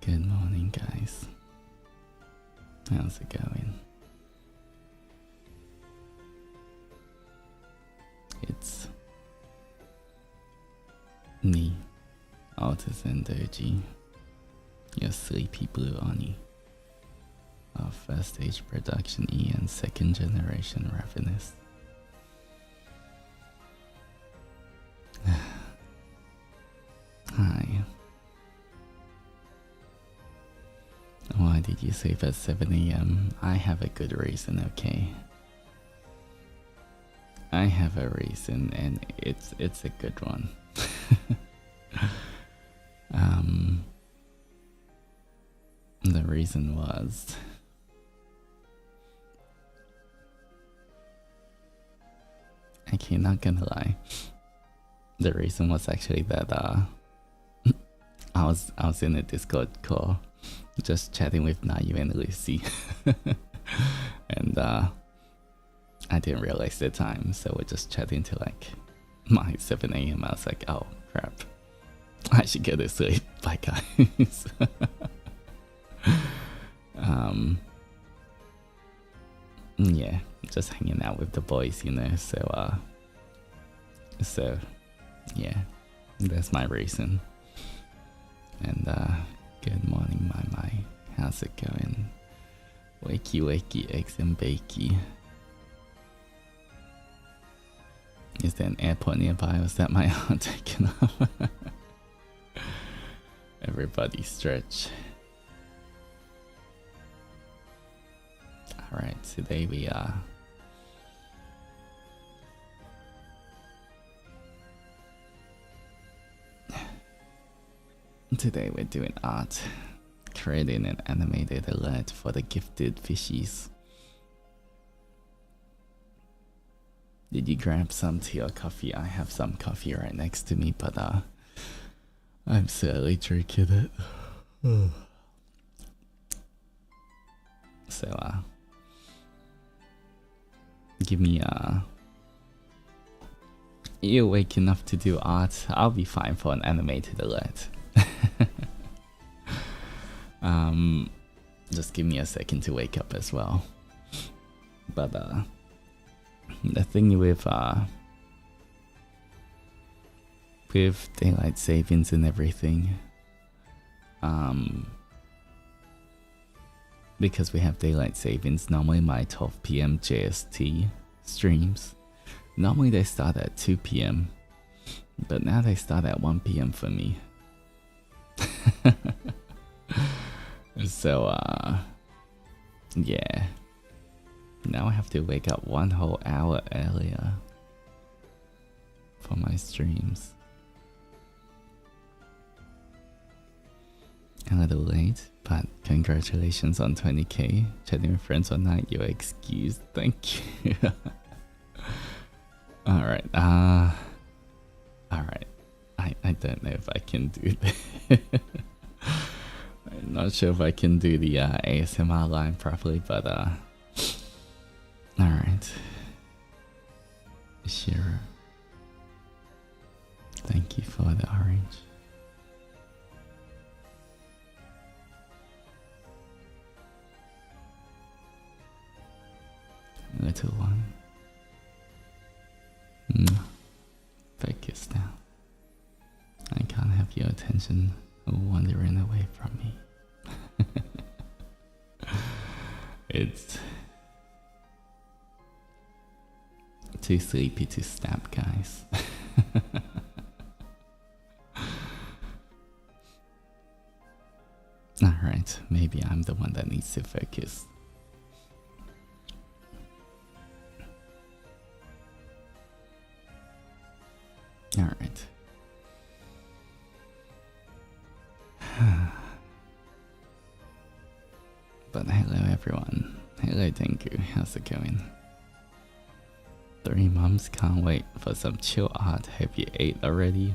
Good morning, guys. How's it going? It's me, Altus Zendoji, your sleepy blue Oni of first stage production E and second generation refinist. Hi. Why did you sleep at 7 AM? I have a good reason, okay? I have a reason, and it's a good one. The reason was okay, not gonna lie. The reason was actually that I was in a Discord call, just chatting with Nayu and Lucy, and I didn't realize the time, so we're just chatting till like my 7 AM. I was like, oh crap, I should go to sleep. Bye guys. Yeah, just hanging out with the boys, you know. So yeah, that's my reason. And good morning, my. How's it going? Wakey wakey, eggs and bakey. Is there an airport nearby, or is that my aunt taking off? Everybody stretch. Alright, today we are today we're doing art, creating an animated alert for the gifted fishies. Did you grab some tea or coffee? I have some coffee right next to me, but I'm slowly drinking it. So give me you're awake enough to do art, I'll be fine for an animated alert. Just give me a second to wake up as well. But the thing with daylight savings and everything, because we have daylight savings, normally my 12 PM JST streams, normally they start at 2 PM, but now they start at 1 PM for me. So yeah, now I have to wake up 1 whole hour earlier for my streams. A little late, but congratulations on 20k. Chatting with friends all night, you're excused. Thank you. Alright, alright. I don't know if I can do this. I'm not sure if I can do the ASMR line properly, but alright. Sure. Thank you for the orange. Little one. Focus now. I can't have your attention wandering away from me. It's too sleepy to snap, guys. Alright, maybe I'm the one that needs to focus. Alright. But hello everyone. Hello Dengu, how's it going? 3 months, can't wait for some chill art. Have you ate already?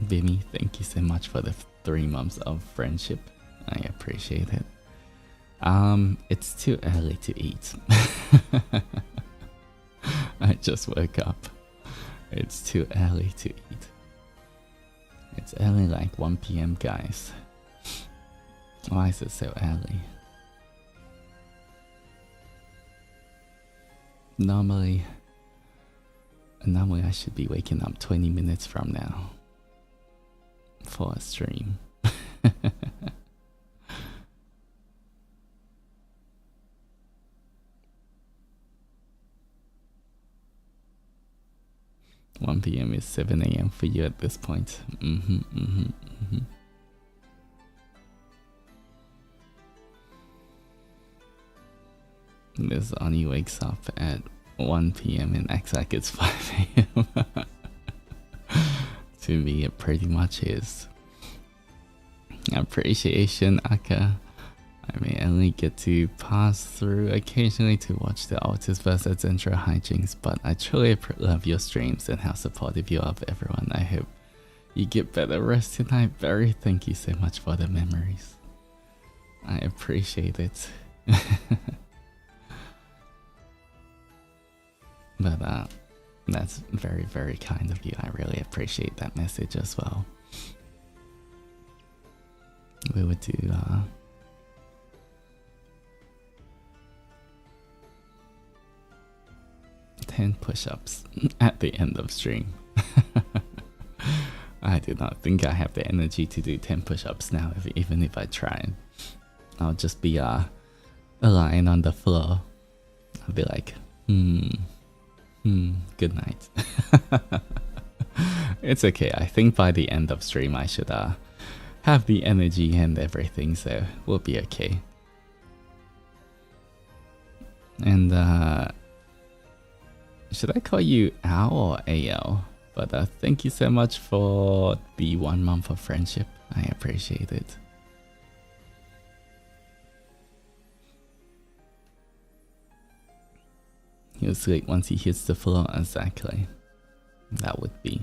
Bimmy, thank you so much for the 3 months of friendship. I appreciate it. It's too early to eat. I just woke up. It's too early to eat. It's early, like 1 PM, guys. Why is it so early? Normally I should be waking up 20 minutes from now for a stream. 1 PM is 7 AM for you at this point. This Oni wakes up at 1 PM and acts like it's 5 AM. To me, it pretty much is. Appreciation, Aka. I may only get to pass through occasionally to watch the Altus vs Zendoji hijinks, but I truly love your streams and how supportive you are of everyone. I hope you get better rest tonight. Very thank you so much for the memories. I appreciate it. But that's very, very kind of you. I really appreciate that message as well. We would do 10 push-ups at the end of stream. I do not think I have the energy to do 10 push-ups now, even if I tried. I'll just be lying on the floor. I'll be like, good night. It's okay. I think by the end of stream I should have the energy and everything, so we'll be okay. And should I call you Al or AL? But thank you so much for the 1 month of friendship. I appreciate it. He'll sleep once he hits the floor, exactly. That would be.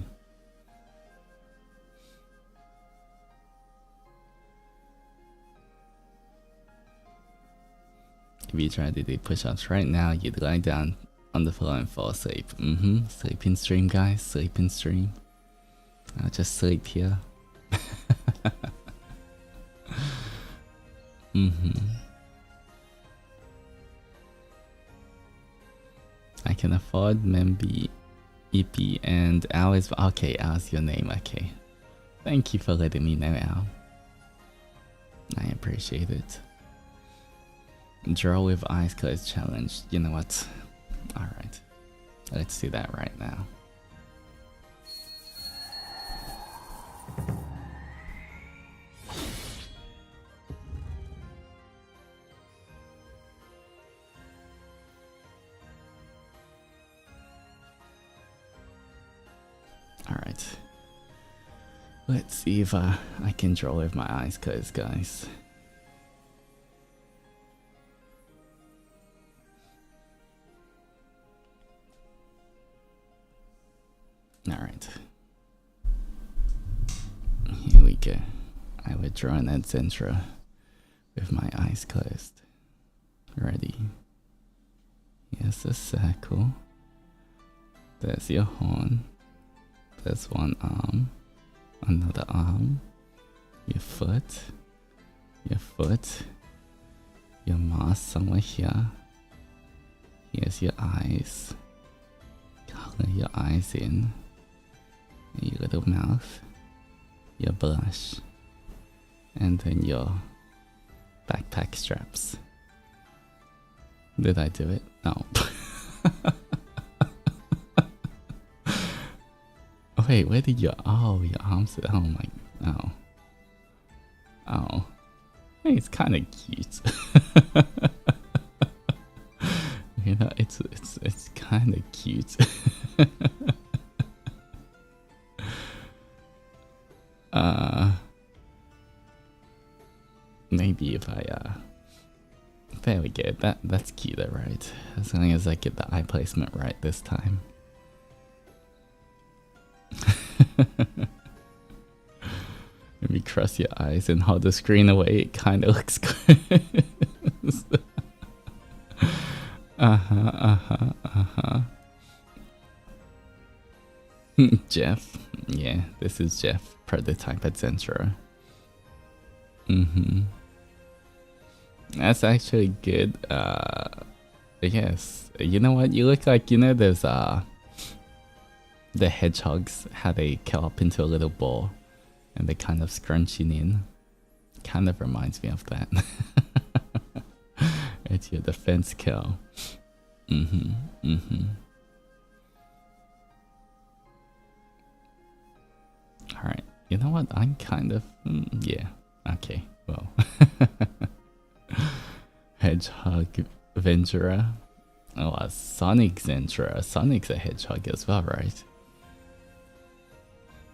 If you try to do push-ups right now, you'd lie down on the floor and fall asleep. Sleeping stream, guys. Sleeping stream. I'll just sleep here. I can afford Membi, EP, and Al is okay. Al's your name. Okay. Thank you for letting me know, Al. I appreciate it. Draw with eyes closed challenge. You know what? Alright. Let's do that right now. Alright. Let's see if I can draw with my eyes closed, guys. Alright. Here we go. I would draw an Zendoji with my eyes closed. Ready? Here's a circle. There's your horn. There's one arm. Another arm. Your foot. Your foot. Your mouth somewhere here. Here's your eyes. Color your eyes in. Your little mouth, your blush, and then your backpack straps. Did I do it? No. Oh wait, where did your arms? Oh my, oh. Hey, it's kind of cute. You know, it's kind of cute. Maybe if I there we go. That's cuter, right? As long as I get the eye placement right this time. Maybe cross your eyes and hold the screen away. It kind of looks good. Jeff. Yeah, this is Jeff, prototype at Zendoji. That's actually good. Yes. You know what? You look like, you know, there's the hedgehogs, how they curl up into a little ball and they kind of scrunching in. Kind of reminds me of that. It's your defense curl. Alright. You know what? I'm kind of... yeah. Okay. Well. Hedgehog Ventura. Oh, a Sonic Zentra. Sonic's a hedgehog as well, right?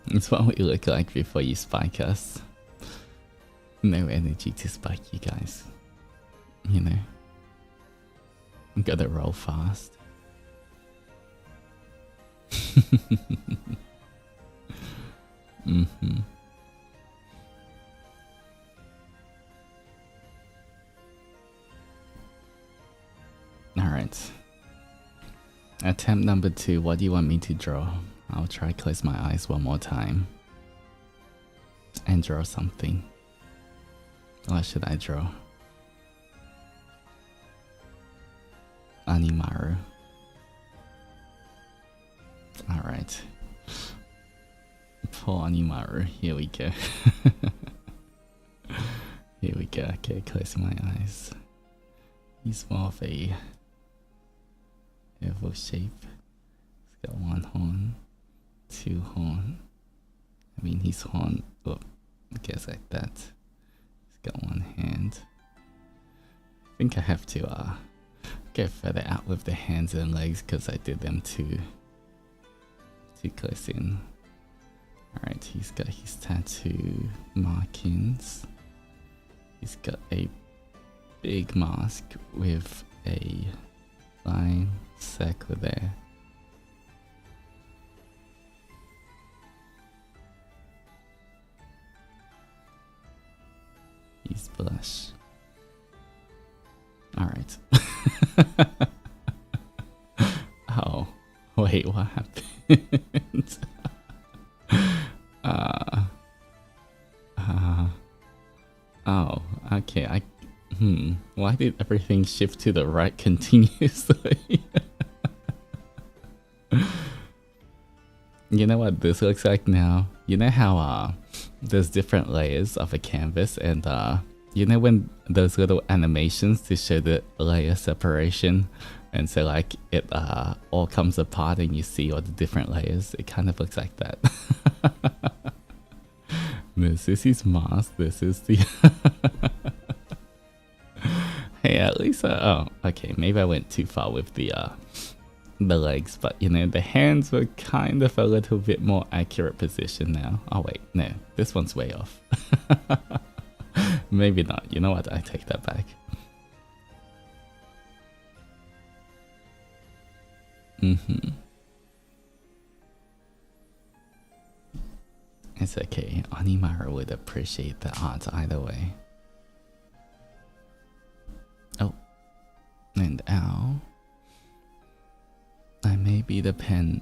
It's what we look like before you spike us. No energy to spike you guys. You know. Gotta roll fast. Alright. Attempt number 2. What do you want me to draw? I'll try close my eyes one more time. And draw something. What should I draw? Onimaru. Alright. Poor Onimaru. Here we go. Here we go. Okay, closing my eyes. He's more of a oval shape. He's got 1 horn, 2 horn. I mean, his horn, oh, I guess like that. He's got 1 hand. I think I have to go further out with the hands and legs because I did them too close in. Alright, he's got his tattoo markings. He's got a big mask with a line circle there. He's blush. Alright. Oh, wait, what happened? Oh, okay, why did everything shift to the right continuously? You know what this looks like now? You know how there's different layers of a canvas and you know when those little animations to show the layer separation and so like it all comes apart and you see all the different layers? It kind of looks like that. This is his mask, this is the... Hey, at least, oh, okay, maybe I went too far with the legs, but you know, the hands were kind of a little bit more accurate position now. Oh wait, no, this one's way off. Maybe not, you know what, I take that back. It's okay, Onimaru would appreciate the art either way. Oh, and ow. I may be the pen,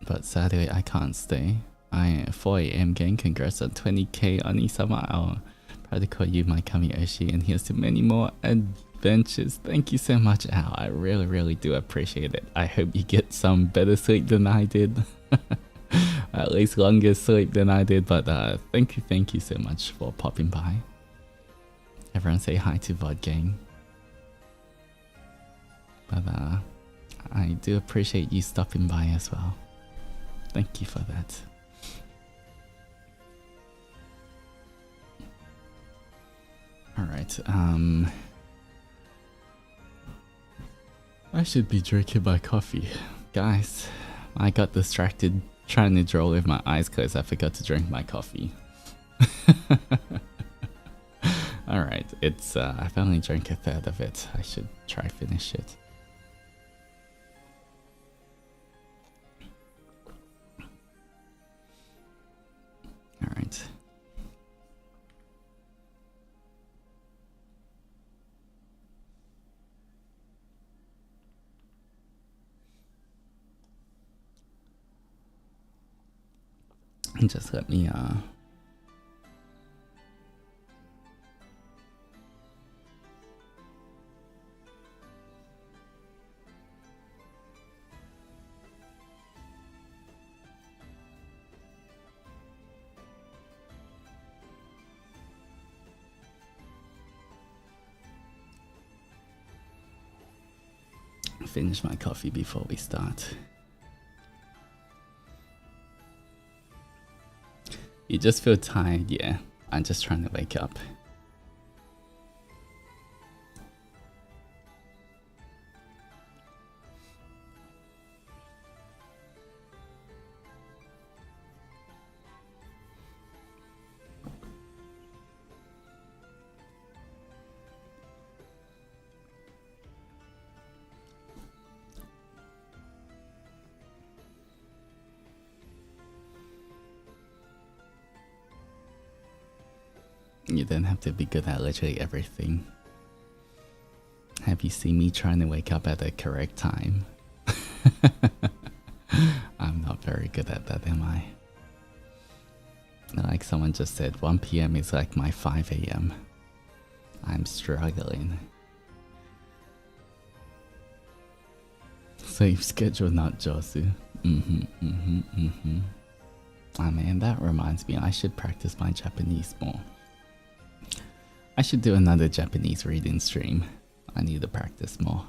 but sadly I can't stay. 4 AM gang, congrats on 20k Oni-sama. I'll probably call you my Kami-oshi, and here's to many more adventures. Thank you so much, Al. I really do appreciate it. I hope you get some better sleep than I did. At least longer sleep than I did, but thank you so much for popping by. Everyone say hi to VOD gang. But I do appreciate you stopping by as well. Thank you for that. Alright, I should be drinking my coffee. Guys, I got distracted trying to draw with my eyes closed. I forgot to drink my coffee. Alright, it's I've only drank a third of it. I should try finish it. Alright. Just let me finish my coffee before we start. You just feel tired? Yeah, I'm just trying to wake up. You don't have to be good at literally everything. Have you seen me trying to wake up at the correct time? I'm not very good at that, am I? Like someone just said, 1 PM is like my 5 AM. I'm struggling. Sleep schedule not Josu. Oh man, that reminds me, I should practice my Japanese more. I should do another Japanese reading stream. I need to practice more.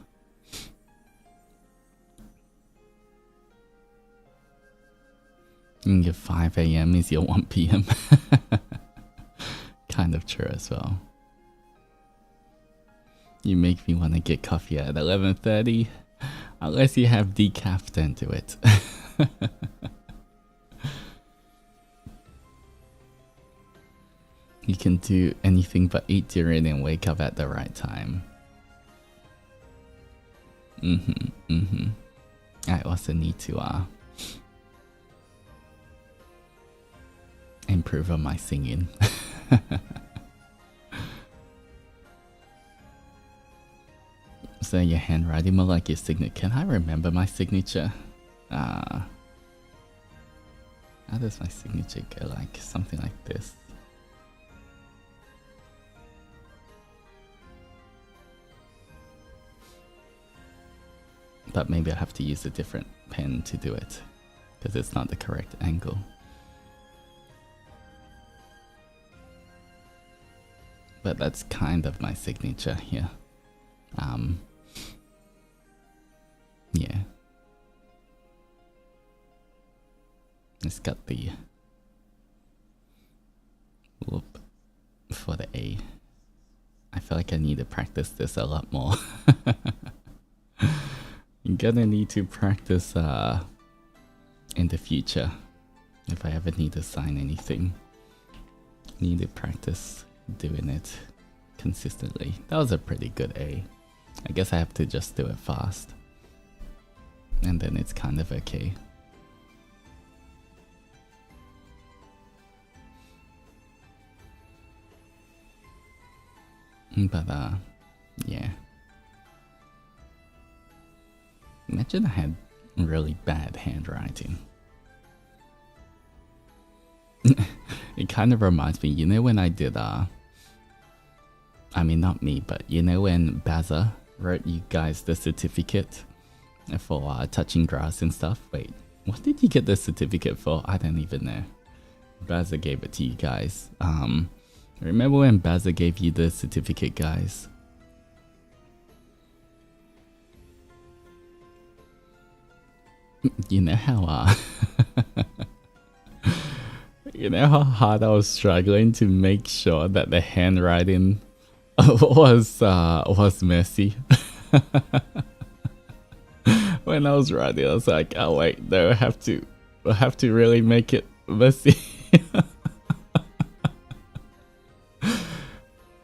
And your 5 AM is your 1 PM. Kind of true as well. You make me want to get coffee at 11:30. Unless you have decaf, then do it. You can do anything but eat during and wake up at the right time. I also need to improve on my singing. So your handwriting more like your signature. Can I remember my signature? How does my signature go? Like something like this. But maybe I have to use a different pen to do it, because it's not the correct angle. But that's kind of my signature here. Yeah. It's got the whoop for the A. I feel like I need to practice this a lot more. I'm gonna need to practice in the future. If I ever need to sign anything, need to practice doing it consistently. That was a pretty good A. I guess I have to just do it fast, and then it's kind of okay. But yeah. Imagine I had really bad handwriting. It kind of reminds me, you know when I did I mean not me, but you know when Baza wrote you guys the certificate for touching grass and stuff? Wait, what did you get the certificate for? I don't even know. Baza gave it to you guys. Remember when Baza gave you the certificate, guys? You know how you know how hard I was struggling to make sure that the handwriting was messy. When I was writing, I was like, oh wait, no, I have to really make it messy.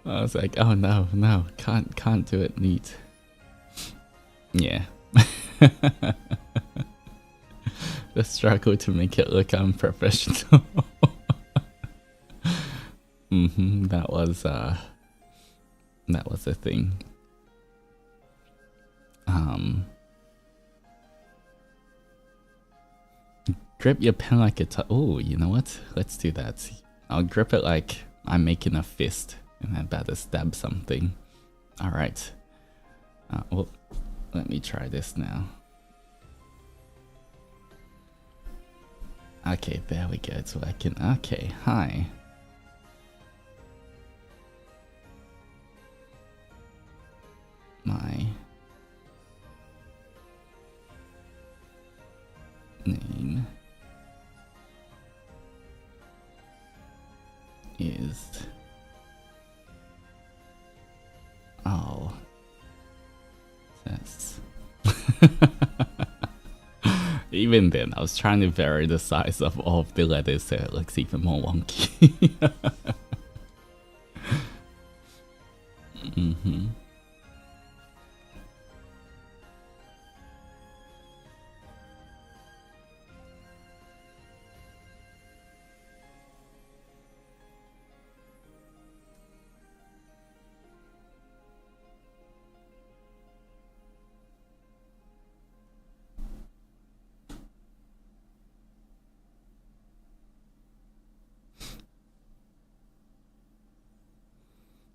I was like, oh no, can't do it neat. Yeah. The struggle to make it look unprofessional. That was a thing. Grip your pen like a oh, you know what? Let's do that. I'll grip it like I'm making a fist and I'm about to stab something. Alright. Well, let me try this now. Okay, there we go. So I can. Okay, hi. My name is. Oh. That's. Even then, I was trying to vary the size of all of the letters so it looks even more wonky. Mm-hmm.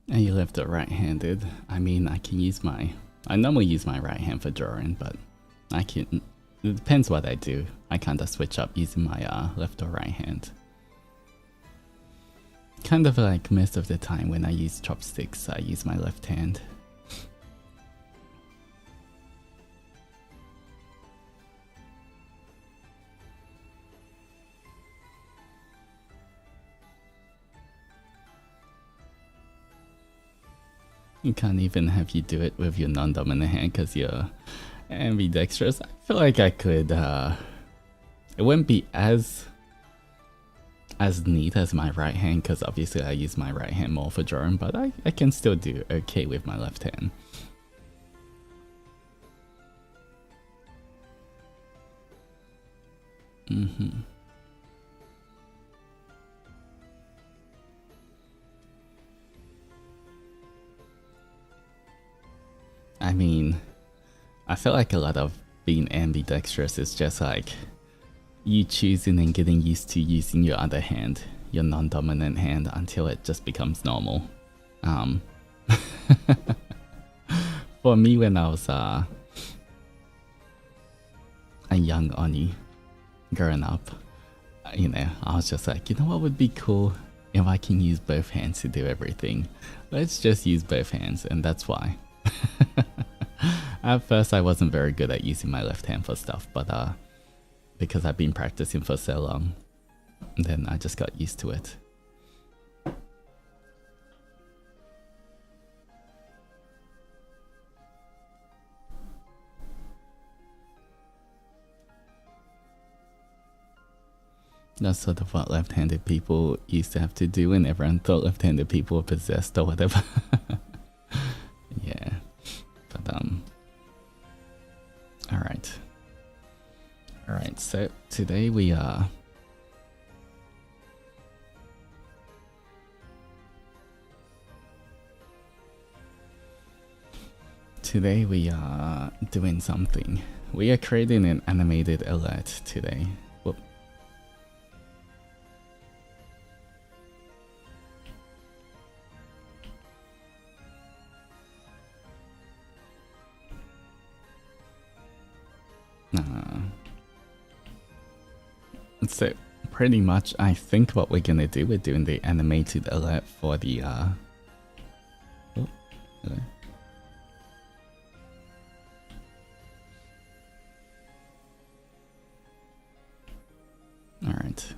And you left it right-handed. I mean, I can use my... I normally use my right hand for drawing, but I can... It depends what I do. I kind of switch up using my left or right hand. Kind of like most of the time when I use chopsticks, I use my left hand. You can't even have you do it with your non-dominant hand because you're ambidextrous. I feel like I could, it wouldn't be as neat as my right hand because obviously I use my right hand more for drawing, but I can still do okay with my left hand. Mm-hmm. I mean, I feel like a lot of being ambidextrous is just like you choosing and getting used to using your other hand, your non-dominant hand, until it just becomes normal. For me, when I was a young Oni growing up, you know, I was just like, you know what would be cool if I can use both hands to do everything. Let's just use both hands, and that's why. At first I wasn't very good at using my left hand for stuff, but because I've been practicing for so long, then I just got used to it. That's sort of what left-handed people used to have to do, and everyone thought left-handed people were possessed or whatever. Yeah, but Alright, so today we are... Today we are doing something. We are creating an animated alert today. Whoop. So pretty much I think what we're gonna do, we're doing the animated alert for the oh, hello. Alright.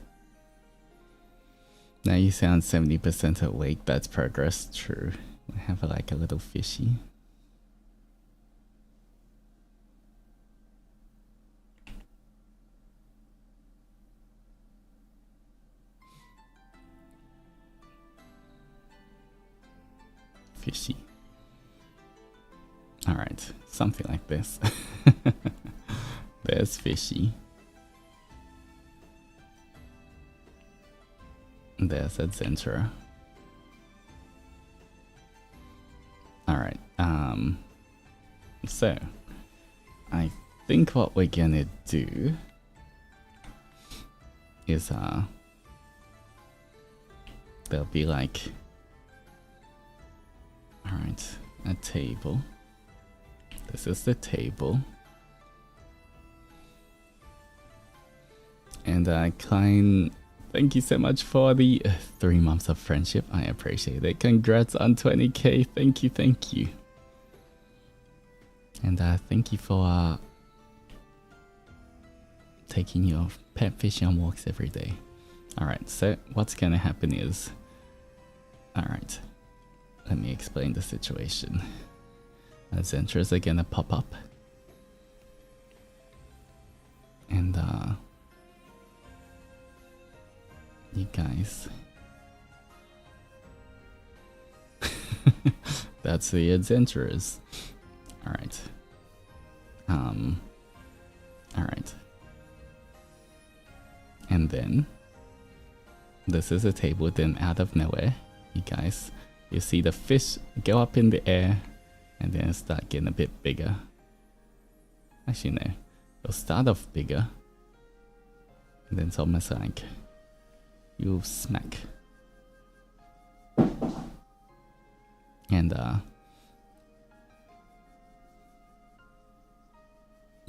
Now you sound 70% awake, that's progress, true. I have like a little fishy. Fishy. Alright, something like this. There's Fishy. There's Adventurer. Alright, so I think what we're gonna do is there'll be like, alright, a table. This is the table. And Klein, thank you so much for the 3 months of friendship. I appreciate it. Congrats on 20k. Thank you, thank you. And thank you for taking your pet fish on walks every day. Alright, so what's gonna happen is... Alright, let me explain the situation. Adventures are gonna pop up. And you guys... That's the adventurers. Alright. Alright. And then this is a table, then out of nowhere, you guys, you see the fish go up in the air and then start getting a bit bigger. Actually no, it'll start off bigger and then it's almost like you smack. And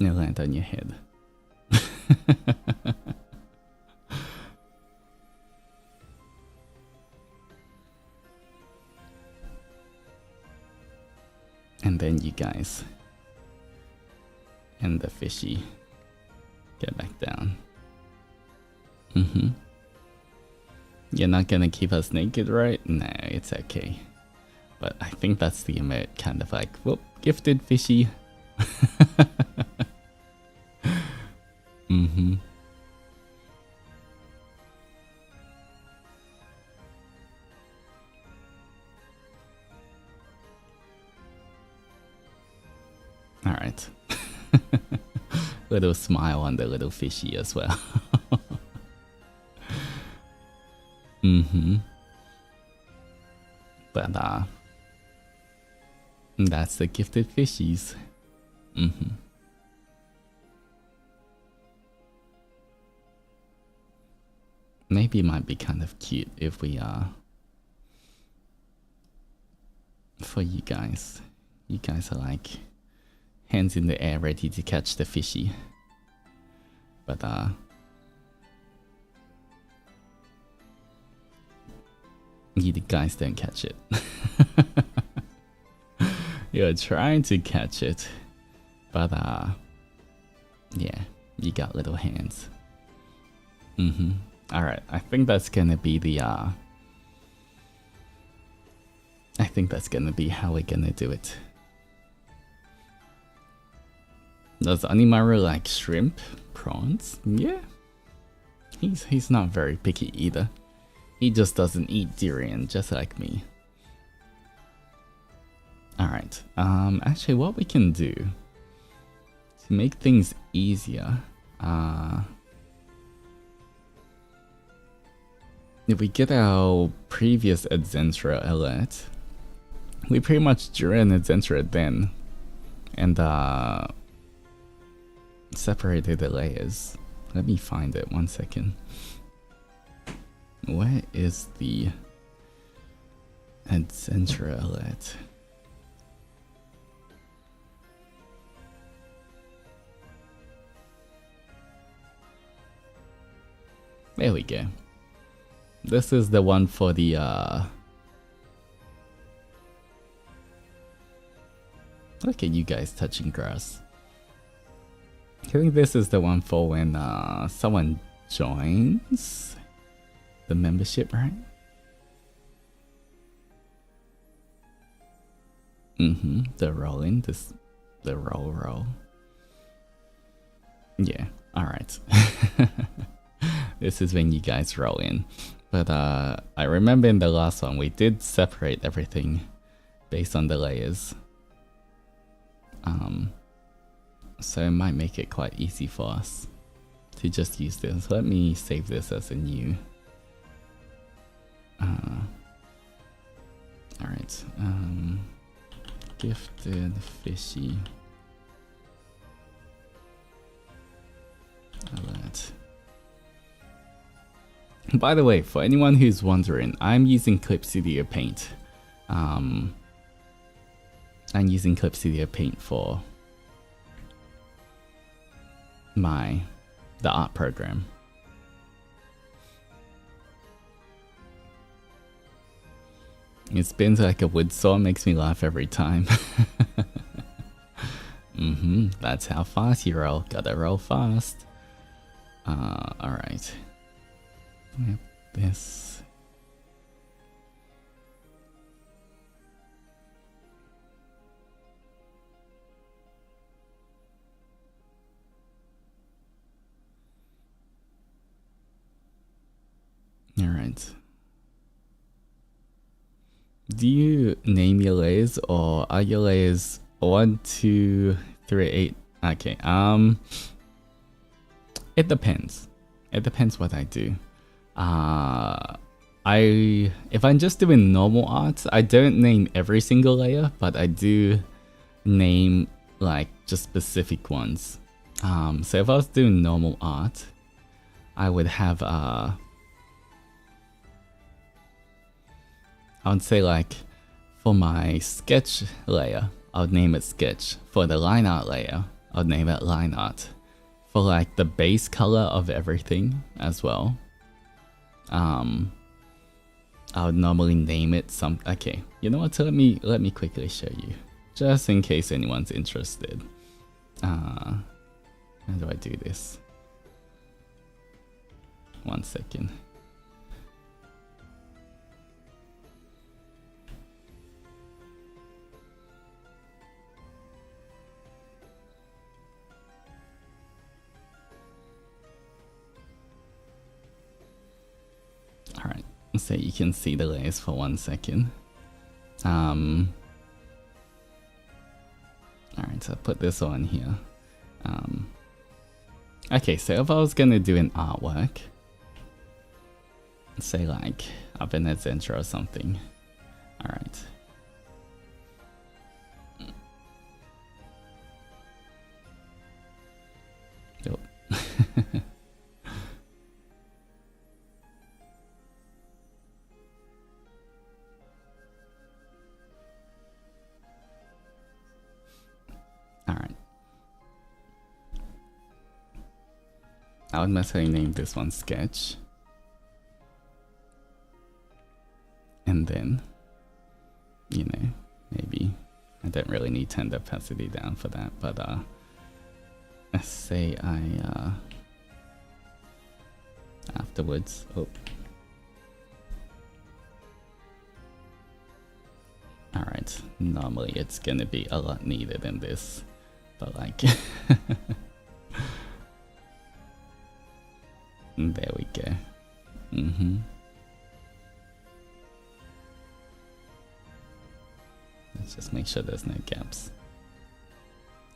it'll land on your head. And then you guys and the fishy get back down. You're not gonna keep us naked, right? No, it's okay. But I think that's the emote, kind of like, whoop, gifted fishy. Alright. Little smile on the little fishy as well. But that's the gifted fishies. Maybe it might be kind of cute if we for you guys. You guys are like hands in the air ready to catch the fishy. But you guys don't catch it. You're trying to catch it, but yeah, you got little hands. Alright, I think that's gonna be the I think that's gonna be how we're gonna do it. Does Onimaru like shrimp? Prawns? Yeah. He's not very picky either. He just doesn't eat durian, just like me. Alright, actually what we can do to make things easier, if we get our previous adventurer alert, we pretty much drew an adventurer then, and separated the layers. Let me find it, 1 second. Where is the adventurer alert? There we go. This is the one for the look at you guys touching grass. I think this is the one for when someone joins the membership, right? The rolling, the roll. Yeah, alright. This is when you guys roll in. But I remember in the last one we did separate everything based on the layers. So it might make it quite easy for us to just use this. Let me save this as a new. Alright. Gifted fishy alert. By the way, for anyone who's wondering, I'm using Clip Studio Paint. I'm using Clip Studio Paint for the art program. It spins like a wood saw, makes me laugh every time. That's how fast you roll. Gotta roll fast. Alright. This. Alright. Do you name your layers, or are your layers 1, 2, 3, 8? Okay, it depends. It depends what I do. If I'm just doing normal art, I don't name every single layer, but I do name like just specific ones. So if I was doing normal art, I would have I would say, like, for my sketch layer, I would name it sketch. For the line art layer, I would name it line art. For like the base color of everything as well, I would normally name it some. Okay, you know what? So let me quickly show you, just in case anyone's interested. How do I do this? 1 second. Alright, so you can see the layers for 1 second. Alright, so I'll put this on here. Okay, so if I was gonna do an artwork, say like up in a Zendoji or something. Alright. Yep. Alright. I would necessarily name this one sketch. And then, you know, maybe I don't really need tend opacity down for that, but let's say I afterwards, alright, normally it's gonna be a lot neater than this, but like there we go. Let's just make sure there's no gaps.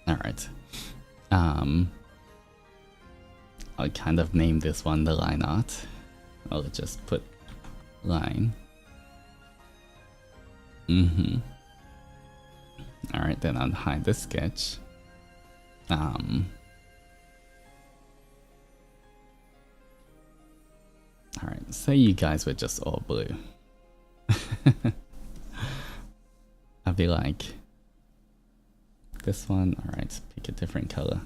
Alright. I'll kind of name this one the line art. I'll just put line. Alright, then I'll hide the sketch. Alright, say you guys were just all blue. I'd be like, this one, alright, pick a different color.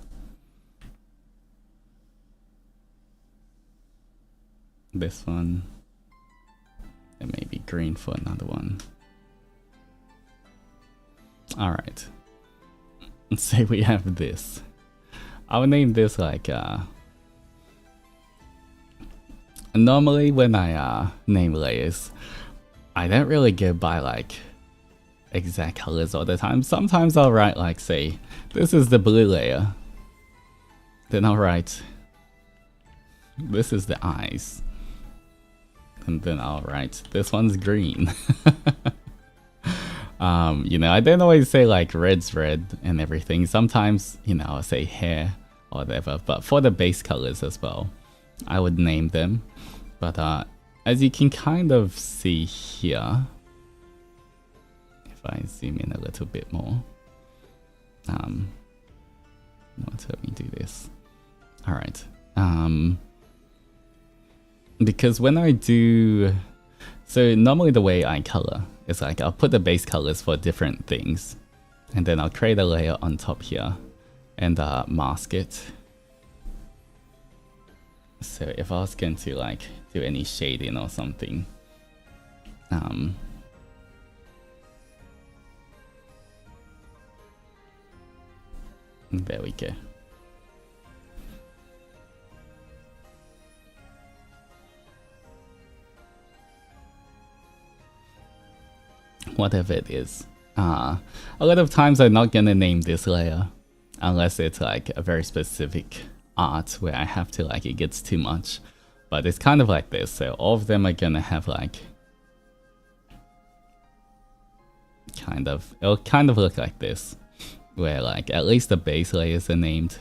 This one, and maybe green for another one. Alright, let's say we have this. I would name this like, normally when I name layers, I don't really go by like exact colors all the time. Sometimes I'll write like, say, this is the blue layer. Then I'll write, this is the eyes. And then I'll write, this one's green. You know, I don't always say like red's red and everything. Sometimes, you know, I'll say hair or whatever. But for the base colors as well, I would name them. But as you can kind of see here, if I zoom in a little bit more, let me do this. All right. because when I do, so normally the way I color is like I'll put the base colors for different things, and then I'll create a layer on top here and mask it. So if I was going to like do any shading or something, there we go. Whatever it is. A lot of times I'm not gonna name this layer unless it's like a very specific art where I have to, like, it gets too much. But it's kind of like this, so all of them are gonna have like it'll kind of look like this, where like at least the base layers are named,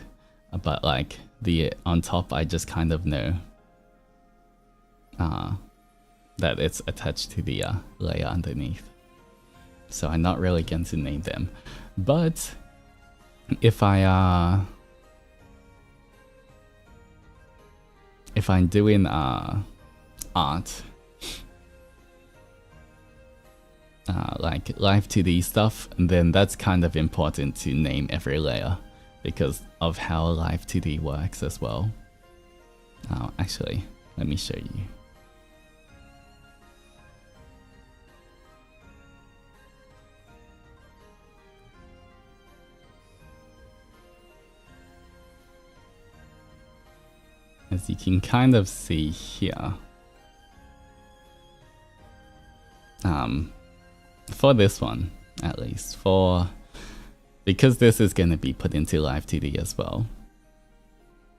but like the on top I just kind of know that it's attached to the layer underneath. So I'm not really going to name them. But if I'm doing art, like live 2D stuff, then that's kind of important to name every layer because of how live 2D works as well. Actually, let me show you. As you can kind of see here, for this one, at least, because this is going to be put into Live 2D as well,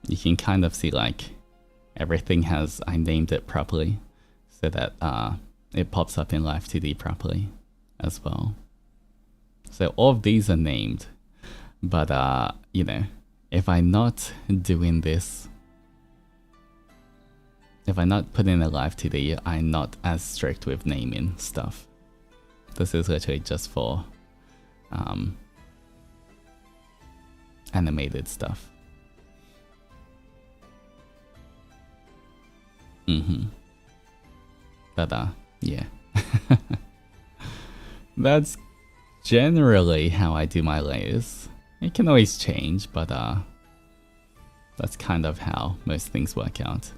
you can kind of see like everything I named it properly so that it pops up in Live 2D properly as well. So all of these are named, but you know, if I'm not doing this, if I'm not putting a Live 2D, I'm not as strict with naming stuff. This is literally just for animated stuff. But yeah. That's generally how I do my layers. It can always change, but that's kind of how most things work out.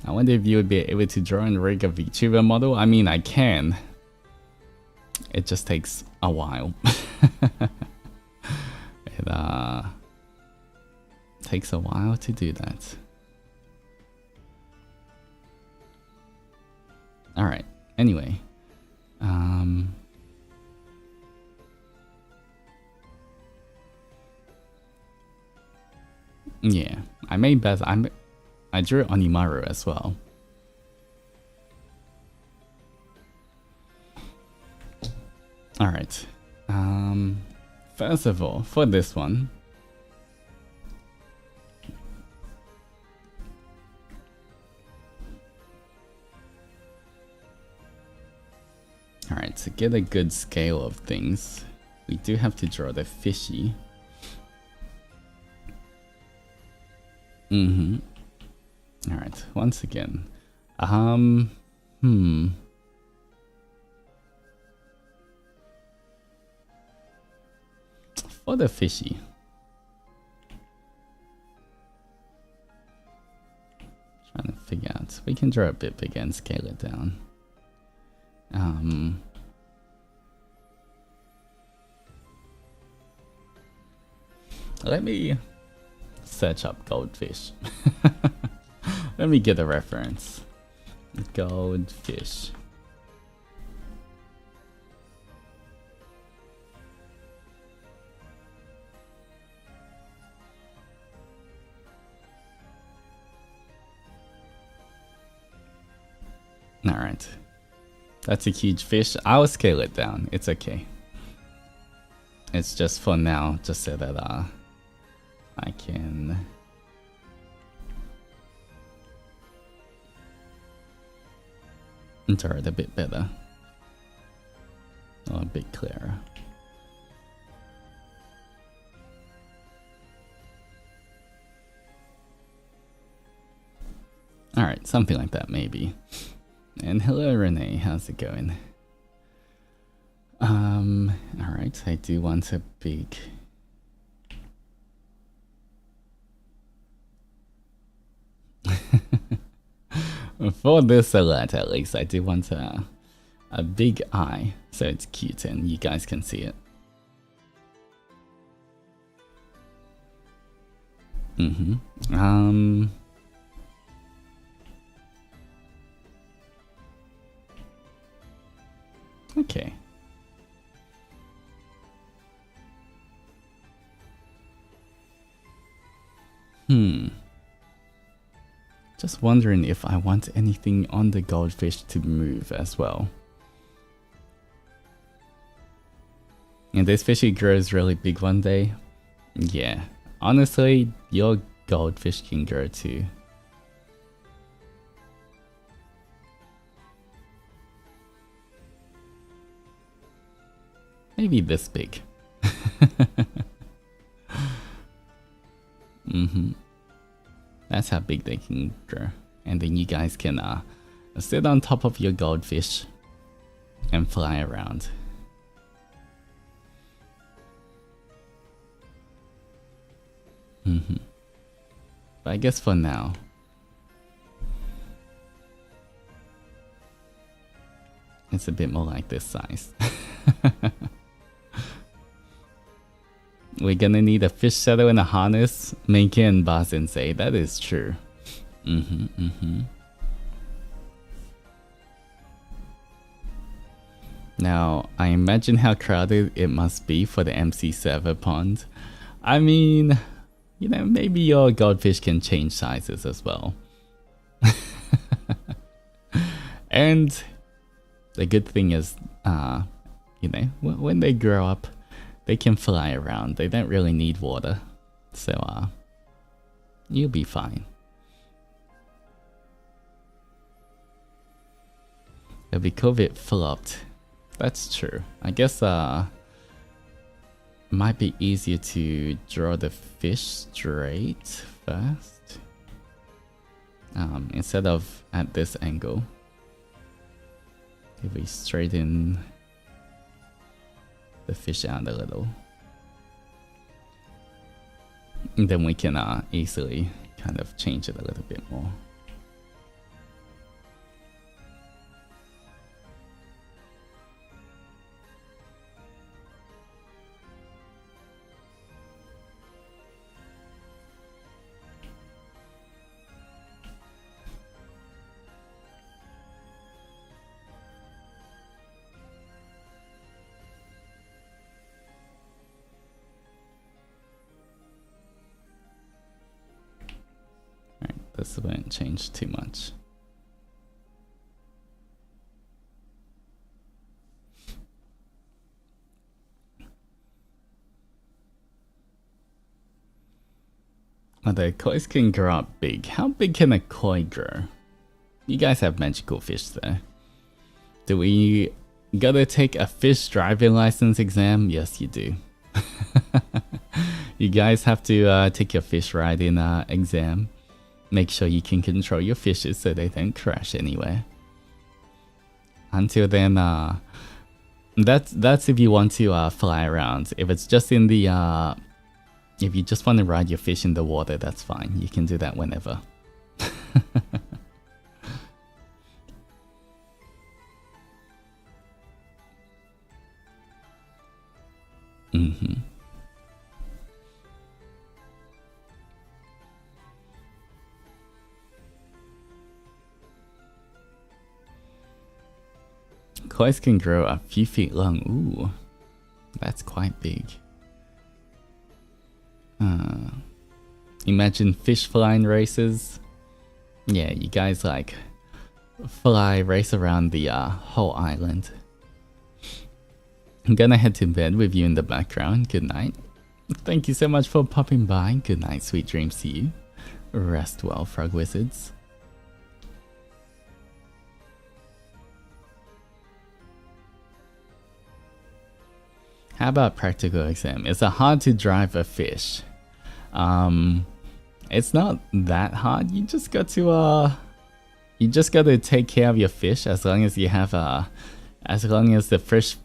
I wonder if you would be able to draw and rig a VTuber model. I mean, I can. It just takes a while. It takes a while to do that. Alright, anyway. Yeah, I made Beth. I drew Onimaru as well. Alright. First of all, for this one, alright, to get a good scale of things, we do have to draw the fishy. Alright, once again. For the fishy. Trying to figure out. We can draw a bit bigger and scale it down. Let me search up goldfish. Let me get a reference. Goldfish. Alright. That's a huge fish. I'll scale it down. It's okay. It's just for now, just so that I can draw it a bit better. Or a bit clearer. Alright, something like that maybe. And hello Renee, how's it going? Alright, I do want a big... For this alert at least, I do want a big eye, so it's cute and you guys can see it. Okay. Just wondering if I want anything on the goldfish to move as well. And this fishy grows really big one day. Yeah, honestly, your goldfish can grow too. Maybe this big. That's how big they can grow. And then you guys can sit on top of your goldfish and fly around. But I guess for now, it's a bit more like this size. We're gonna need a fish shadow and a harness. Minky and Basin say that is true. Now, I imagine how crowded it must be for the MC server pond. I mean, you know, maybe your goldfish can change sizes as well. And the good thing is, you know, when they grow up, they can fly around. They don't really need water. So, you'll be fine. It'll be cool if it flopped. That's true. I guess, it might be easier to draw the fish straight first. Instead of at this angle. If we straighten the fish out a little, and then we can easily kind of change it a little bit more. This won't change too much. The kois can grow up big. How big can a koi grow? You guys have magical fish there. Do we gotta take a fish driving license exam? Yes, you do. You guys have to take your fish riding exam. Make sure you can control your fishes so they don't crash anywhere. Until then, that's if you want to fly around. If it's just in the, if you just want to ride your fish in the water, that's fine. You can do that whenever. Kois can grow a few feet long. Ooh, that's quite big. Imagine fish flying races. Yeah, you guys like race around the whole island. I'm gonna head to bed with you in the background. Good night. Thank you so much for popping by. Good night, sweet dreams to you. Rest well, frog wizards. How about practical exam? Is it hard to drive a fish? It's not that hard. You just got to you just gotta take care of your fish as long as you have as long as the fish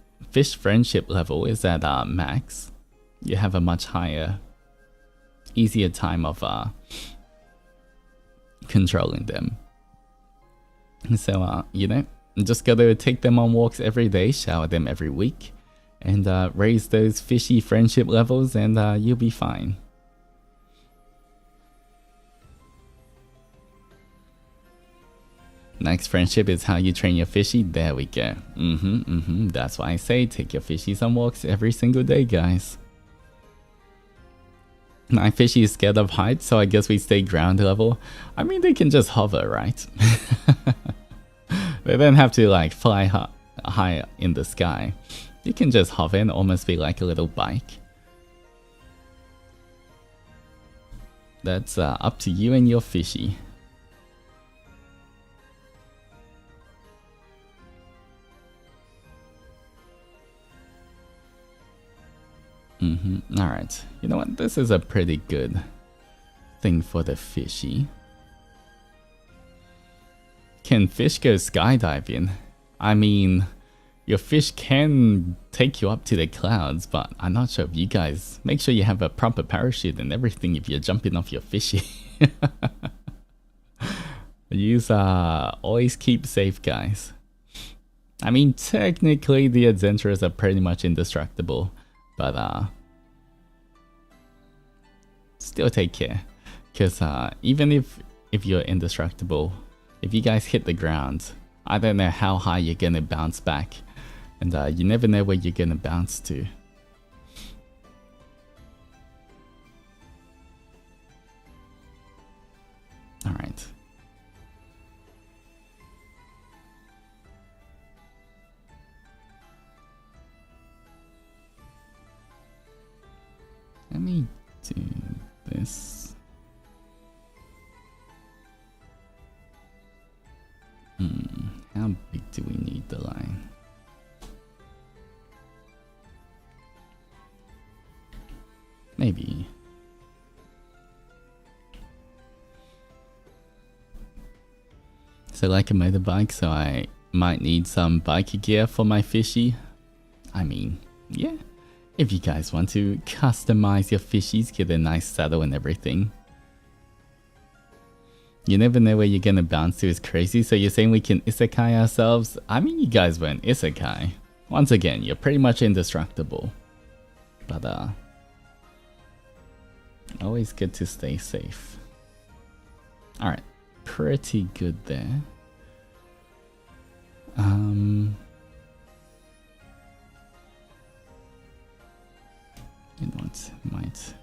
friendship level is at max, you have a much higher, easier time of controlling them. So you know, just gotta take them on walks every day, shower them every week, and raise those fishy friendship levels, and you'll be fine. Next friendship is how you train your fishy. There we go. That's why I say take your fishies on walks every single day, guys. My fishy is scared of heights, so I guess we stay ground level. I mean, they can just hover, right? They don't have to like fly high in the sky. You can just hover and almost be like a little bike. That's up to you and your fishy. Alright, you know what? This is a pretty good thing for the fishy. Can fish go skydiving? I mean, your fish can take you up to the clouds, but I'm not sure if you guys... Make sure you have a proper parachute and everything if you're jumping off your fishy. Use always keep safe, guys. I mean, technically the adventurers are pretty much indestructible, but still take care, because even if you're indestructible, if you guys hit the ground, I don't know how high you're gonna bounce back, and you never know where you're gonna bounce to. All right. Let me do this. How big do we need the line? Maybe. So like a motorbike, so I might need some biker gear for my fishy. I mean, yeah. If you guys want to customize your fishies, get a nice saddle and everything. You never know where you're gonna bounce to, is crazy. So you're saying we can isekai ourselves? I mean, you guys went isekai. Once again, you're pretty much indestructible. But always good to stay safe. Alright, pretty good there. You know what, might...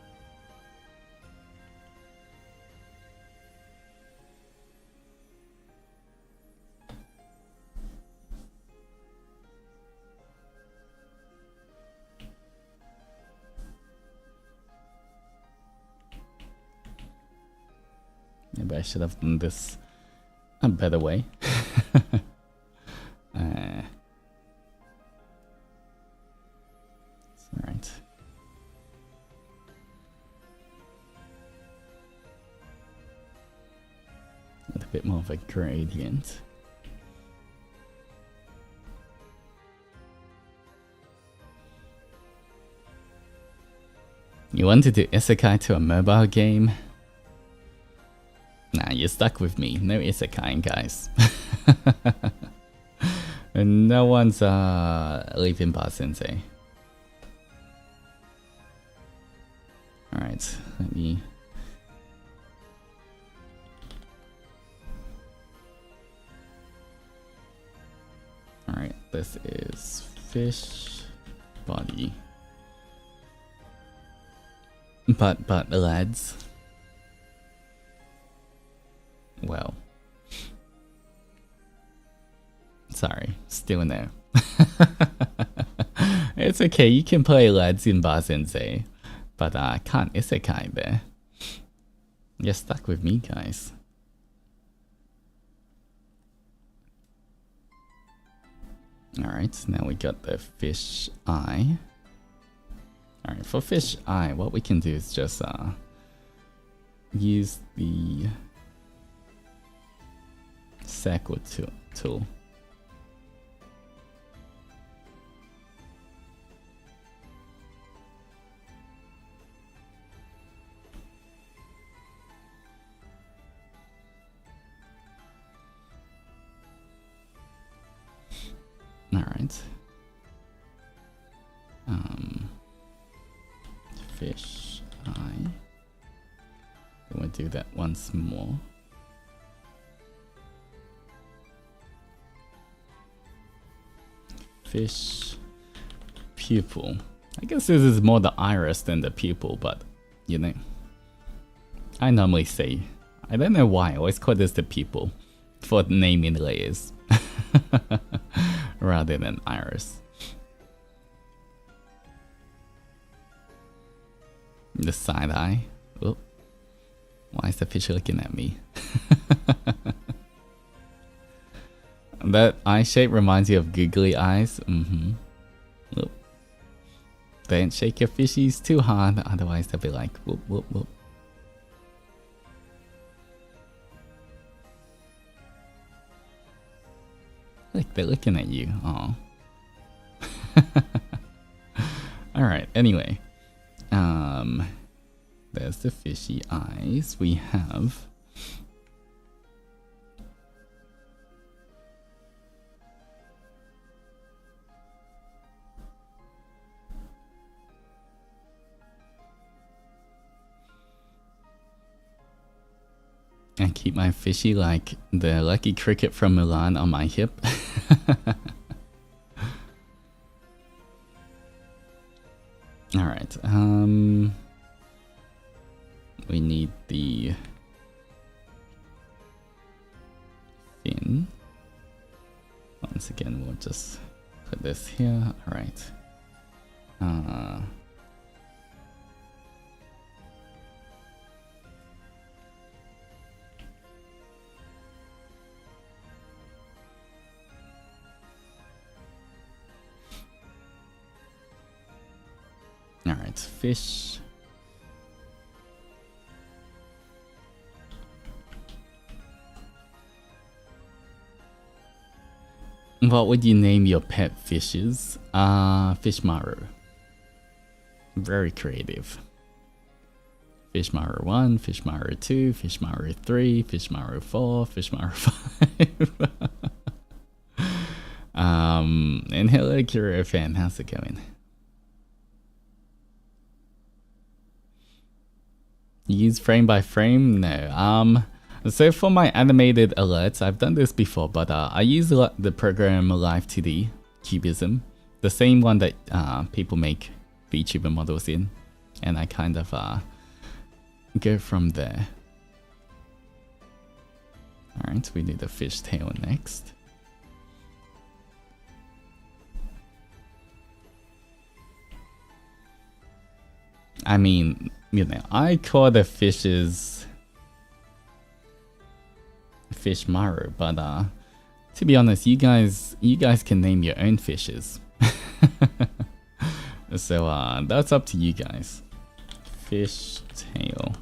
Maybe I should have done this a better way. It's alright. With a bit more of a gradient. You wanted to isekai to a mobile game? Nah, you're stuck with me. No isekai, guys. And no one's leaving Bar Sensei. Alright, let me... Alright, this is fish body. But lads... Well... Sorry, still no. It's okay, you can play lads in Bar Sensei. But I can't isekai there. You're stuck with me, guys. Alright, now we got the fish eye. Alright, for fish eye, what we can do is just use the sec with tool. Alright. Fish eye. We'll do that once more. Fish pupil. I guess this is more the iris than the pupil, but you know, I normally say, I don't know why I always call this the pupil for naming layers rather than iris. The side eye. Oh, why is the fish looking at me? That eye shape reminds you of googly eyes. Oh. Don't shake your fishies too hard, otherwise they'll be like whoop whoop whoop. Look, they're looking at you. Oh. Alright, anyway. There's the fishy eyes. We have I keep my fishy like the lucky cricket from Mulan on my hip. Alright, we need the fin. Once again, we'll just put this here. Alright. Alright, fish. What would you name your pet fishes? Fishmaru. Very creative. Fishmaru 1, Fishmaru 2, Fishmaru 3, Fishmaru 4, Fishmaru 5. And hello, Curio fan, how's it going? Use frame by frame? No. So for my animated alerts, I've done this before, but I use the program Live2D Cubism, the same one that people make VTuber models in, and I kind of go from there. Alright, we need a fish tail next. I mean, you know, I call the fishes Fishmaru, but to be honest, you guys can name your own fishes. So that's up to you guys. Fish tail.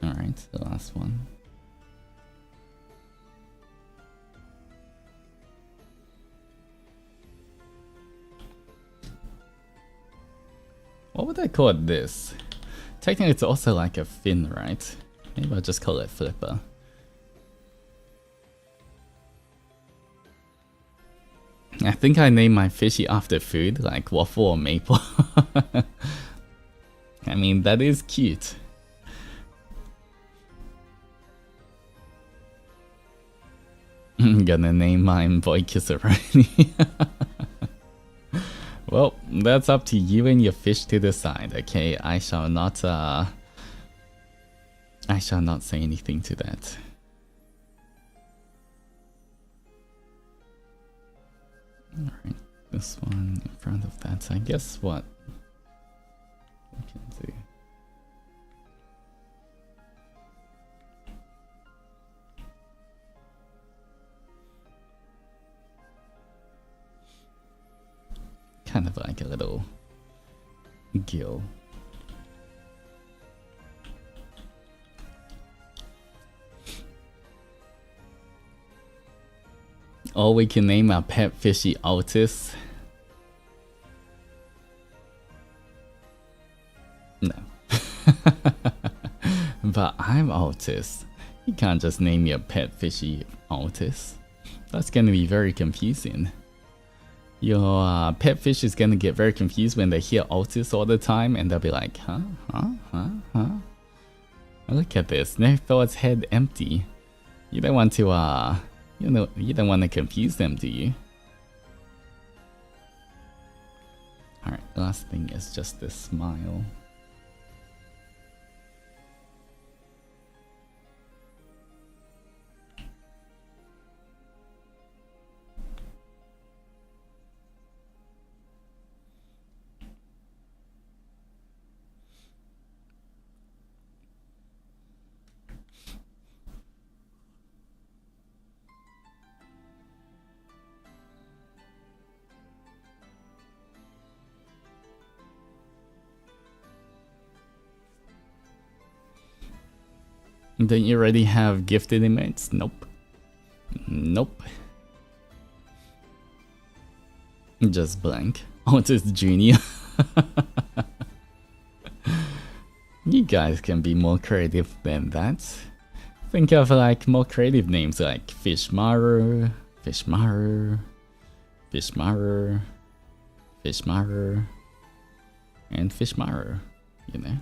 Alright, the last one. What would I call this? Technically it's also like a fin, right? Maybe I'll just call it flipper. I think I named my fishy after food, like waffle or maple. I mean, that is cute. I'm gonna name mine Boy Kisseroni. Well, that's up to you and your fish to decide, okay? I shall not say anything to that. Alright, this one in front of that, so I guess what we can do. Kind of like a little gill Or we can name our pet fishy Altus. No. But I'm Altus. You can't just name your pet fishy Altus. That's gonna be very confusing. Your pet fish is gonna get very confused when they hear Altus all the time, and they'll be like, huh? Look at this, their thoughts head empty. You don't want to, you don't want to confuse them, do you? Alright, last thing is just this smile. Don't you already have gifted inmates? Nope. Nope. Just blank. Altus Junior. You guys can be more creative than that. Think of like more creative names like Fishmaru, Fishmaru, Fishmaru, Fishmaru, and Fishmaru, you know?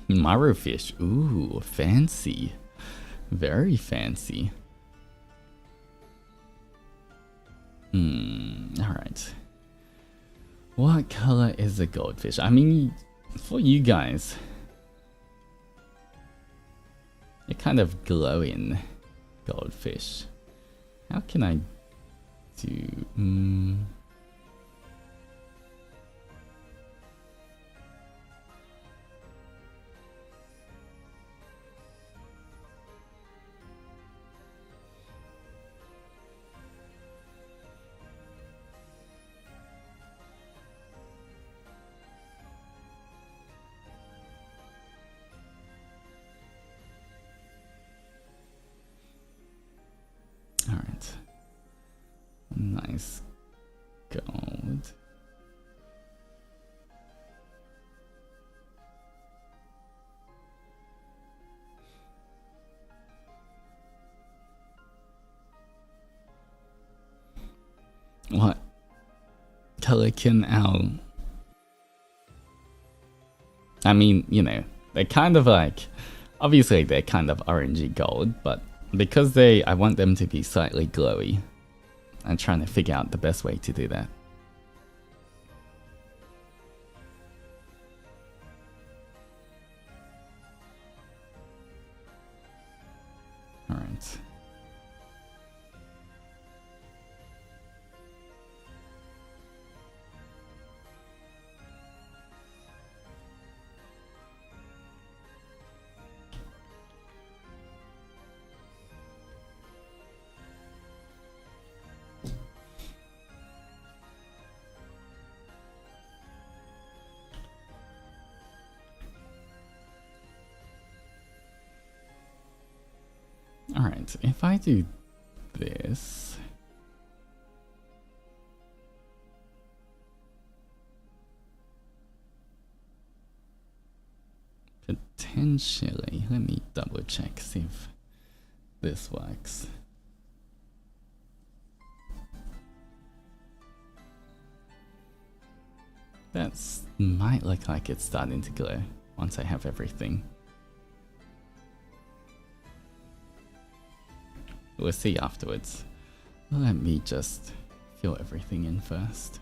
Maru fish, ooh, fancy. Very fancy. Alright. What color is a goldfish? I mean, for you guys, you're kind of glowing goldfish. How can I do... Alright. Nice gold. What color can our... I mean, you know, they're kind of like... Obviously they're kind of orangey gold, but because I want them to be slightly glowy. I'm trying to figure out the best way to do that. Alright. Alright, if I do this... Potentially, let me double check, see if this works. That might look like it's starting to glow once I have everything. We'll see afterwards. Let me just fill everything in first.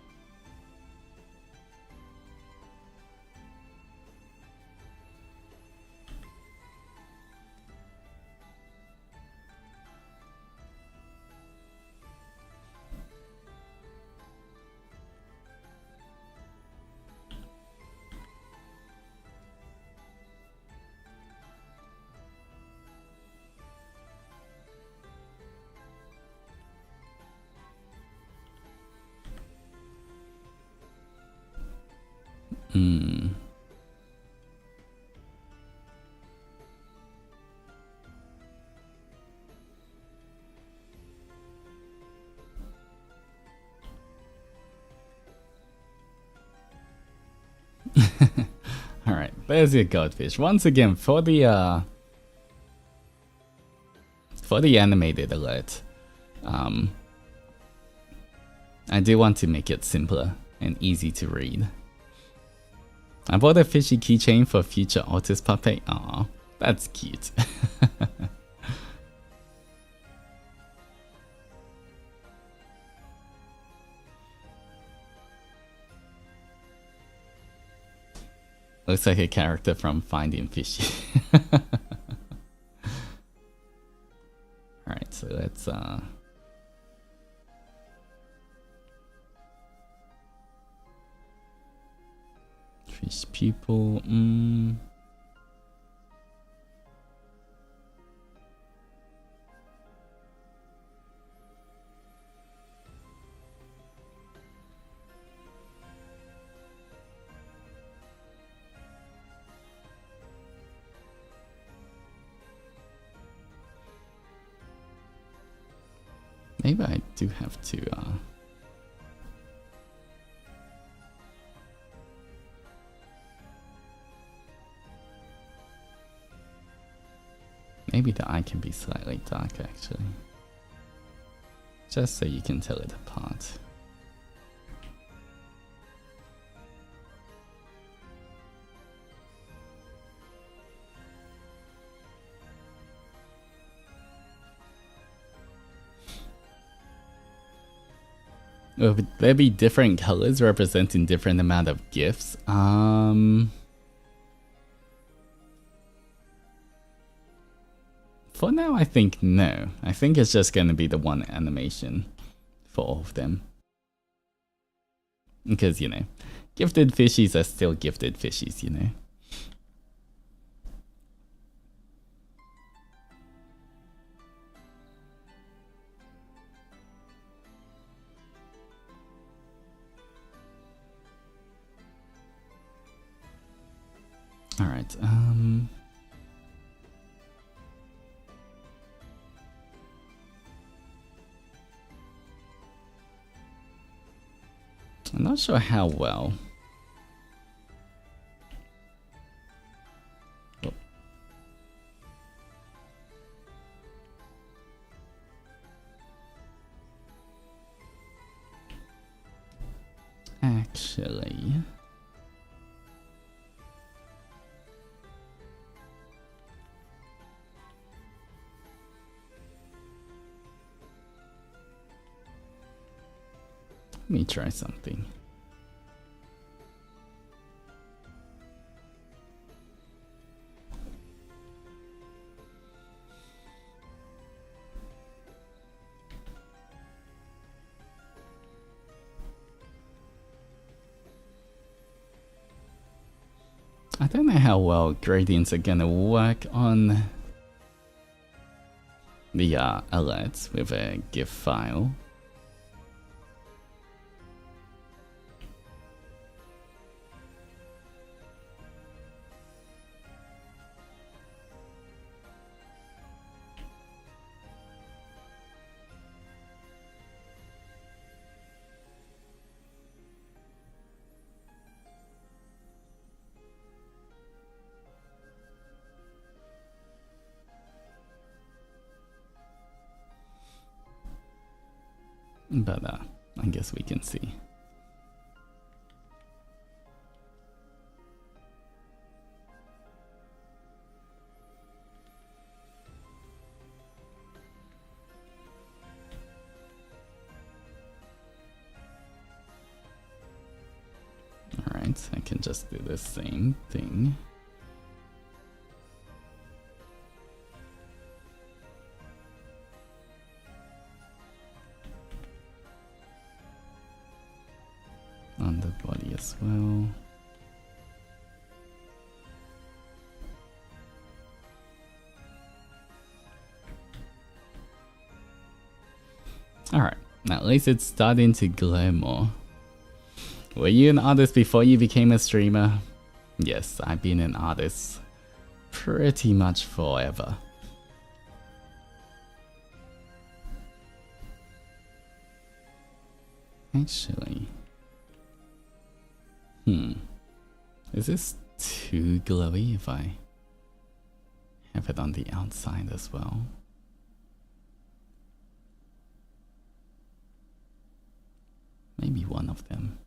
Alright, there's your goldfish. Once again, for the animated alert, I do want to make it simpler and easy to read. I bought a fishy keychain for future Altus puppet. Aw, that's cute. Looks like a character from Finding Fishy. Alright, so let's fish pupil. Maybe I do have to maybe the eye can be slightly darker actually. Just so you can tell it apart. Would there be different colors representing different amount of gifts? For now, I think no. I think it's just going to be the one animation for all of them. Because, you know, gifted fishies are still gifted fishies, you know. Alright, I'm not sure how well. Oh. Actually, let me try something. I don't know how well gradients are gonna work on the alerts with a GIF file. But I guess we can see. Alright, I can just do the same thing. On the body as well. Alright, at least it's starting to glow more. Were you an artist before you became a streamer? Yes, I've been an artist pretty much forever. Actually, Is this too glowy if I have it on the outside as well? Maybe one of them.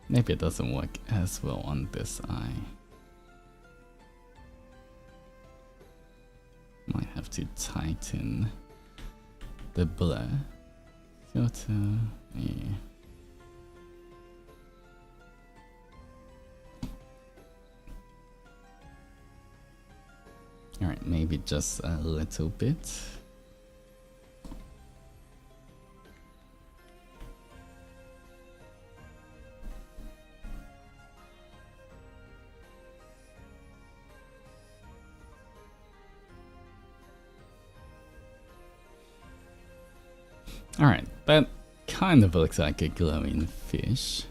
Maybe it doesn't work as well on this eye. Might have to tighten the blur filter. Yeah. Alright, maybe just a little bit. Alright, that kind of looks like a glowing fish.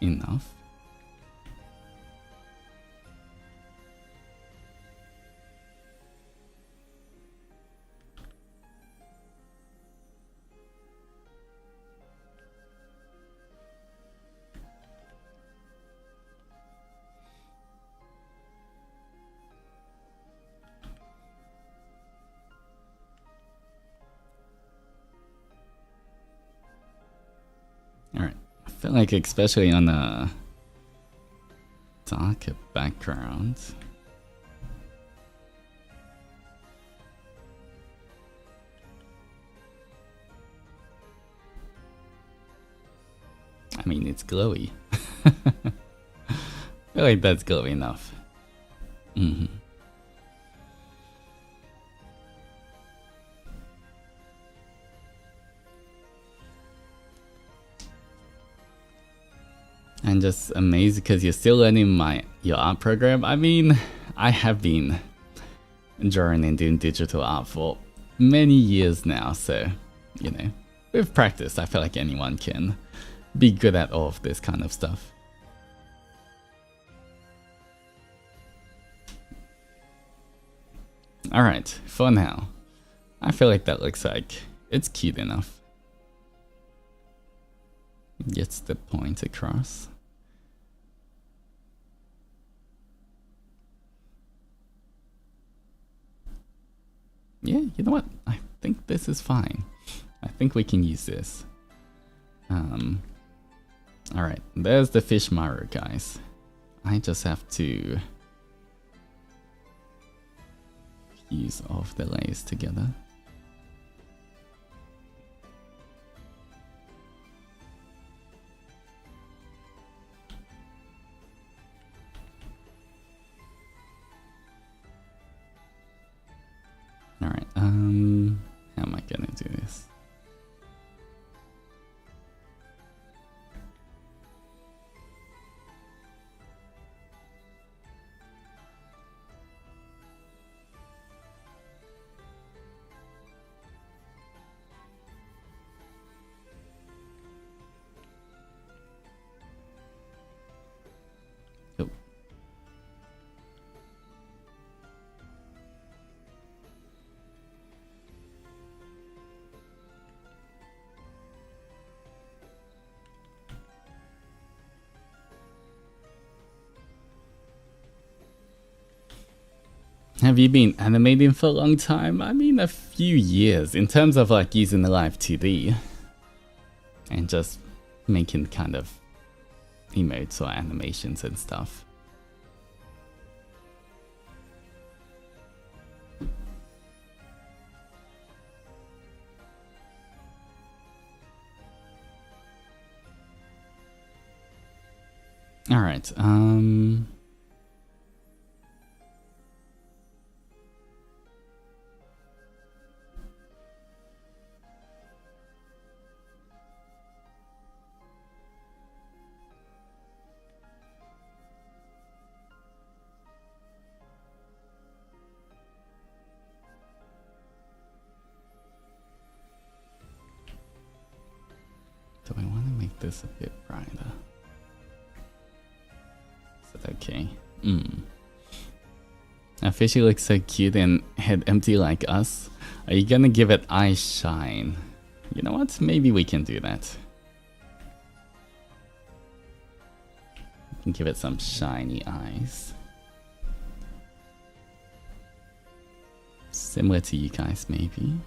Enough. Alright, I feel like especially on a darker background. I mean, it's glowy. I feel like that's glowy enough. I'm just amazed because you're still learning your art program. I mean, I have been drawing and doing digital art for many years now, so, you know, with practice, I feel like anyone can be good at all of this kind of stuff. Alright, for now, I feel like that looks like it's cute enough. Gets the point across. Yeah, you know what? I think this is fine. I think we can use this. Alright, there's the Fishmaru, guys. I just have to fuse all of the layers together. Alright, how am I gonna do this? Oh. Have you been animating for a long time? I mean, a few years in terms of like using the live 2D and just making kind of emotes or animations and stuff. All right. Do I want to make this a bit brighter? Is that okay? Now Fishy looks so cute and head empty like us. Are you gonna give it eye shine? You know what? Maybe we can do that. We can give it some shiny eyes. Similar to you guys, maybe.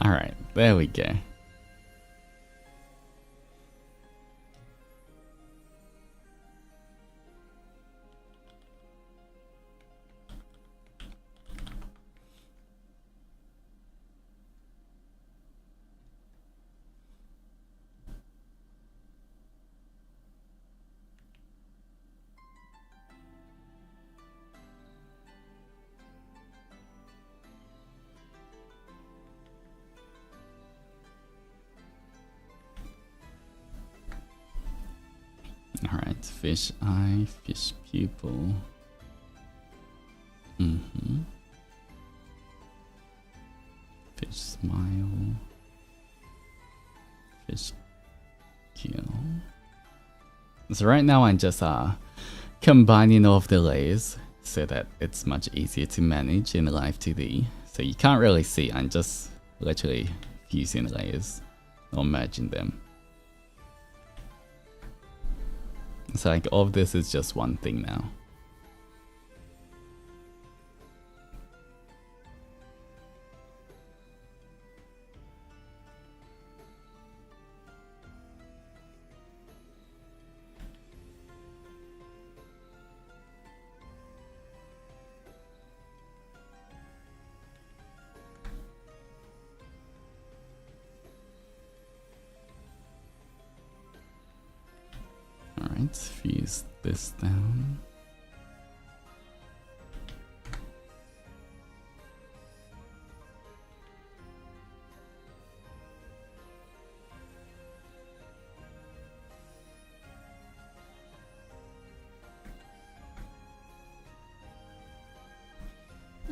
Alright, there we go. Alright, fish eye, fish pupil. Fish smile. Fish kill. So right now I'm just combining all of the layers so that it's much easier to manage in Live 2D. So you can't really see, I'm just literally fusing layers or merging them. It's like all of this is just one thing now. Alright, fuse this down.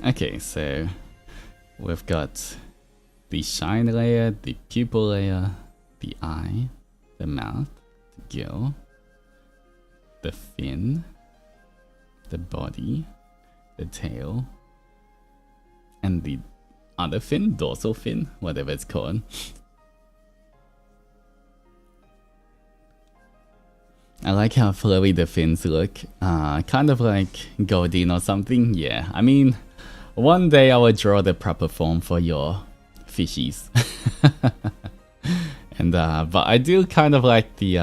Okay, so we've got the shine layer, the pupil layer, the eye, the mouth, the gill, the fin, the body, the tail, and the other fin, dorsal fin, whatever it's called. I like how flowy the fins look, kind of like Godin or something. Yeah, I mean, one day I will draw the proper form for your fishies. And but I do kind of like the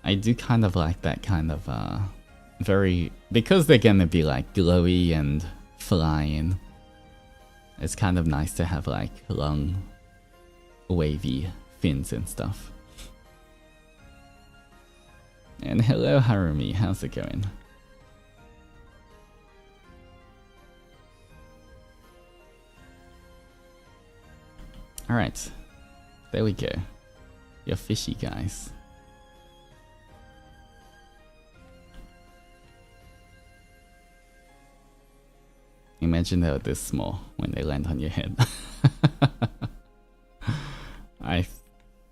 I do kind of like that kind of very, because they're gonna be like glowy and flying. It's kind of nice to have like long, wavy fins and stuff. And hello Harumi, how's it going? Alright, there we go. You're fishy guys. Imagine they're this small when they land on your head. I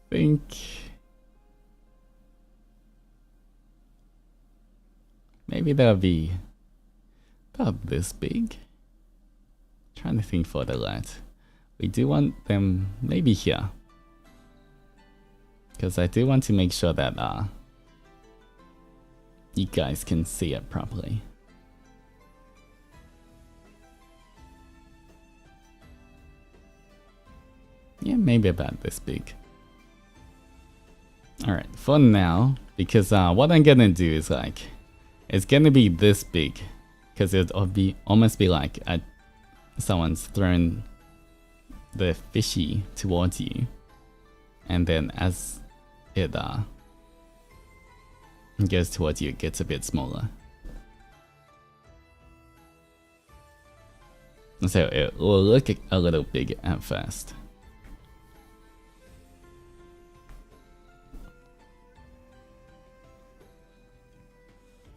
think maybe they'll be about this big. Trying to think for the lad. We do want them maybe here, because I do want to make sure that you guys can see it properly. Yeah, maybe about this big. Alright, for now, because what I'm gonna do is like, it's gonna be this big, because it'll be almost be like someone's thrown the fishy towards you, and then as it goes towards you, it gets a bit smaller. So it will look a little big at first.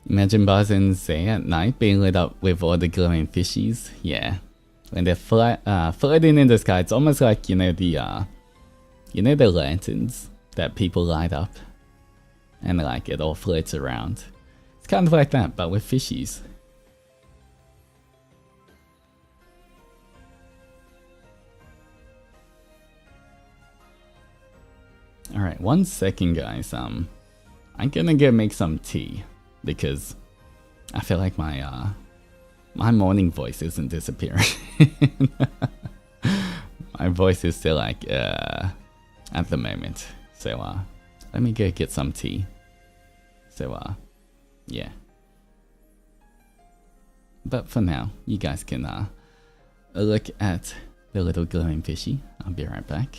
Imagine bars in Zay at night being lit up with all the glowing fishies. Yeah, when they're floating in the sky, it's almost like the lanterns that people light up, and like it all floats around. It's kind of like that, but with fishies. All right, 1 second, guys. I'm gonna go make some tea, because I feel like my morning voice isn't disappearing. My voice is still like at the moment. So let me go get some tea. So yeah. But for now, you guys can look at the little glowing fishy. I'll be right back.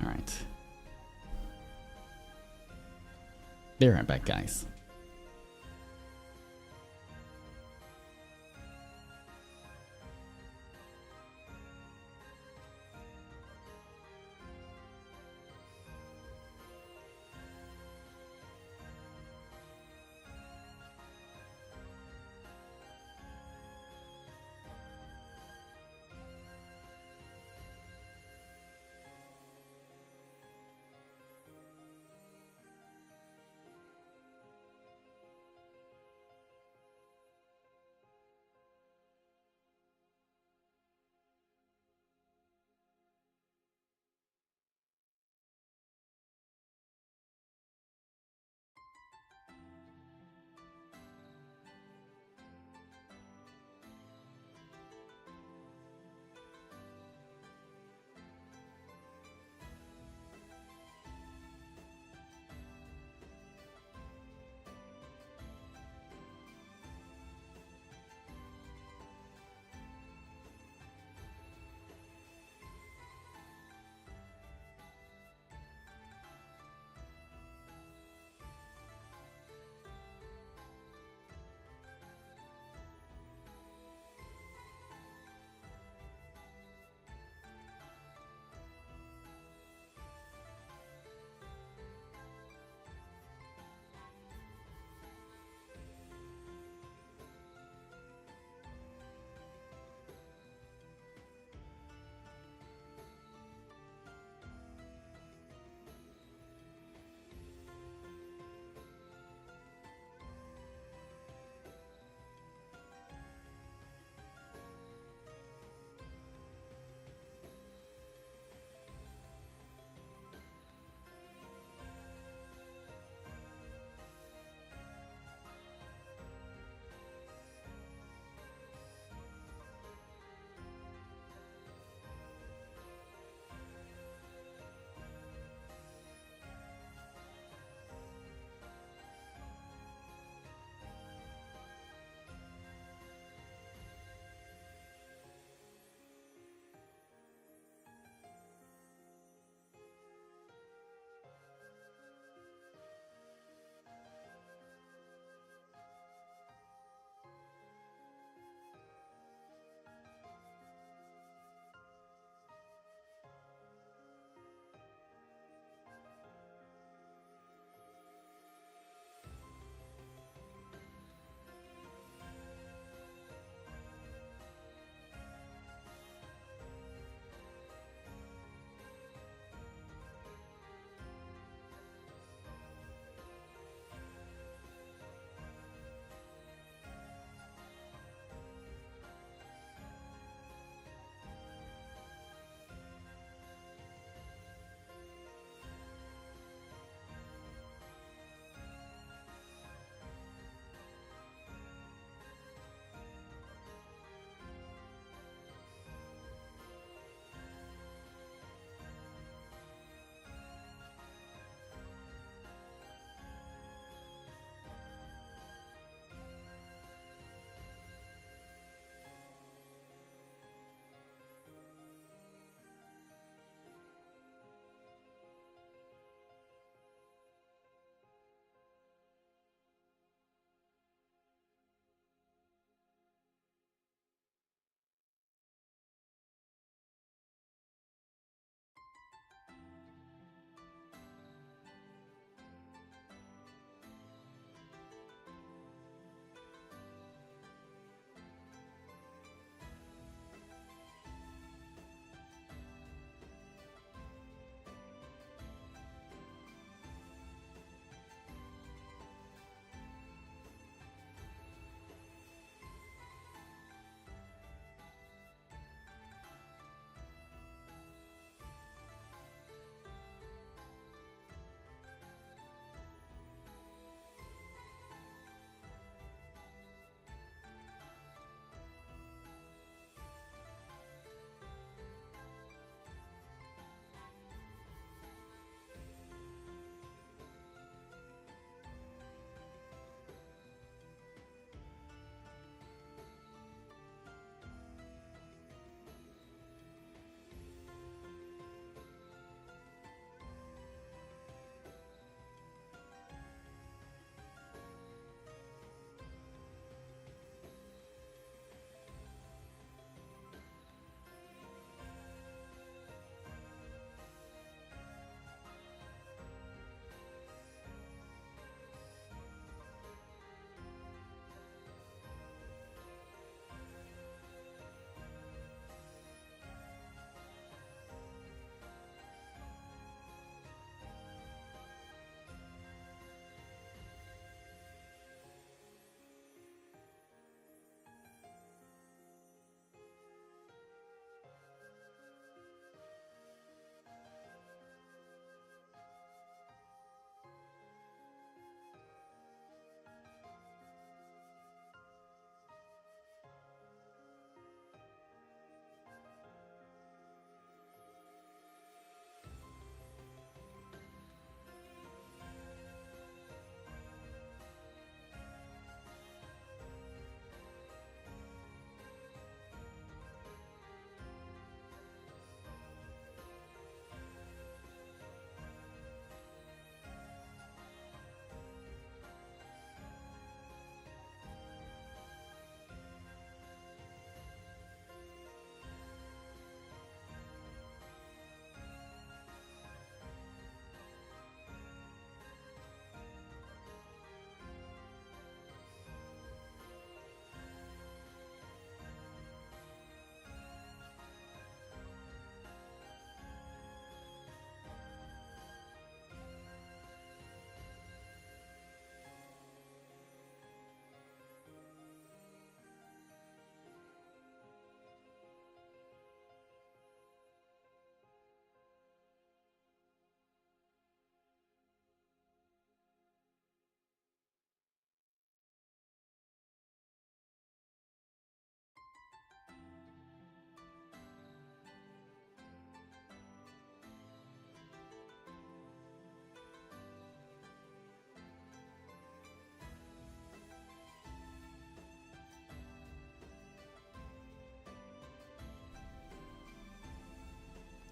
Alright. Be right back, guys.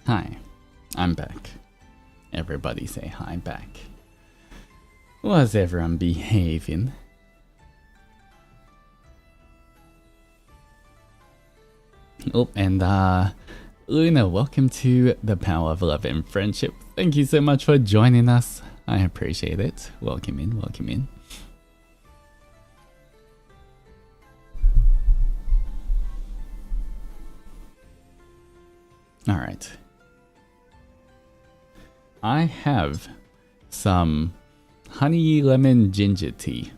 Hi, I'm back. Everybody say hi back. Was everyone behaving? Oh, and Luna, welcome to the Power of Love and Friendship. Thank you so much for joining us. I appreciate it. Welcome in, welcome in. Alright. I have some honey lemon ginger tea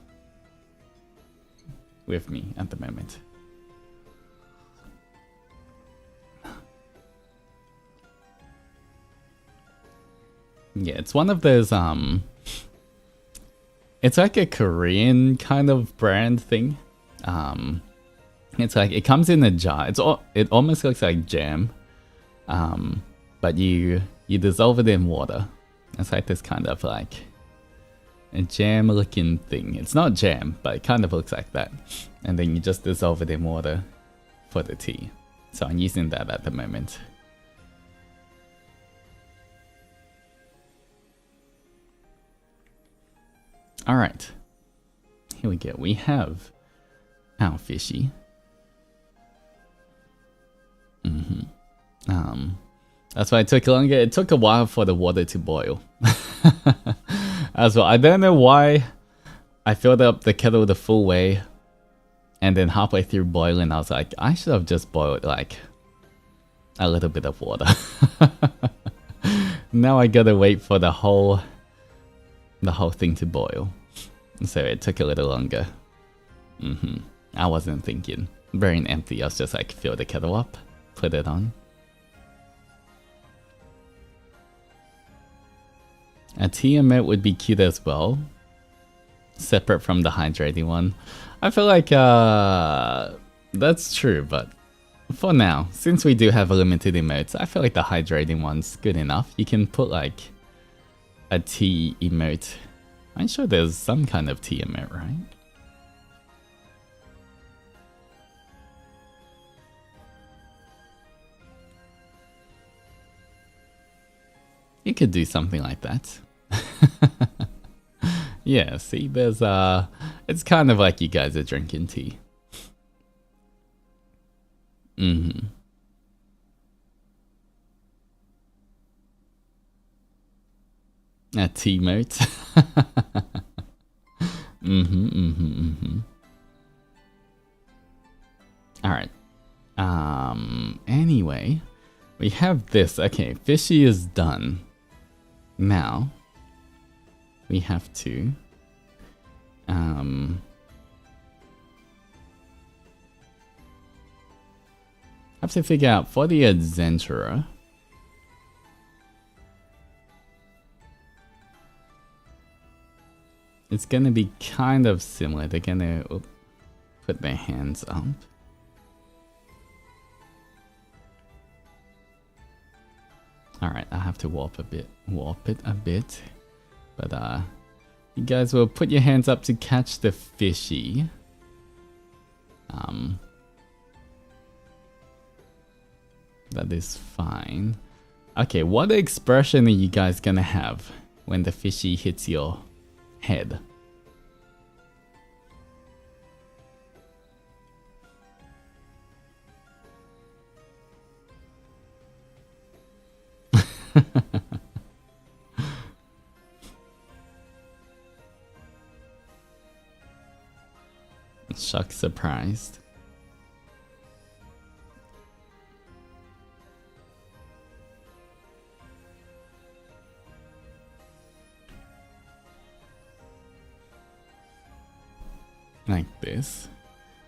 with me at the moment. Yeah, it's one of those it's like a Korean kind of brand thing. It's like it comes in a jar. It almost looks like jam. But you dissolve it in water. It's like this kind of like a jam looking thing. It's not jam, but it kind of looks like that. And then you just dissolve it in water for the tea. So I'm using that at the moment. Alright. Here we go. We have our fishy. That's why it took longer. It took a while for the water to boil. As well, I don't know why I filled up the kettle the full way, and then halfway through boiling, I was like, I should have just boiled like a little bit of water. Now I gotta wait for the whole thing to boil. So it took a little longer. I wasn't thinking. Brain empty. I was just like, fill the kettle up, put it on. A tea emote would be cute as well, separate from the hydrating one. I feel like that's true, but for now, since we do have a limited emotes, I feel like the hydrating one's good enough. You can put like a tea emote. I'm sure there's some kind of tea emote, right? You could do something like that. Yeah, see, there's it's kind of like you guys are drinking tea. A tea moat. Alright. Anyway, we have this. Okay, Fishy is done. Now we have to figure out for the adventurer. It's gonna be kind of similar. They're gonna put their hands up. Alright, I have to warp it a bit. But you guys will put your hands up to catch the fishy. That is fine. Okay, what expression are you guys gonna have when the fishy hits your head? Shocked, surprised. Like this.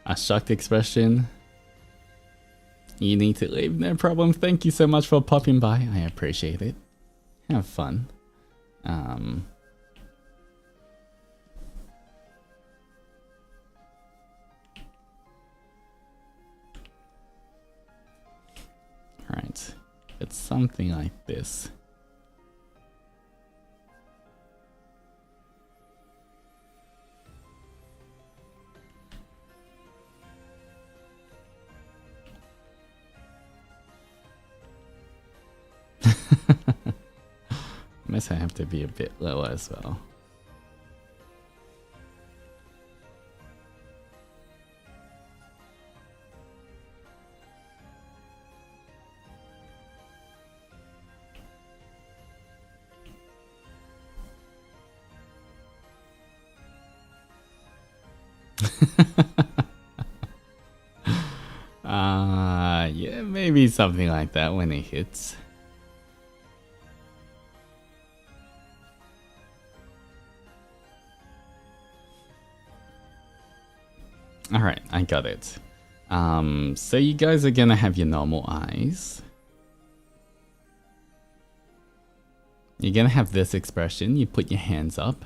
A shocked expression. You need to leave, no problem. Thank you so much for popping by. I appreciate it. Have fun. Alright. It's something like this. Guess I have to be a bit lower as well. Yeah, maybe something like that when it hits. Alright, I got it. So you guys are gonna have your normal eyes. You're gonna have this expression, you put your hands up.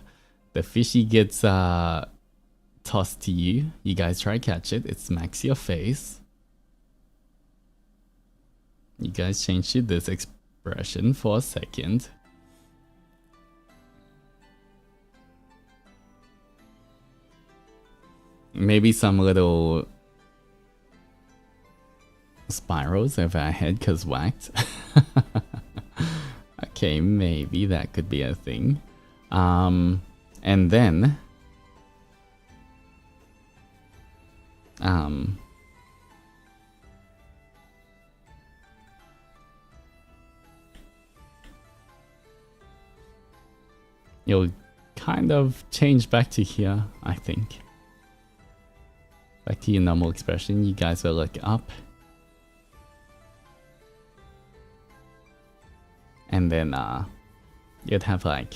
The fishy gets tossed to you. You guys try to catch it, it smacks your face. You guys change to this expression for a second. Maybe some little spirals over our head because whacked. Okay, maybe that could be a thing. And then you'll kind of change back to here, I think. Back to your normal expression, you guys will look up. And then you'd have like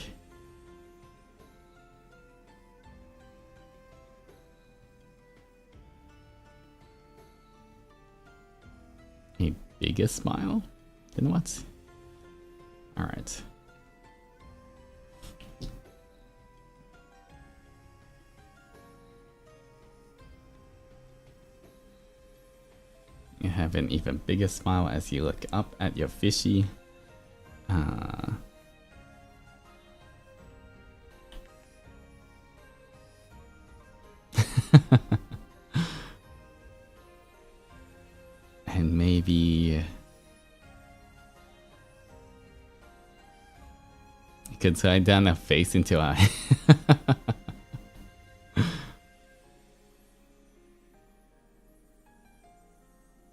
a bigger smile. You know what? Alright. You have an even bigger smile as you look up at your fishy. And maybe you could slide down a face into eye.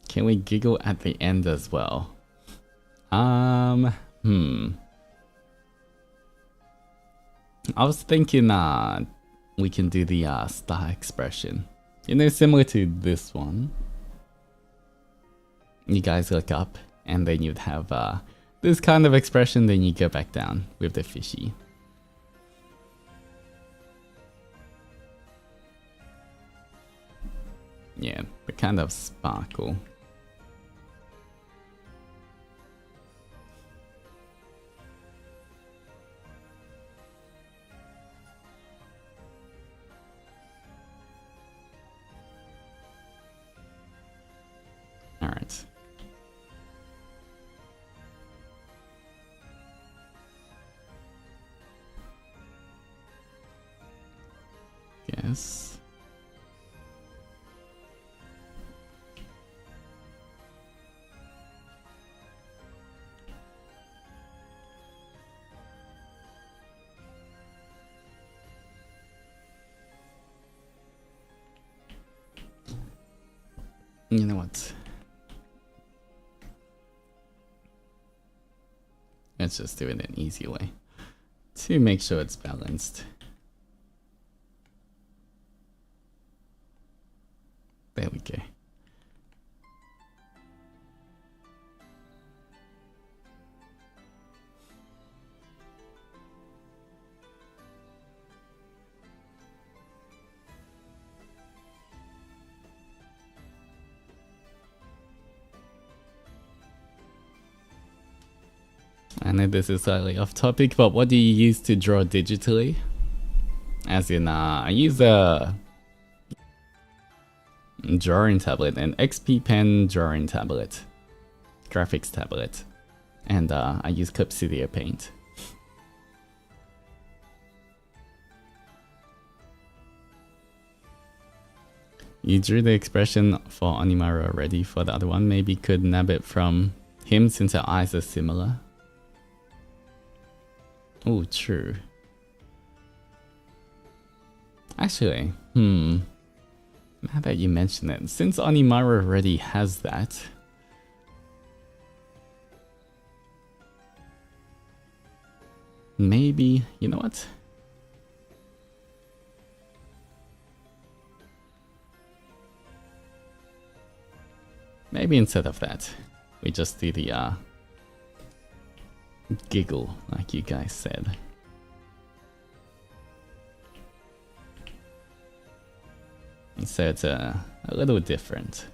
Can we giggle at the end as well? I was thinking we can do the star expression. You know, similar to this one. You guys look up and then you'd have this kind of expression, then you go back down with the fishy. Yeah, the kind of sparkle. Alright. Yes. You know what? Let's just do it an easy way to make sure it's balanced. There we go. I know this is slightly off topic, but what do you use to draw digitally? As in, I use a drawing tablet, an XP Pen drawing tablet, graphics tablet, and I use Capsidia Paint. You drew the expression for Onimaru already for the other one, maybe could nab it from him since our eyes are similar. Oh, true. Actually, now that you mention it, since Onimaru already has that, maybe, you know what? Maybe instead of that, we just do the giggle, like you guys said. So it's a little different.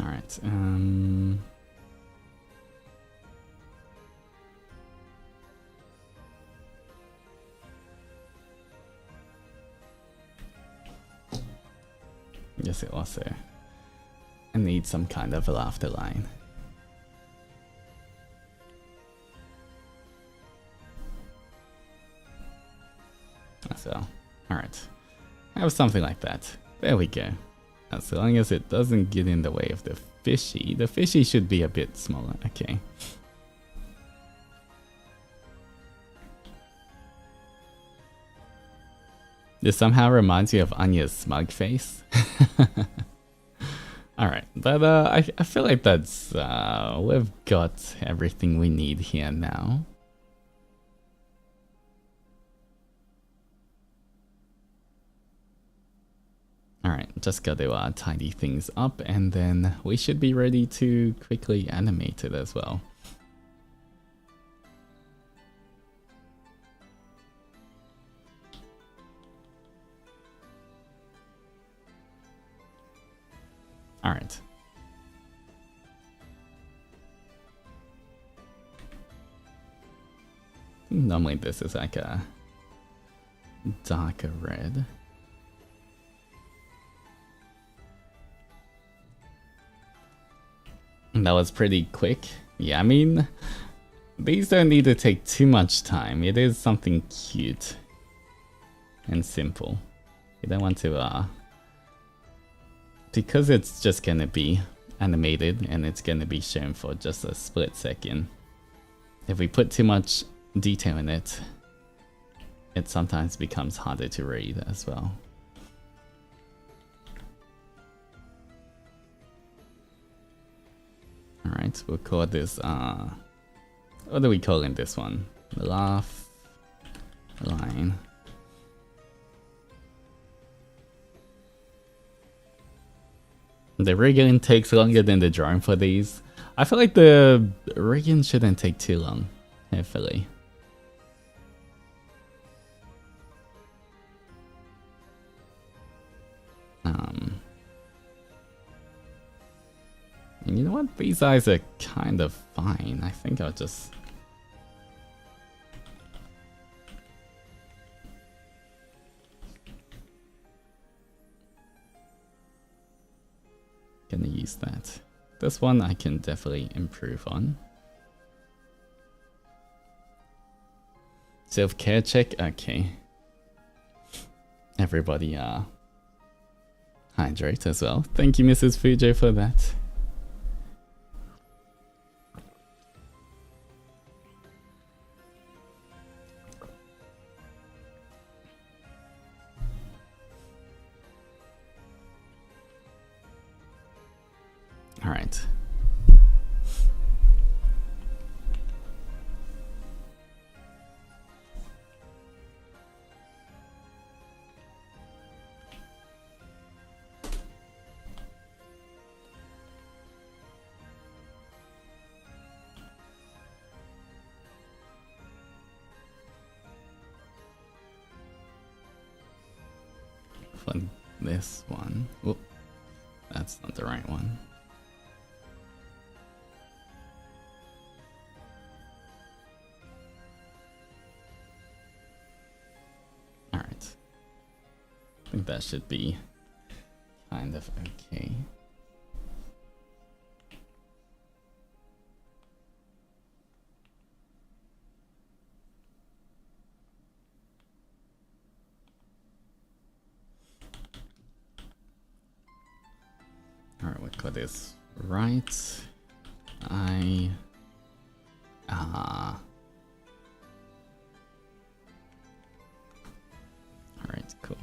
Alright, yes, it also. I need some kind of a laughter line. So, alright. Have something like that. There we go. As long as it doesn't get in the way of the fishy. The fishy should be a bit smaller. Okay. This somehow reminds me of Anya's smug face. Alright, but I feel like that's we've got everything we need here now. Alright, just got to tidy things up and then we should be ready to quickly animate it as well. Alright. Normally this is like a darker red. That was pretty quick. Yeah, I mean, these don't need to take too much time. It is something cute and simple. You don't want to, because it's just gonna be animated and it's gonna be shown for just a split second. If we put too much detail in it, it sometimes becomes harder to read as well. Alright, we'll call this, what are we calling this one? Laugh line. The rigging takes longer than the drawing for these. I feel like the rigging shouldn't take too long, hopefully. And you know what? These eyes are kind of fine. I think I'll just... gonna use that. This one I can definitely improve on. Self-care check? Okay. Everybody hydrate as well. Thank you, Mrs. Fujo, for that. All right. For this one. Whoop. That's not the right one. Alright. I think that should be kind of okay. Alright, we got this right. Alright, cool.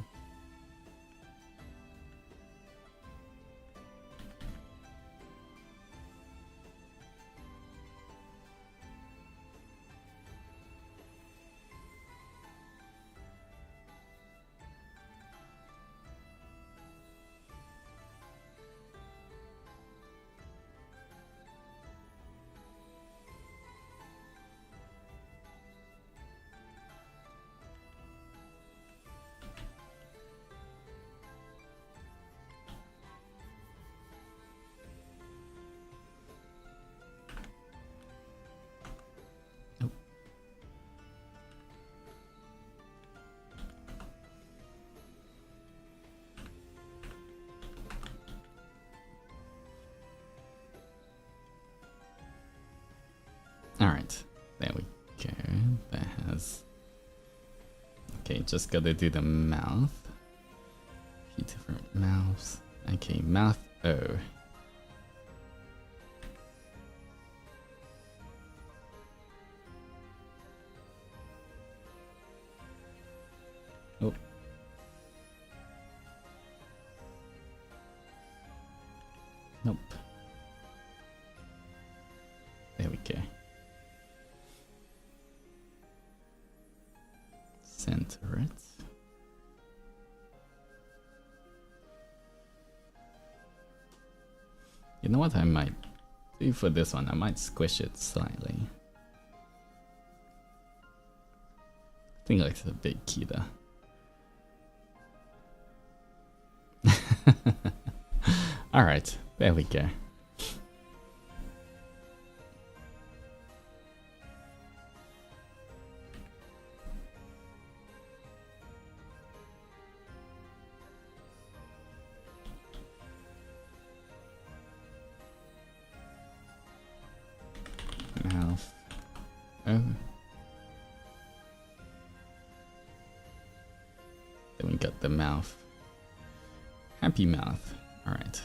Alright, there we go. That has... Okay, just gotta do the mouth. A few different mouths. Okay, mouth O. Oh. Nope. There we go. Center it. You know what I might do for this one? I might squish it slightly. I think it's a bit cuter. Alright, there we go. Mouth. Oh. Then we got the mouth. Happy mouth. Alright.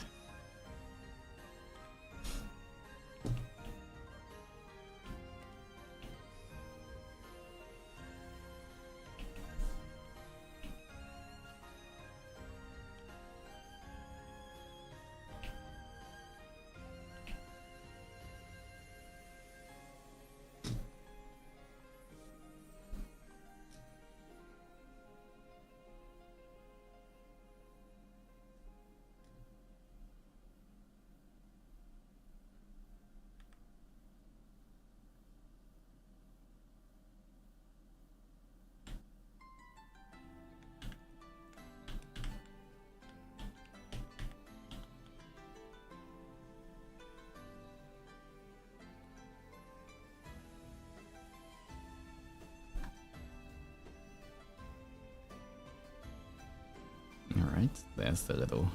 Alright, there's the little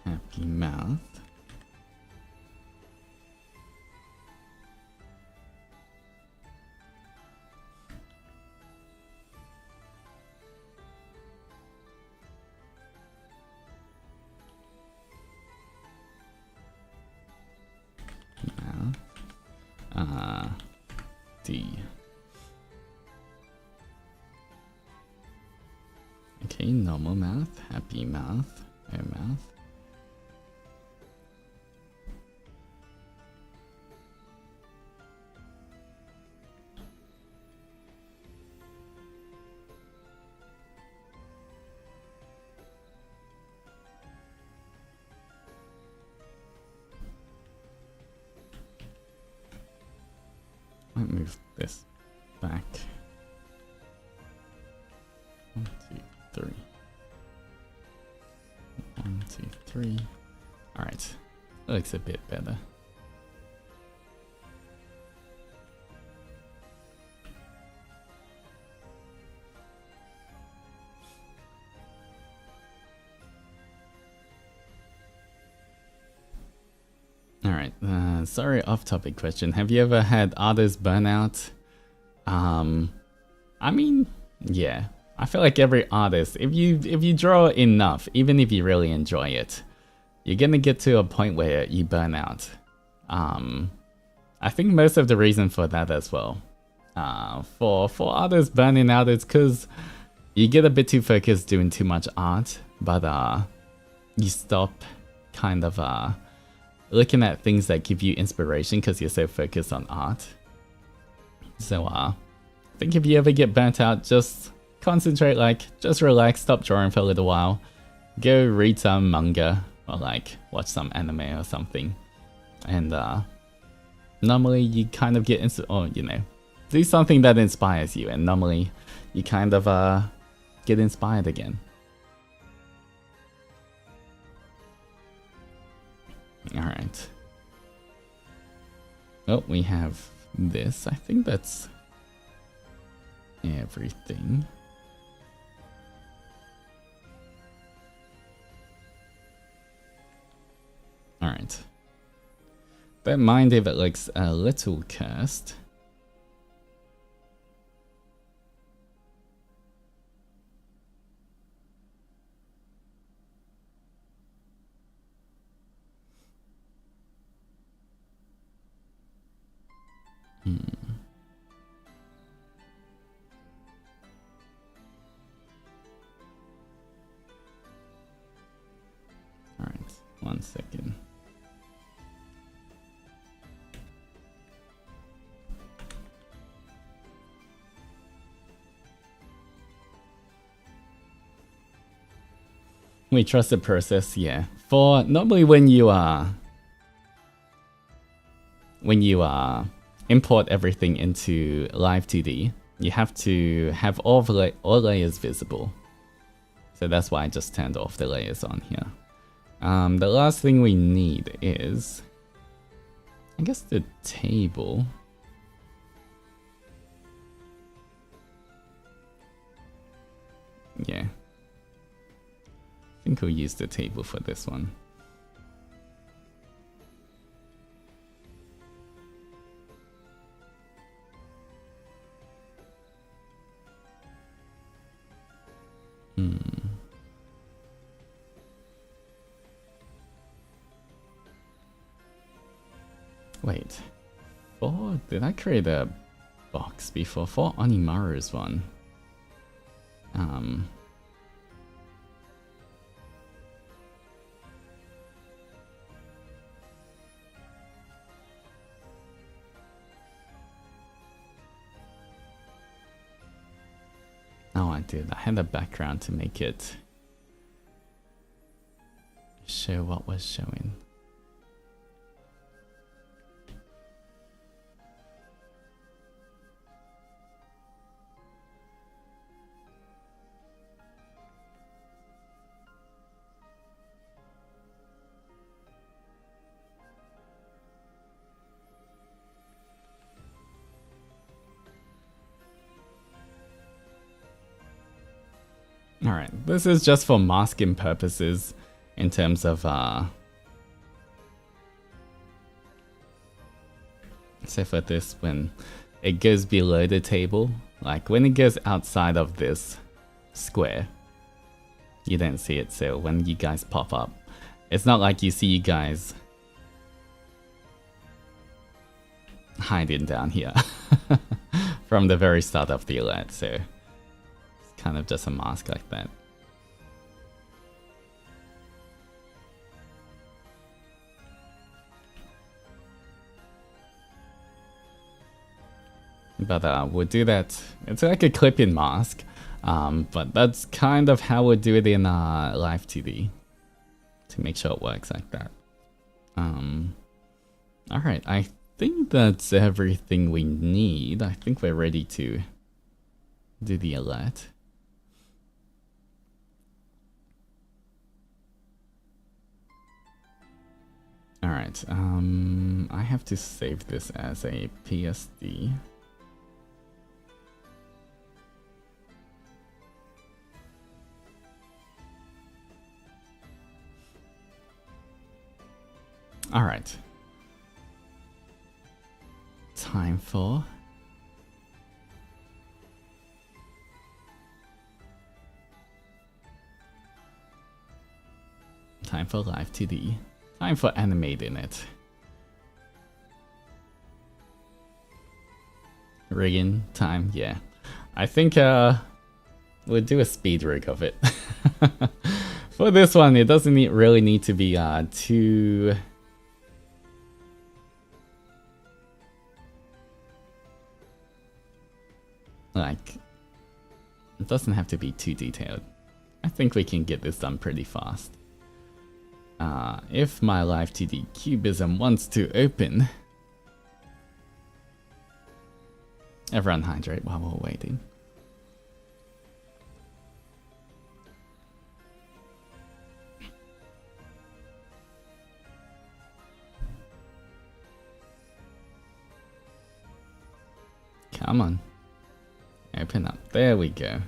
happy mouth. Mouth. D. Okay, normal mouth, happy mouth, air mouth. Might move this back. 1, 2, 3. 1, 2, 3. Alright, looks a bit better. Alright, sorry, off-topic question. Have you ever had artist burnout? I mean, yeah. I feel like every artist, if you draw enough, even if you really enjoy it, you're gonna get to a point where you burn out. I think most of the reason for that as well, for artists burning out, is because you get a bit too focused doing too much art, but you stop kind of looking at things that give you inspiration because you're so focused on art. So I think if you ever get burnt out, just concentrate, like, just relax, stop drawing for a little while, go read some manga, or like watch some anime or something, and normally you kind of get or you know, do something that inspires you, and normally you kind of get inspired again. Alright. Oh, we have this. I think that's everything. Alright. Don't mind if it looks a little cursed. Alright, 1 second. We trust the process, yeah. For normally when you import everything into Live 2D, you have to have all layers visible. So that's why I just turned off the layers on here. The last thing we need is, I guess, the table. Yeah. I think we'll use the table for this one. Wait, did I create a box before for Onimaru's one? Oh, I did. I had a background to make it show what was showing. Alright, this is just for masking purposes in terms of so for this, when it goes below the table, like when it goes outside of this square, you don't see it. So when you guys pop up, it's not like you see you guys hiding down here from the very start of the alert. So it's kind of just a mask like that. But we'll do that. It's like a clip-in mask, but that's kind of how we'll do it in Live 2D to make sure it works like that. Alright, I think that's everything we need. I think we're ready to do the alert. Alright, I have to save this as a PSD. Alright. Time for live TD. Time for animating it. Rigging time, yeah. I think we'll do a speed rig of it. For this one, it doesn't really need to be too... Like, it doesn't have to be too detailed. I think we can get this done pretty fast. If my live TD cubism wants to open, everyone hydrate while we're waiting. Come on. Open up. There we go.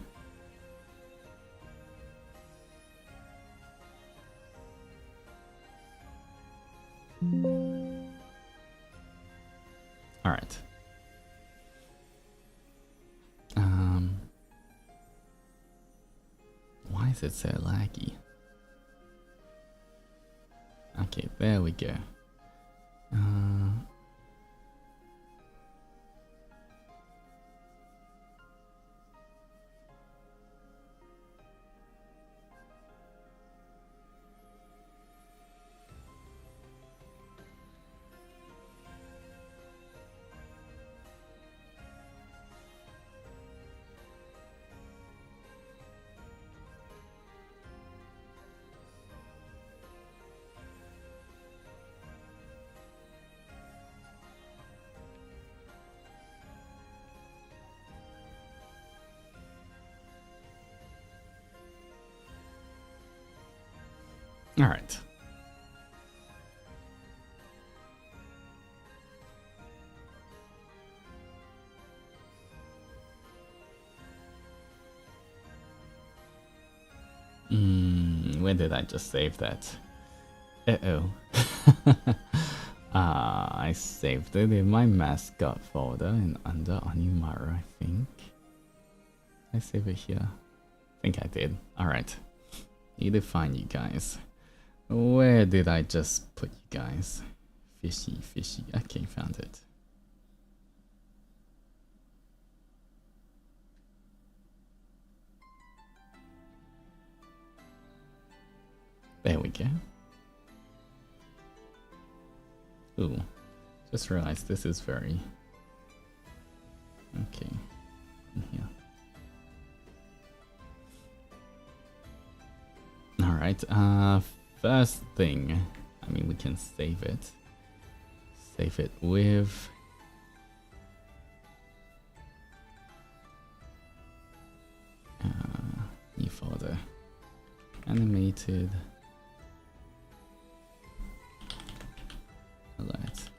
All right. Why is it so laggy? Okay, there we go. All right. When did I just save that? Uh-oh. I saved it in my mascot folder and under Onimaru, I think. I save it here. I think I did. Alright. Need to find you guys. Where did I just put you guys? Fishy. Okay, found it. There we go. Ooh, just realized this is very... Okay, in here. Alright, first thing, I mean, we can save it. Save it with... new folder. Animated. Alright.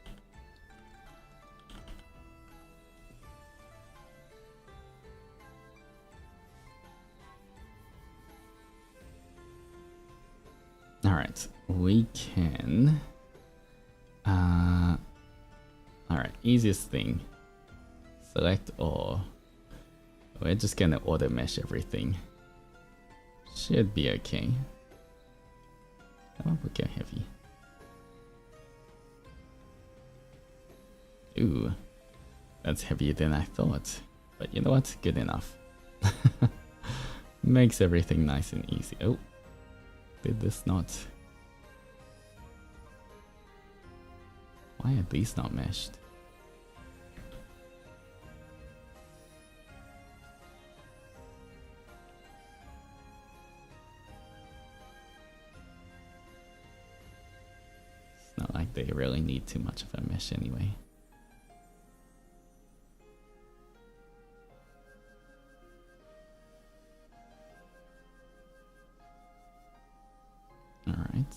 Alright, we can... Alright, easiest thing. Select all. We're just gonna auto mesh everything. Should be okay. Oh, we'll get heavy. Ooh, that's heavier than I thought. But you know what? Good enough. Makes everything nice and easy. Oh, did this not... Why are these not meshed? It's not like they really need too much of a mesh anyway. Alright.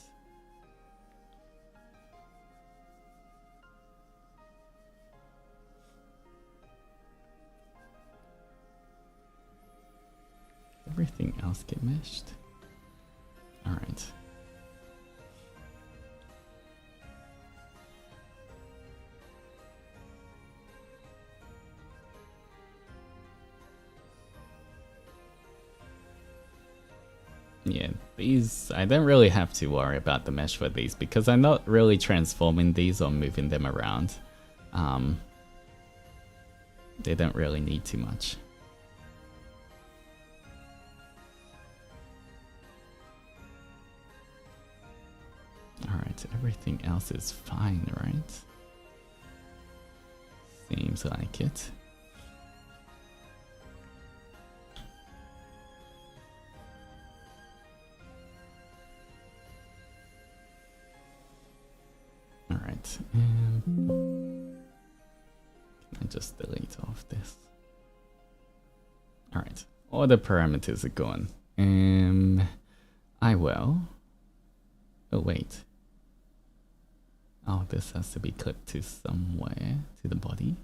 everything else get meshed? Alright. Yeah, these, I don't really have to worry about the mesh for these because I'm not really transforming these or moving them around. They don't really need too much. Alright, everything else is fine, right? Seems like it. Alright, can I just delete off this? Alright, all the parameters are gone. I will. Oh, wait. Oh, this has to be clipped to somewhere, to the body.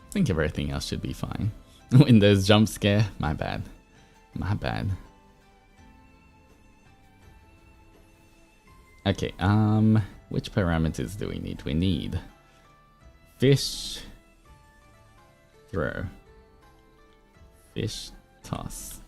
I think everything else should be fine. Windows jump scare, my bad. My bad. Okay, which parameters do we need? We need fish throw, fish toss.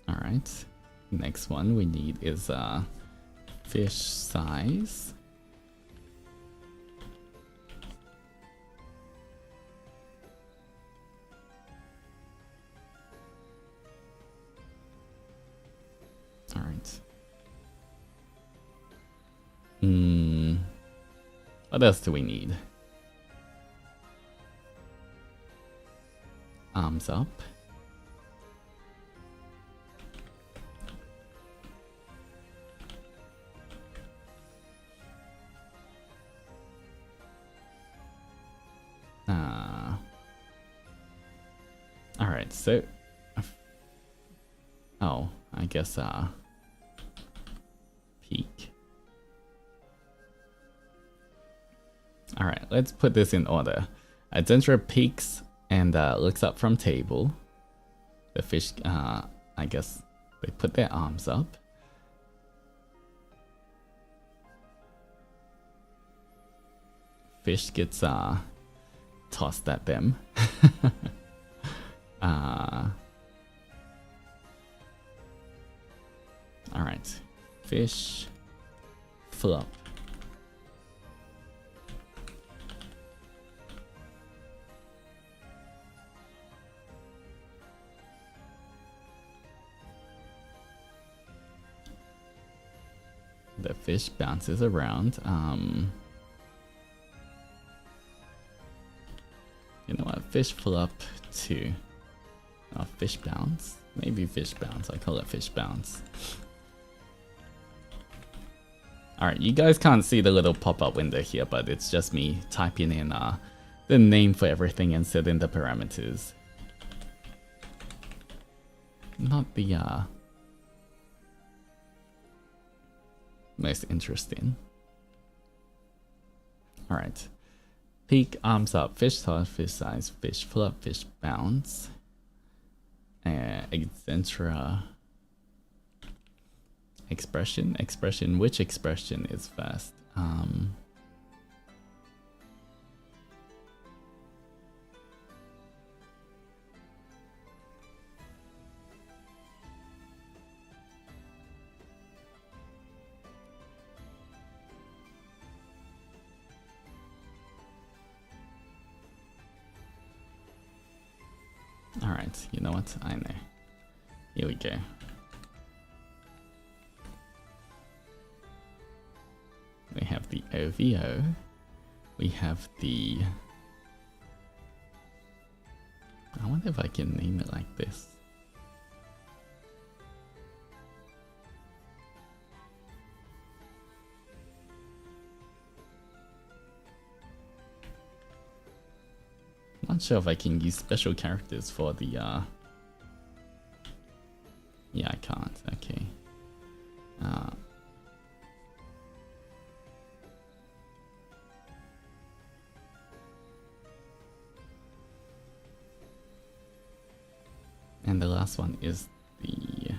Alright, next one we need is fish size. Alright. What else do we need? Arms up. Alright, so oh, I guess peak. Alright, let's put this in order. Adzentra peaks and looks up from table. The fish, I guess they put their arms up. Fish gets tossed at them. Alright, fish flop. The fish bounces around. You know what? Fish flop to fish bounce. Maybe fish bounce. I call it fish bounce. Alright, you guys can't see the little pop-up window here, but it's just me typing in the name for everything and setting the parameters. Not the most interesting. Alright. Peak, arms up, fish toss, fish size, fish flop, fish bounce. Excentra. Expression. Which expression is first? Alright, you know what? I know. Here we go. We have the OVO. We have the I wonder if I can name it like this. Not sure if I can use special characters for the yeah, I can't. Okay. And the last one is the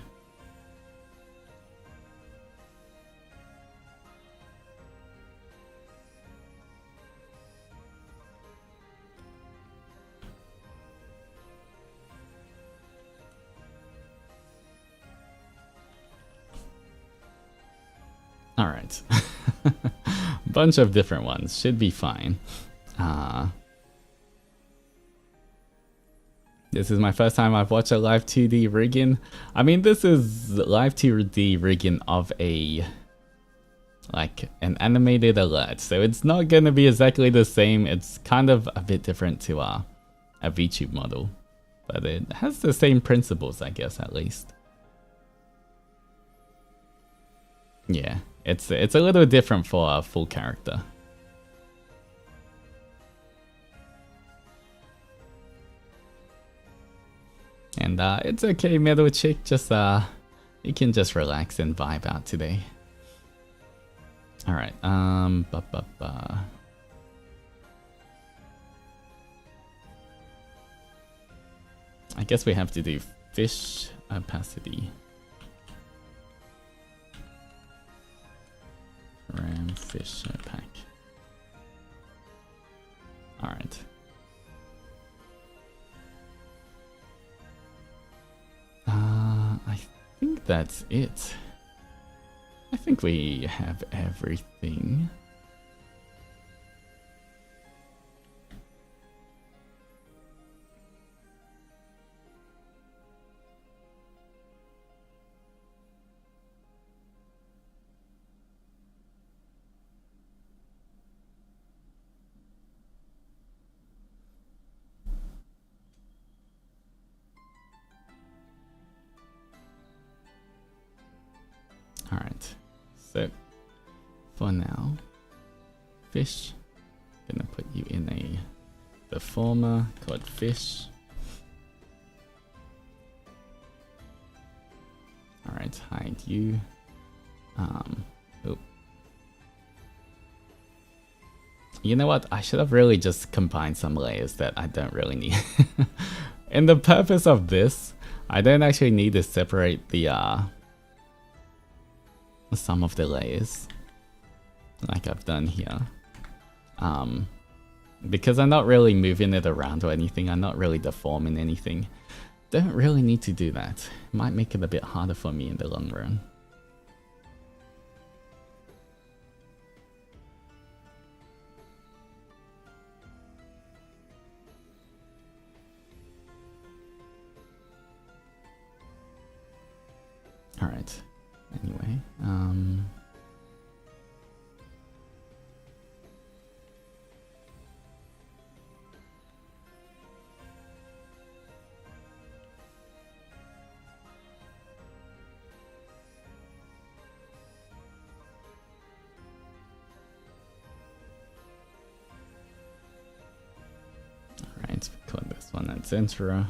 Alright. Bunch of different ones. Should be fine. This is my first time I've watched a live 2D rigging. I mean, this is live 2D rigging of a like an animated alert, so it's not gonna be exactly the same. It's kind of a bit different to a VTube model, but it has the same principles, I guess, at least. Yeah, it's a little different for a full character. And it's okay, Metal Chick, just you can just relax and vibe out today. Alright, I guess we have to do fish opacity. Ram fish pack. Alright. I think that's it. I think we have everything. Alright, so for now, fish, gonna put you in a deformer called fish. Alright, hide you. Oh. You know what? I should have really just combined some layers that I don't really need. In the purpose of this, I don't actually need to separate the some of the layers like I've done here, because I'm not really moving it around or anything. I'm not really deforming anything. Don't really need to do that. Might make it a bit harder for me in the long run. All right. Anyway, alright, we call this one at Zentra.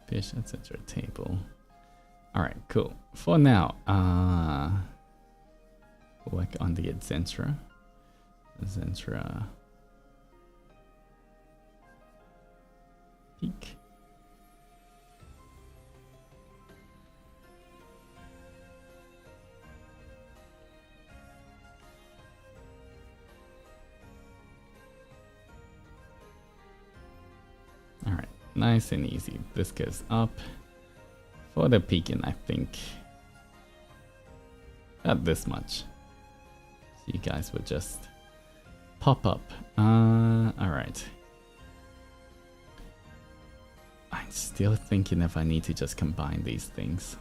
Fish, etc. table. Alright, cool. For now, work on the Zentra. Zentra peak. Alright. Nice and easy. This goes up. For the peeking, I think about this much. So you guys would just pop up. Alright. Still thinking if I need to just combine these things.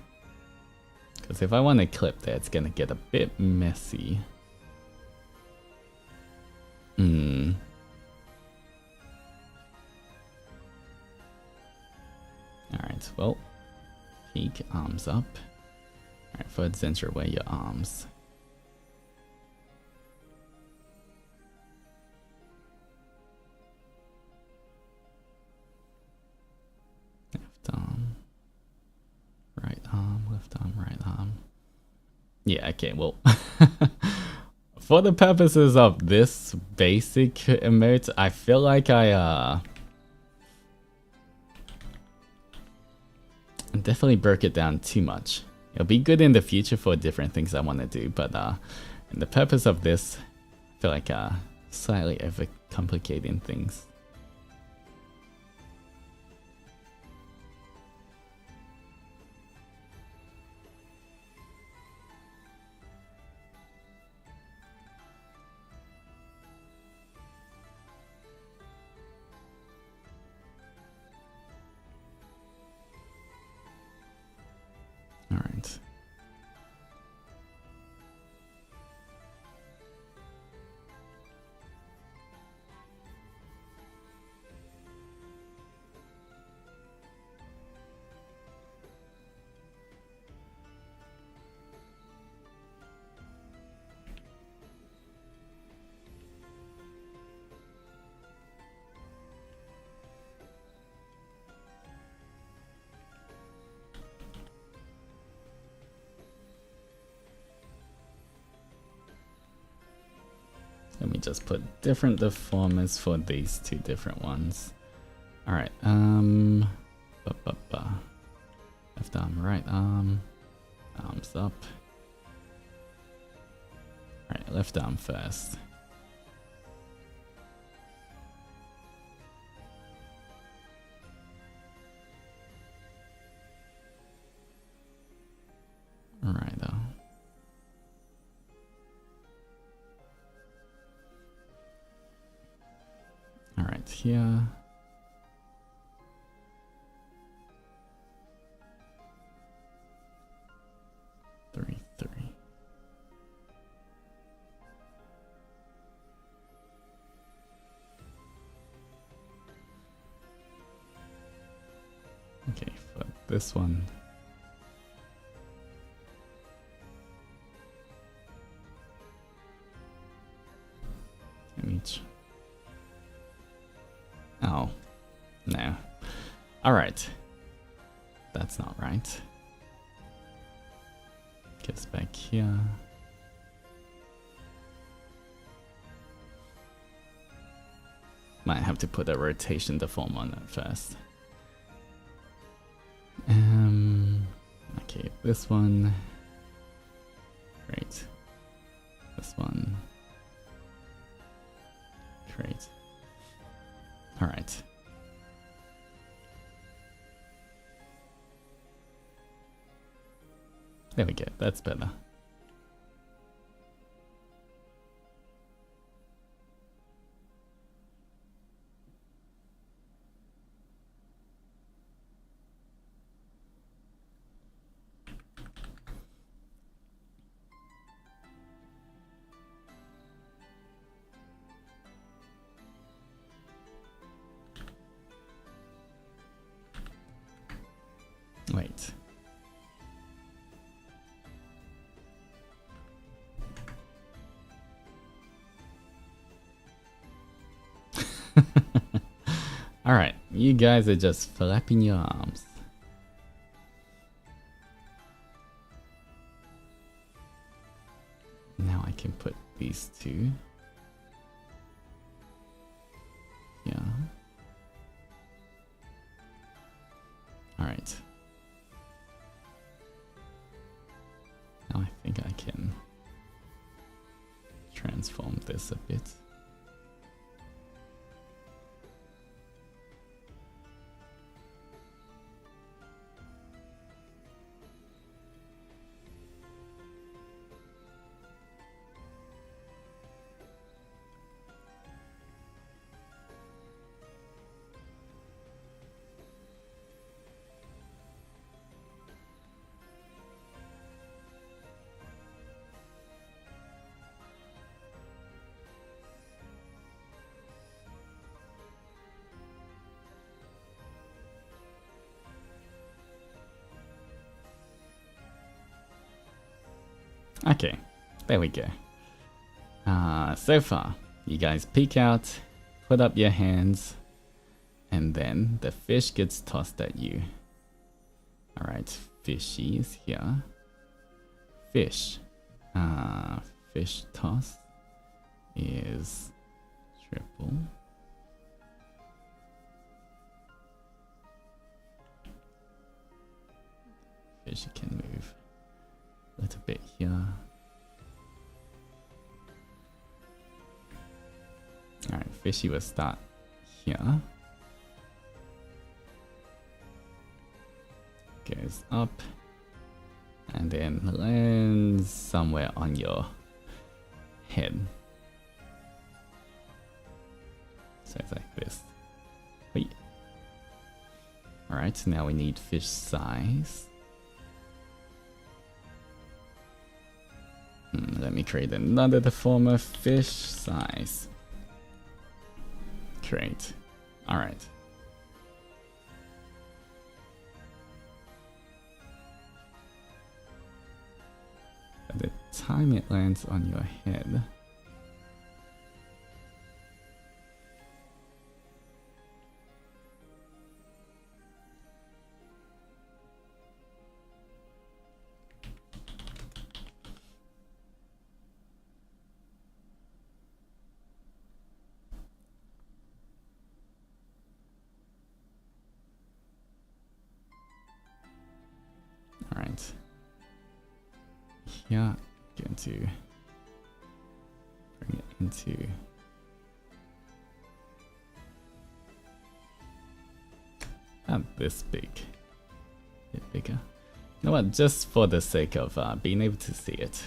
Because if I want to clip there, it's gonna get a bit messy. Alright, well, peak, arms up. Alright, foot center away your arms. Left arm. Right arm, left arm, right arm. Yeah, okay, well. For the purposes of this basic emote, I feel like I definitely broke it down too much. It'll be good in the future for different things I want to do, but in the purpose of this, I feel like slightly overcomplicating things. All right. Let me just put different deformers for these two different ones. All right. Left arm, right arm, arms up. All right, left arm first. All right. All right, here. Three. Okay, for this one. Each. Oh, no. Alright. That's not right. Gets back here. Might have to put a rotation deform on it first. Okay, this one. Great. This one. Great. All right. There we go. That's better. Wait. Alright, you guys are just flapping your arms. Now I can put these two. Yeah. Alright. Now I think I can transform this a bit. Okay, there we go. So far, you guys peek out, put up your hands, and then the fish gets tossed at you. Alright, fishies here. Fish. Fish toss is triple. Fish can move a little bit here. Alright, fishy will start here. Goes up. And then lands somewhere on your head. So it's like this. Wait. Alright, so now we need fish size. Let me create another deformer fish size. Create. Alright. By the time it lands on your head, alright. Here, going to bring it into not this big, a bit bigger. You know what? Just for the sake of being able to see it,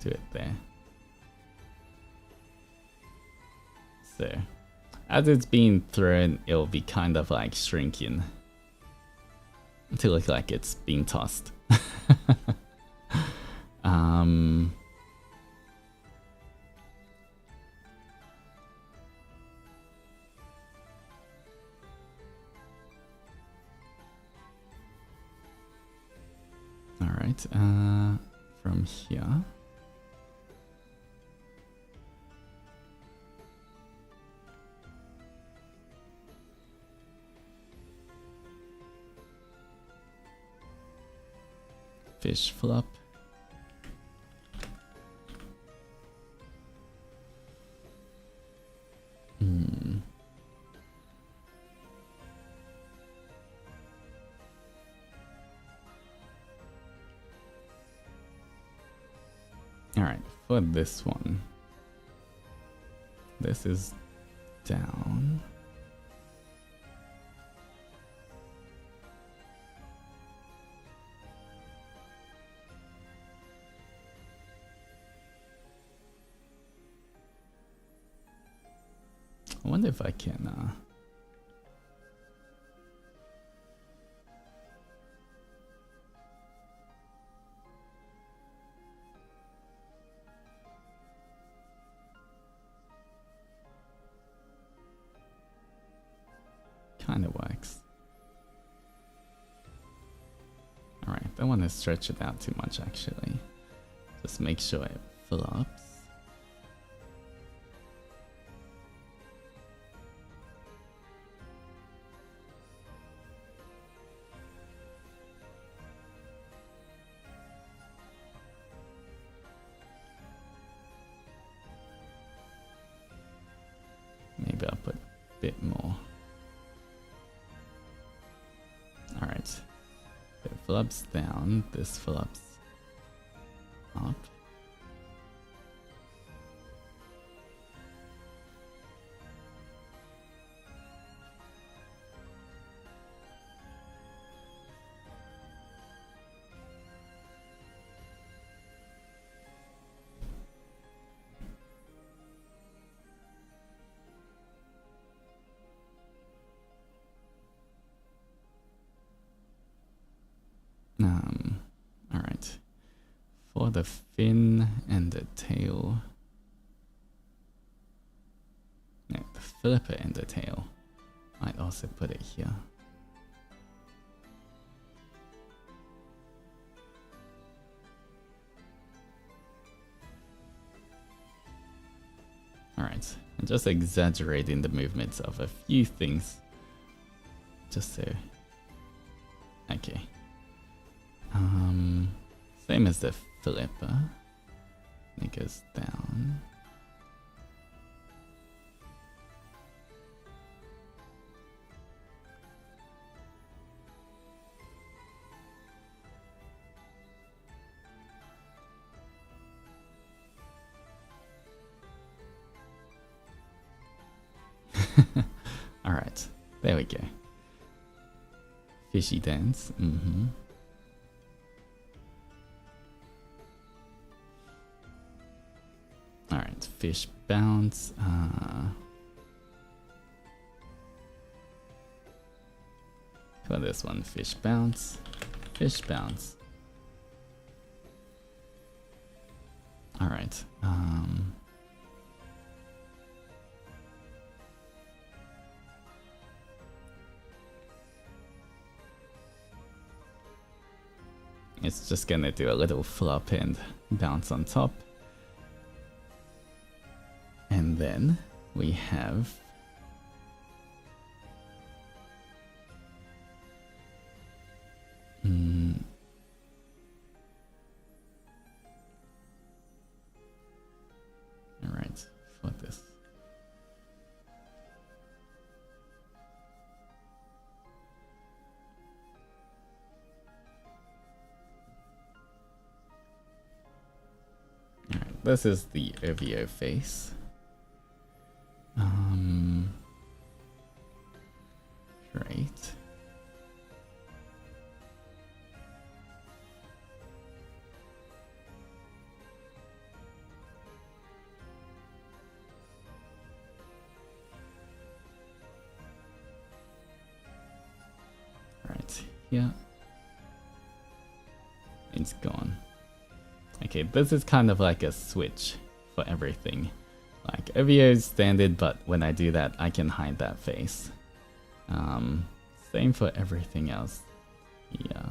do it there. So, as it's being thrown, it'll be kind of like shrinking to look like it's being tossed. Alright, from here. Fish flop. Alright, for this one, this is down. I wonder if I can kind of works. Alright, don't want to stretch it out too much actually. Just make sure it flops. Maybe I'll put a bit more. Alright. It flops down, this flops up. Alright. For the fin and the tail. No, the flipper and the tail. I'd also put it here. Alright, I'm just exaggerating the movements of a few things. Just so... Okay. Same as the flipper. It goes down. Alright, there we go. Fishy dance. Alright, fish bounce. For this one, fish bounce. Fish bounce. Alright. It's just gonna do a little flop and bounce on top. And then we have alright, for this. Alright, this is the OVO face. Great. Right, yeah. It's gone. Okay, this is kind of like a switch for everything. Like, OVO is standard, but when I do that, I can hide that face. Same for everything else. Yeah.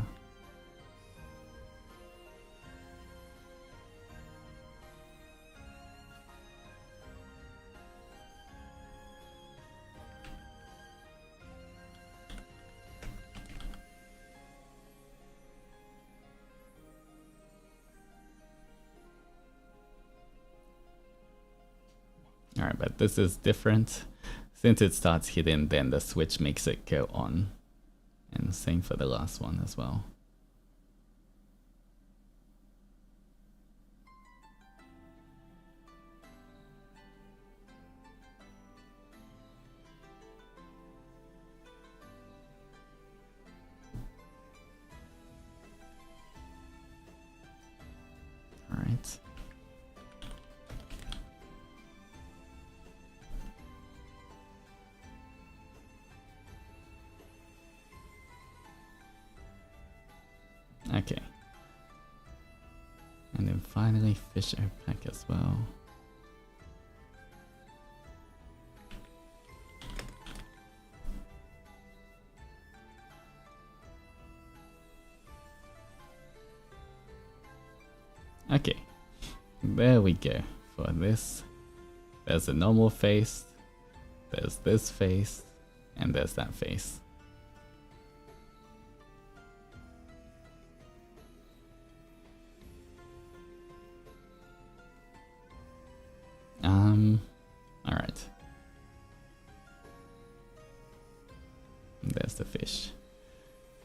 Alright, but this is different. Since it starts hidden, then the switch makes it go on. And same for the last one as well. Alright. Okay. And then finally fish opaque as well. Okay. There we go. For this, there's a normal face, there's this face, and there's that face. Alright. There's the fish.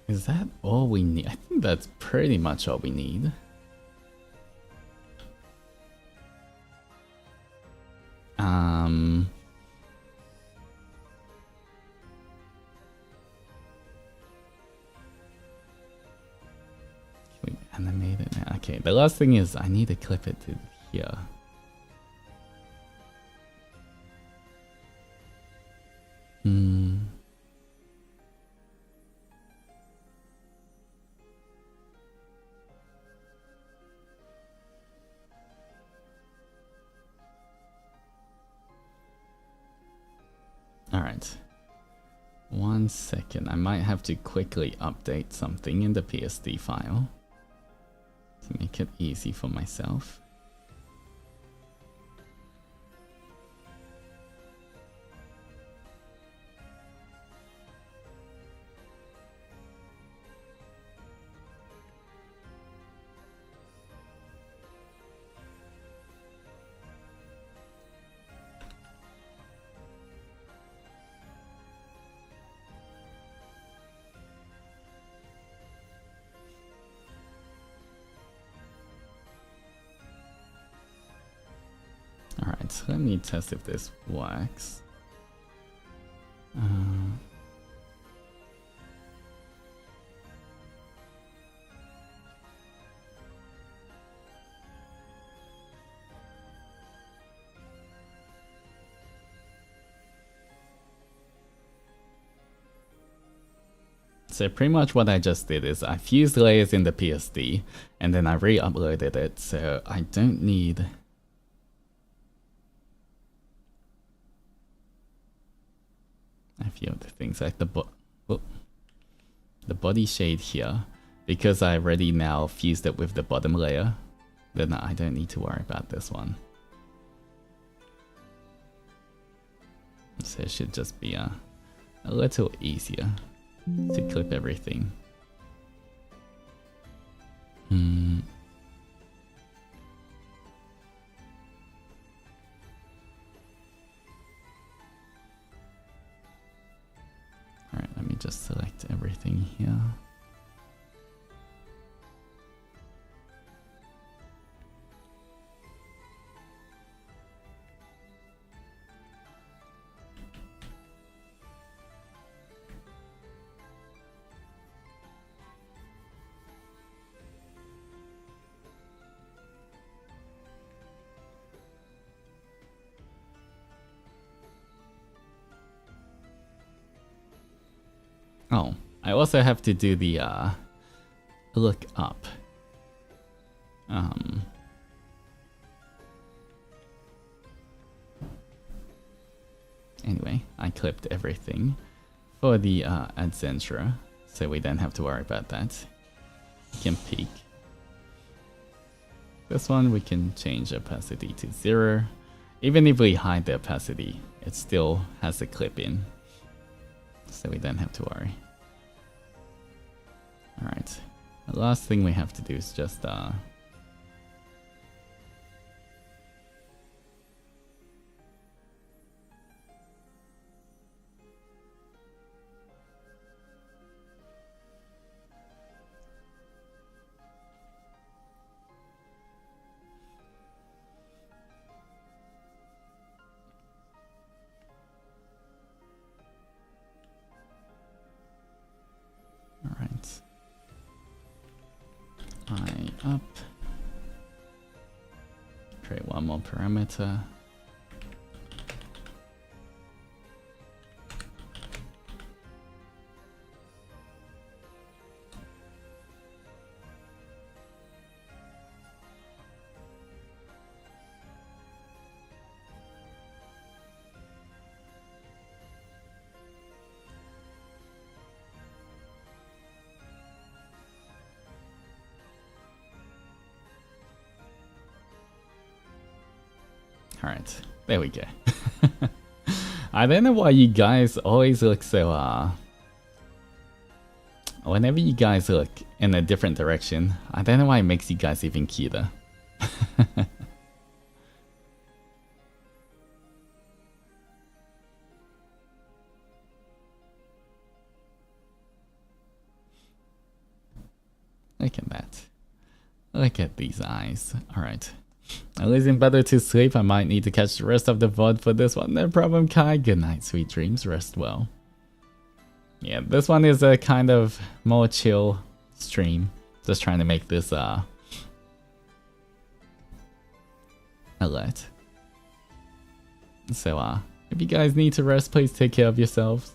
Is that all we need? I think that's pretty much all we need. Can we animate it now? Okay, the last thing is I need to clip it to here. Alright. 1 second. I might have to quickly update something in the PSD file to make it easy for myself. let me test if this works. So pretty much what I just did is I fused layers in the PSD and then I re-uploaded it, so I don't need a few of the things like the body shade here. Because I already now fused it with the bottom layer, then I don't need to worry about this one. So it should just be a little easier to clip everything. Alright, let me just select everything here. Oh, I also have to do the look up. Anyway, I clipped everything for the Adzentra, so we don't have to worry about that. We can peek. This one we can change opacity to 0. Even if we hide the opacity, it still has a clip in. So we don't have to worry. Alright. The last thing we have to do is just up, create one more parameter. Alright, there we go. I don't know why you guys always look so, whenever you guys look in a different direction, I don't know why it makes you guys even cuter. Look at that. Look at these eyes. Alright. I'm losing better to sleep. I might need to catch the rest of the VOD for this one. No problem, Kai. Good night, sweet dreams. Rest well. Yeah, this one is a kind of more chill stream. Just trying to make this alert. So if you guys need to rest, please take care of yourselves.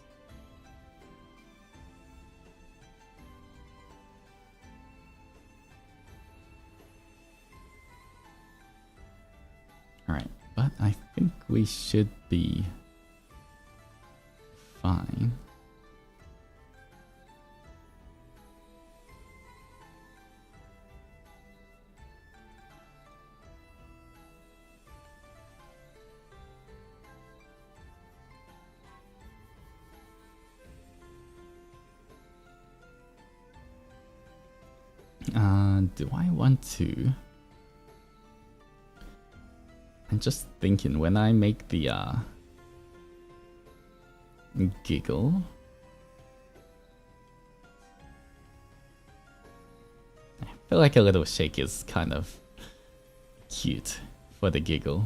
Alright, but I think we should be fine. Do I want to? I'm just thinking when I make the giggle. I feel like a little shake is kind of cute for the giggle.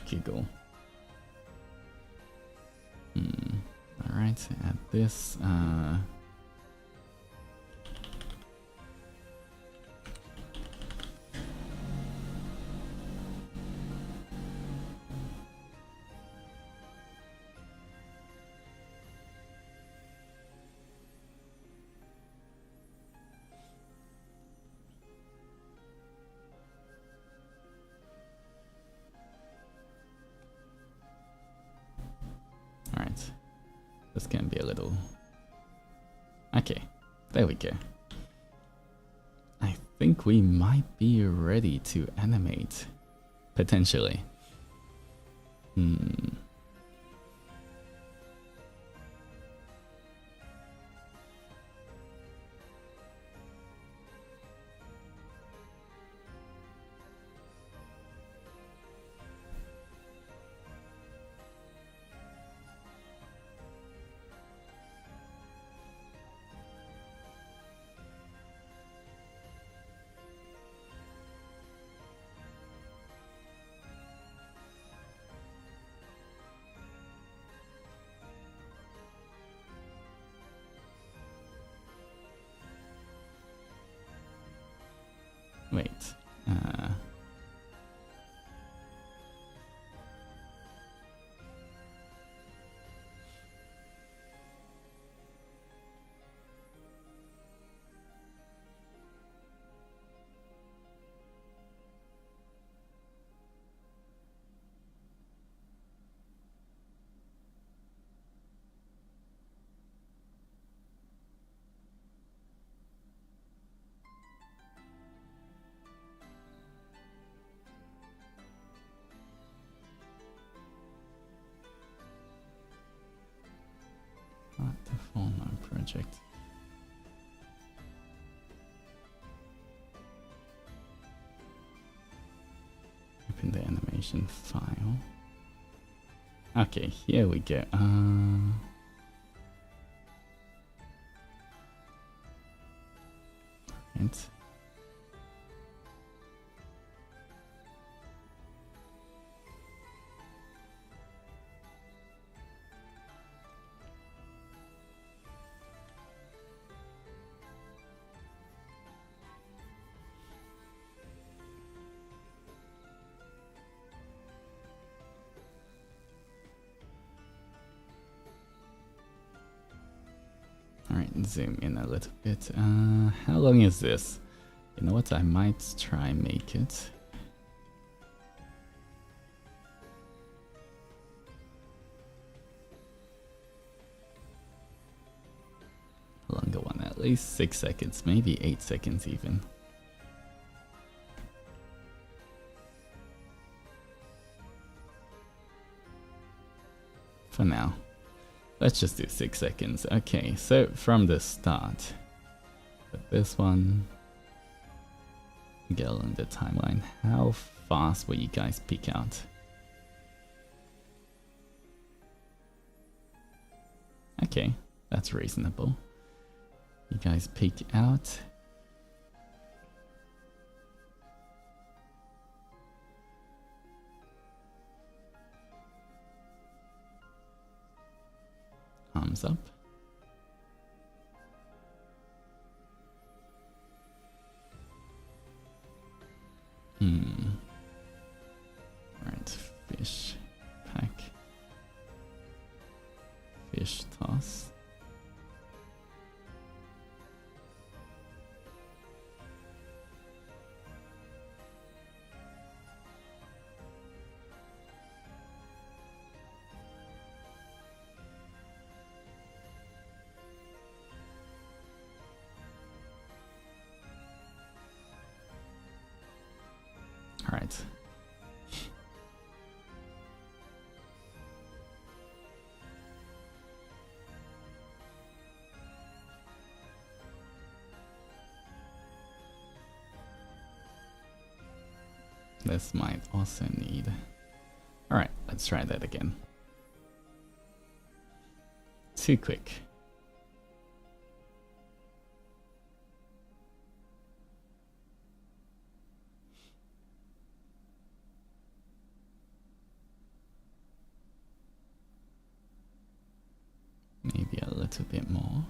giggle. Alright, add this. Alright. This can be a little... Okay, there we go. I think we might be ready to animate. Potentially. Wait. Not the full project. Open the animation file. Okay, here we go. Right. Alright, zoom in a little bit. How long is this? You know what, I might try and make it. A longer one, at least 6 seconds, maybe 8 seconds even. For now. Let's just do 6 seconds. Okay, so from the start, put this one, get along the timeline. How fast will you guys peek out? Okay, that's reasonable. You guys peek out. Thumbs up. Alright, fish pack. Fish toss. Alright. This might also need... Alright, let's try that again. Too quick. little bit more.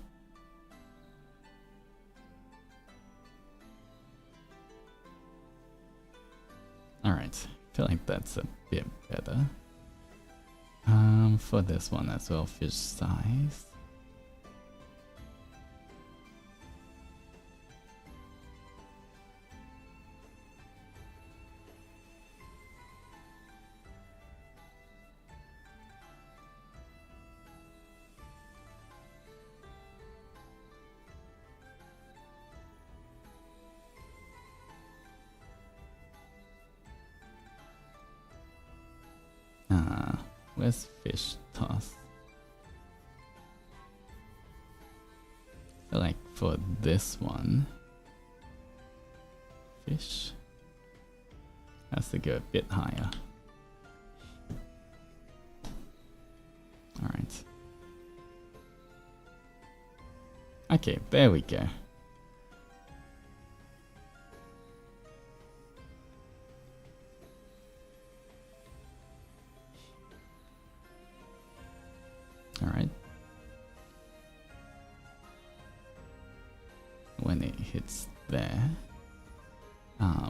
Alright, I feel like that's a bit better. For this one as well, fish size. Where's fish toss? I feel like for this one, fish has to go a bit higher. Alright. Okay, there we go. Alright. When it hits there, oh.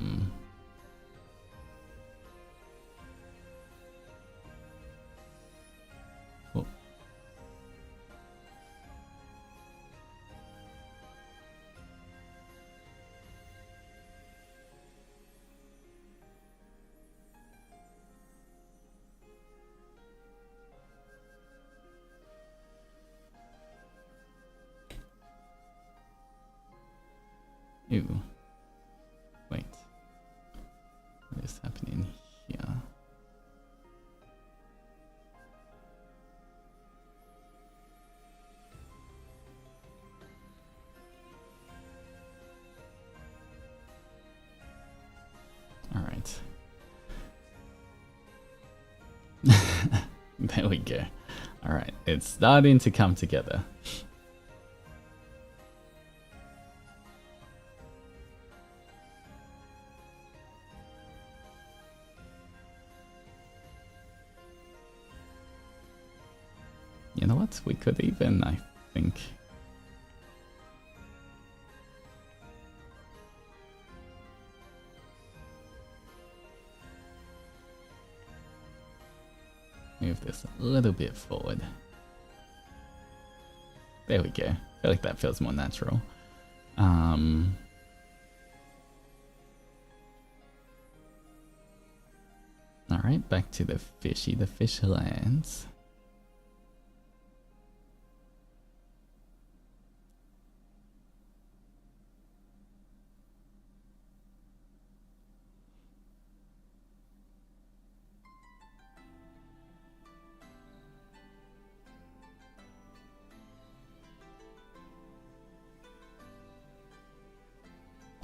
Ew. Wait. What is happening here? Alright. There we go. Alright, it's starting to come together. You know what? We could even, I think. Move this a little bit forward. There we go. I feel like that feels more natural. Alright, back to the fishy. The fish lands.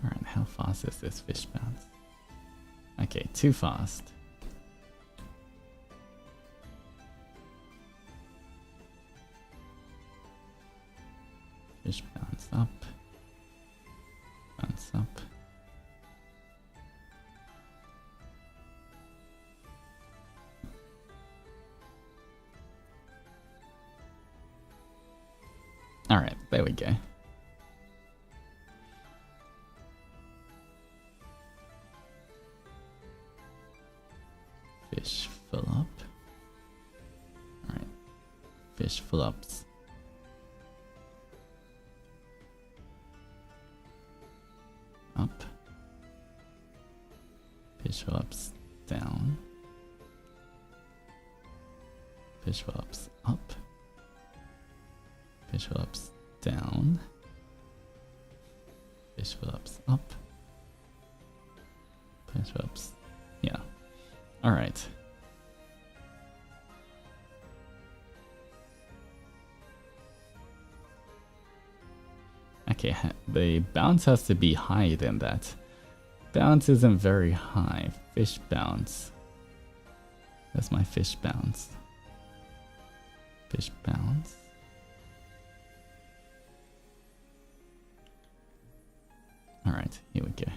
Alright, how fast is this fish bounce? Okay, too fast. Fish bounce up. Bounce up. Alright, there we go. Fish fill up. Alright. Fish fill ups. Up. Fish fill ups down. Fish fill ups up. Fish fill ups down. Fish fill ups up. Fish fill ups. Yeah. Alright. Okay, the bounce has to be higher than that. Bounce isn't very high. Fish bounce. That's my fish bounce. Fish bounce. Alright, here we go.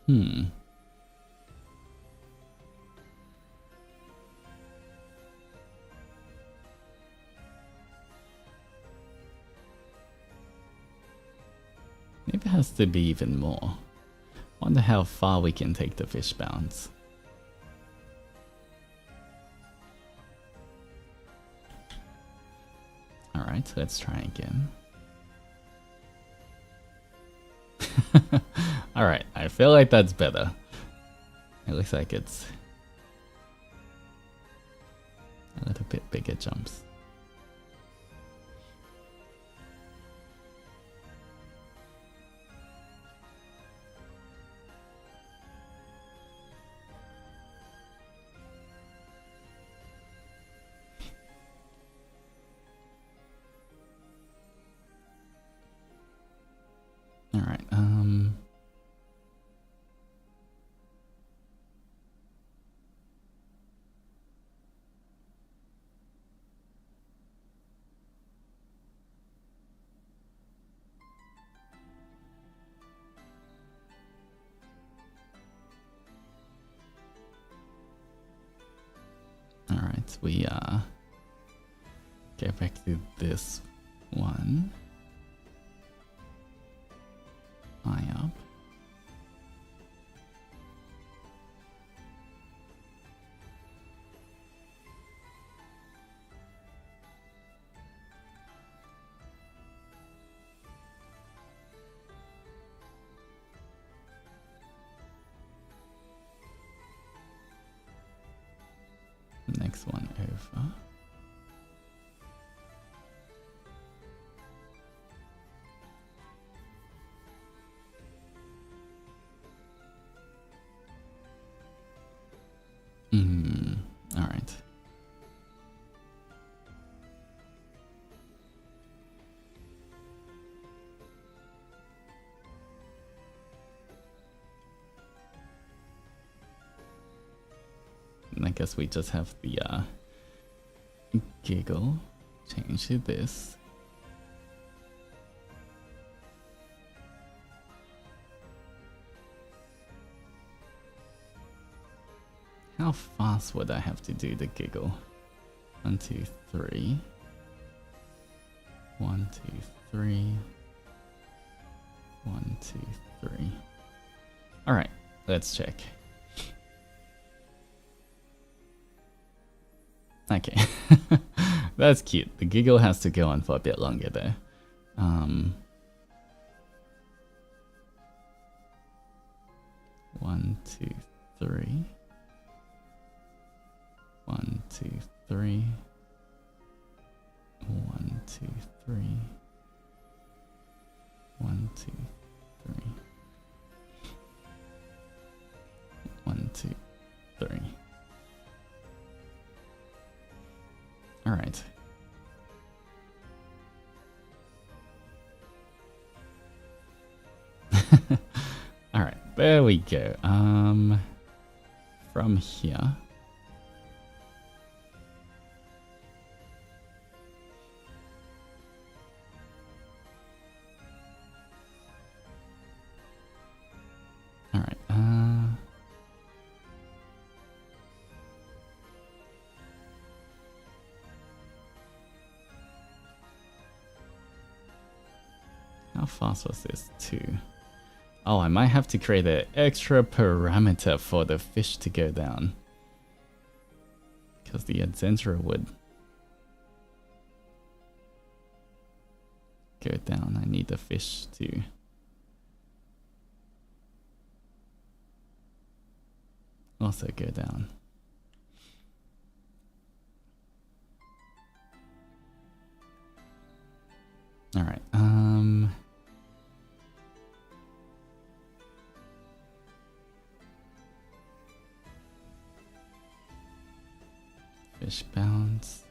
Hmm. Maybe it has to be even more. Wonder how far we can take the fish bounce. Alright, let's try again. Alright, I feel like that's better. It looks like it's a little bit bigger jumps. Alright, Alright, we get back to this one. Eye up. Next one over. All right. And I guess we just have the giggle. Change to this. How fast would I have to do the giggle? 1, 2, 3. 1, 2, 3. 1, 2, 3. Alright, let's check. Okay. That's cute. The giggle has to go on for a bit longer though. 1, 2, 3. 1, 2, 3. 1, 2, 3. 1, 2, 3. 1, 2, 3. All right. All right, there we go. From here. All right. How fast was this? 2. Oh, I might have to create an extra parameter for the fish to go down. Because the Zendoji would go down. I need the fish to also go down. All right. Fish bounce.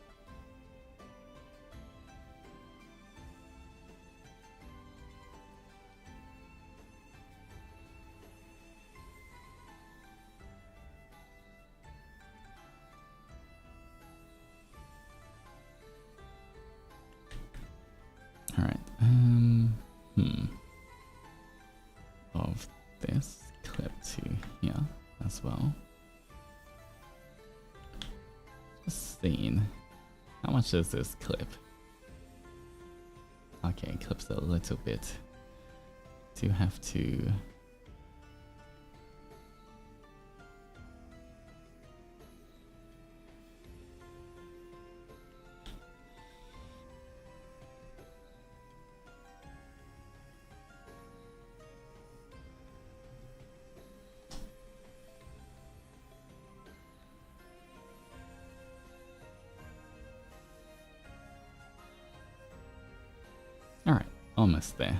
All right. Of this clip to here as well. Just seeing how much does this clip? Okay, it clips a little bit. Do have to. Alright, almost there.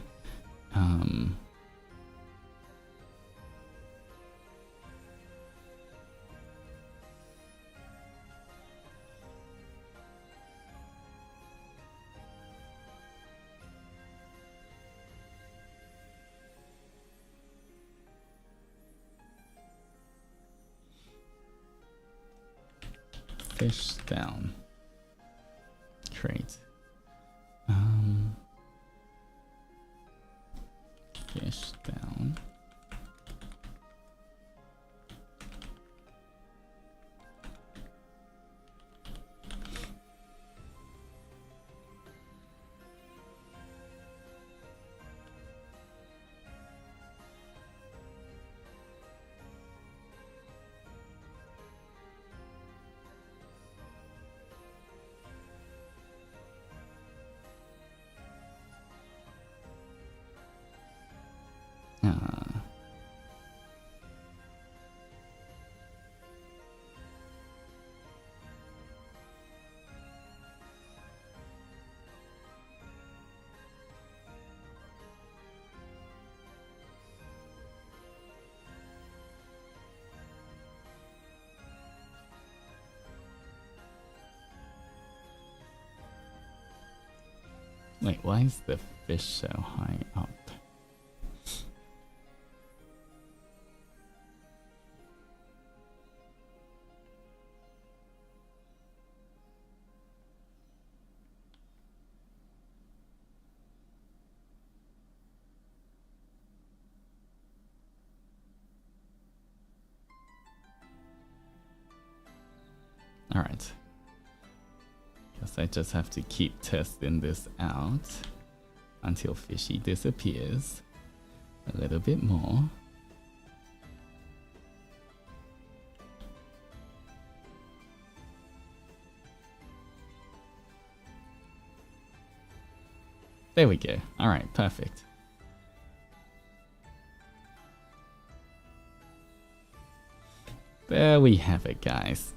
Fish down. Crate. Fish down. Wait, why is the fish so high up? All right. Guess I just have to keep testing this out until Fishy disappears a little bit more. There we go. All right, perfect. There we have it, guys.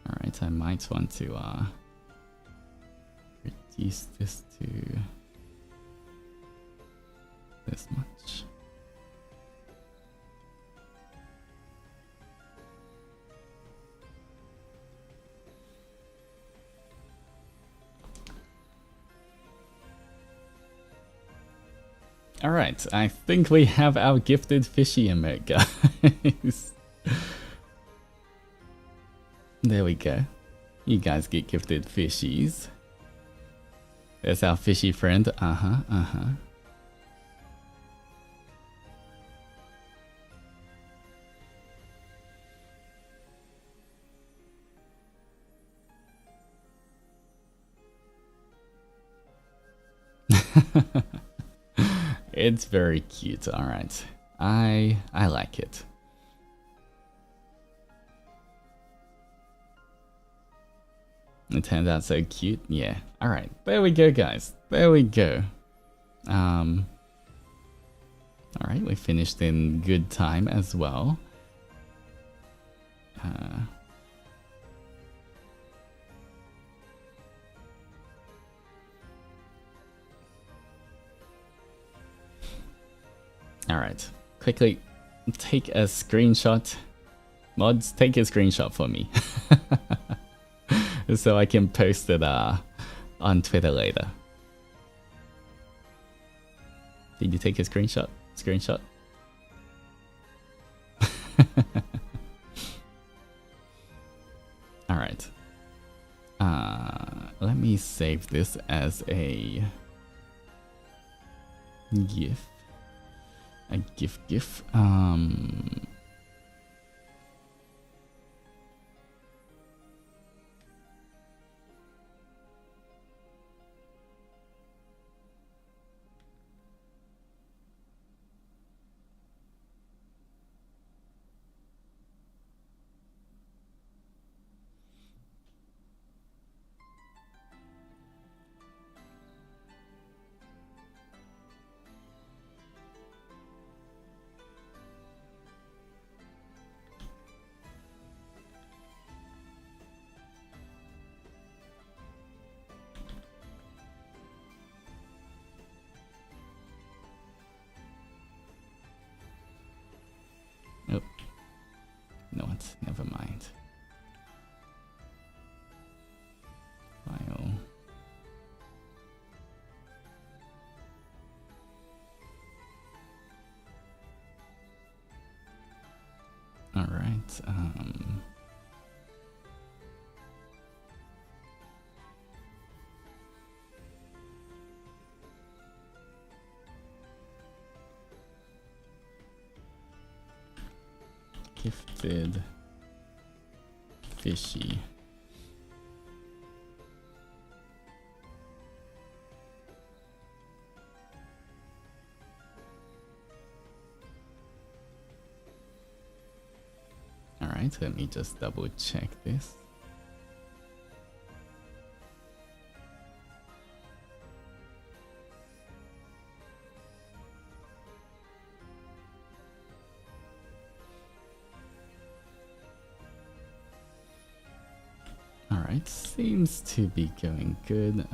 Alright, I might want to reduce this to this much. Alright, I think we have our gifted fishy emote, guys. There we go. You guys get gifted fishies. There's our fishy friend. It's very cute. All right, I like it. It turned out so cute. Yeah. All right, there we go, guys. There we go. All right, we finished in good time as well. Alright, quickly take a screenshot. Mods, take a screenshot for me. So I can post it on Twitter later. Did you take a screenshot? Screenshot? Alright. Let me save this as a GIF. A GIF. Oh, no, it's never mind. File. All right. Gifted fishy. All right, let me just double check this. Alright, seems to be going good.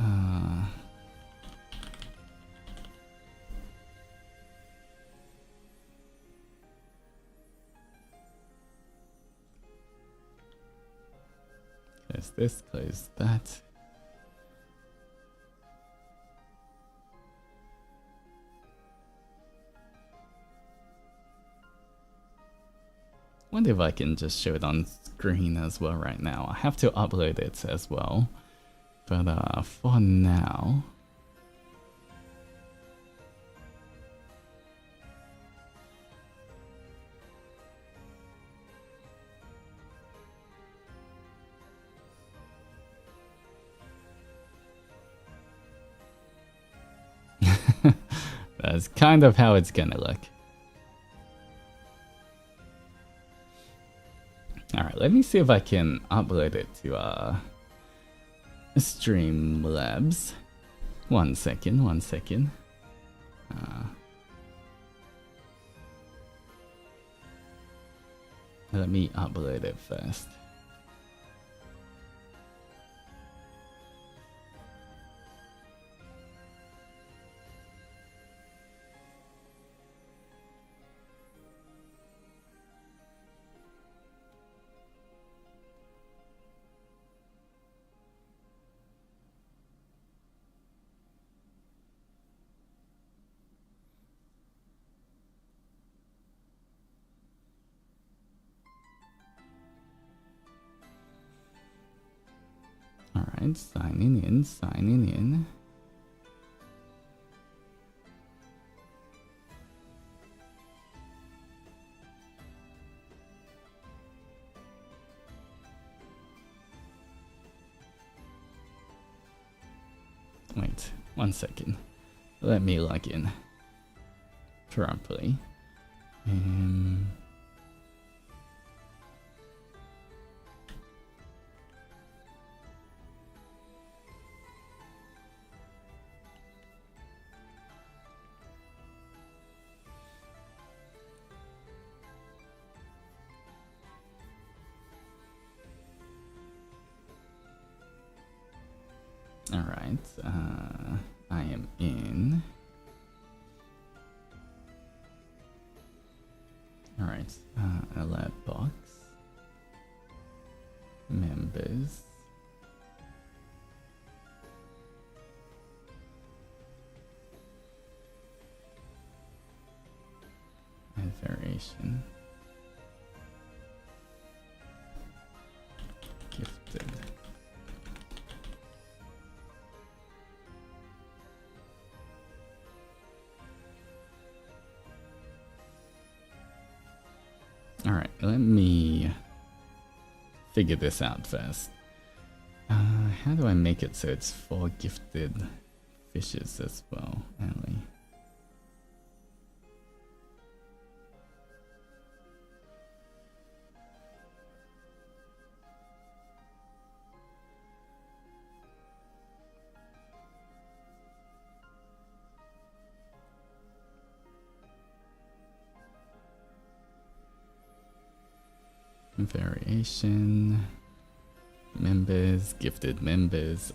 Close this, close that. Wonder if I can just show it on screen as well right now. I have to upload it as well, but for now, that's kind of how it's gonna look. Alright, let me see if I can upload it to Streamlabs. One second. Let me upload it first. Alright, signing in. Wait, 1 second. Let me log in properly. Alright, I am in. Alright, alert box. Members. Variation. Gifted. Alright, let me figure this out first. How do I make it so it's for gifted fishes as well, Ali? Variation, members, gifted members.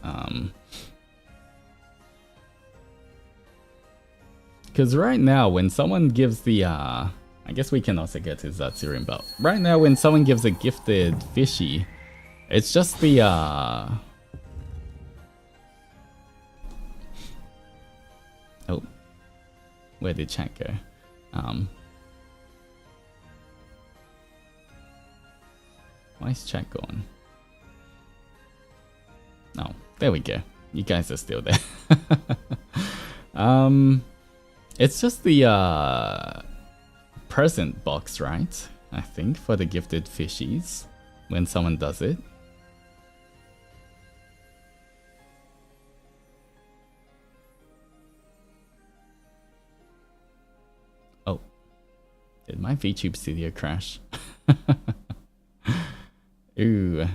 Because right now, when someone gives the, I guess we can also get to Zatsurin, but right now, when someone gives a gifted fishy, it's just the, oh, where did chat go? Why is chat going? Oh, there we go. You guys are still there. It's just the present box, right? I think for the gifted fishies when someone does it. Oh, did my VTube Studio crash? Ooh.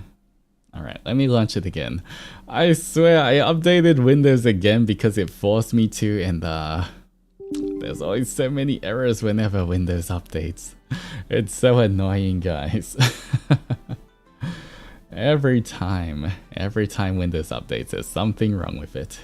Alright, let me launch it again. I swear I updated Windows again because it forced me to, and there's always so many errors whenever Windows updates. It's so annoying, guys. Every time Windows updates, there's something wrong with it.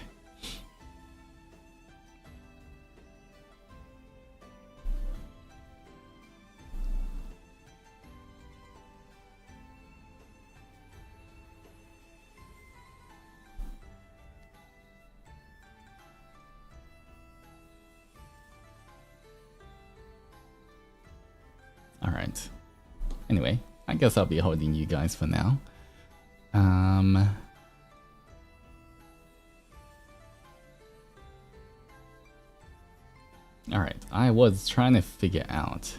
Alright. Anyway, I guess I'll be holding you guys for now. Alright, I was trying to figure out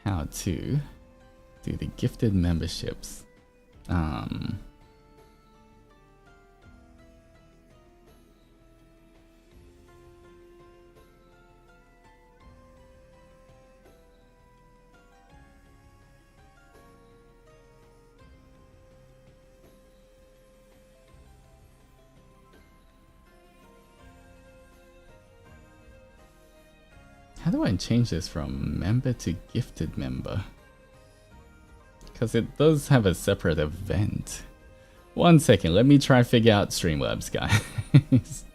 how to do the gifted memberships. How do I change this from member to gifted member? Because it does have a separate event. 1 second, let me try figure out Streamlabs, guys.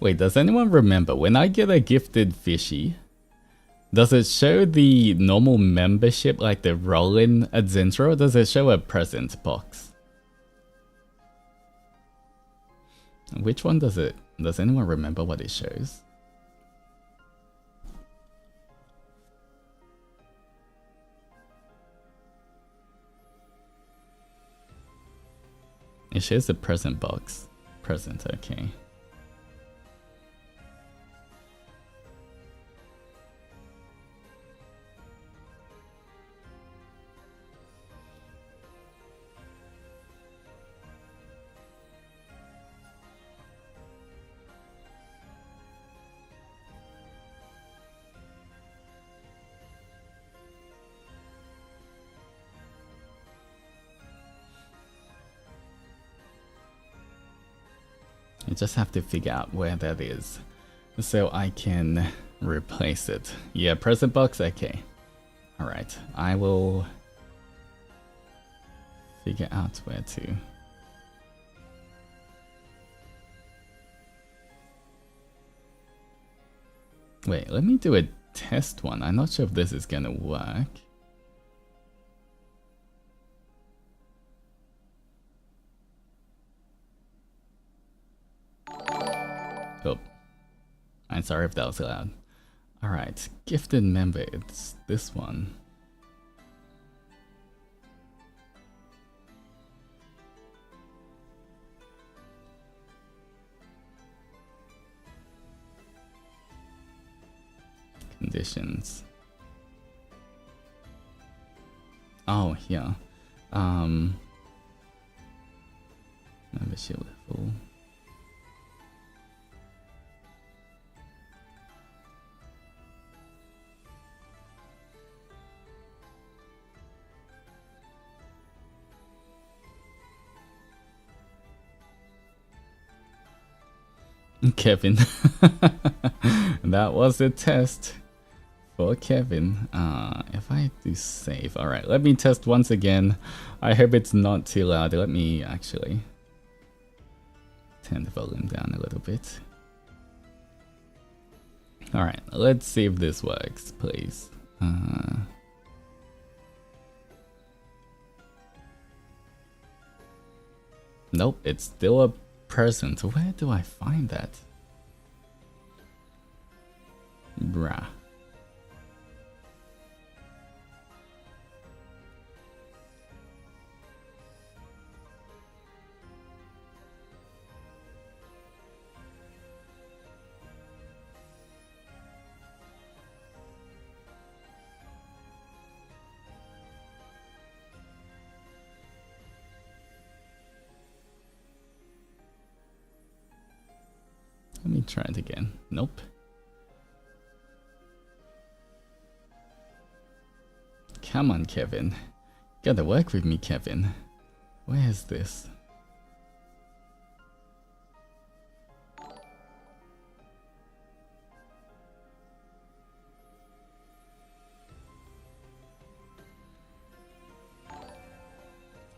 Wait, does anyone remember when I get a gifted fishy? Does it show the normal membership like the roll-in at Zentro, or does it show a present box? Which one does it? Does anyone remember what it shows? It shows the present box. Present, okay. I just have to figure out where that is so I can replace it. Yeah, present box, okay. Alright, I will figure out where to. Wait, let me do a test one. I'm not sure if this is gonna work. Oh, I'm sorry if that was loud. Alright, gifted member, it's this one. Conditions. Oh, yeah. Membership level. Kevin. That was a test for Kevin. If I do save, all right, let me test once again. I hope it's not too loud. Let me actually turn the volume down a little bit. All right, let's see if this works, please. Nope, it's still a person. So where do I find that? Bruh. Let me try it again. Nope. Come on, Kevin. Gotta work with me, Kevin. Where is this?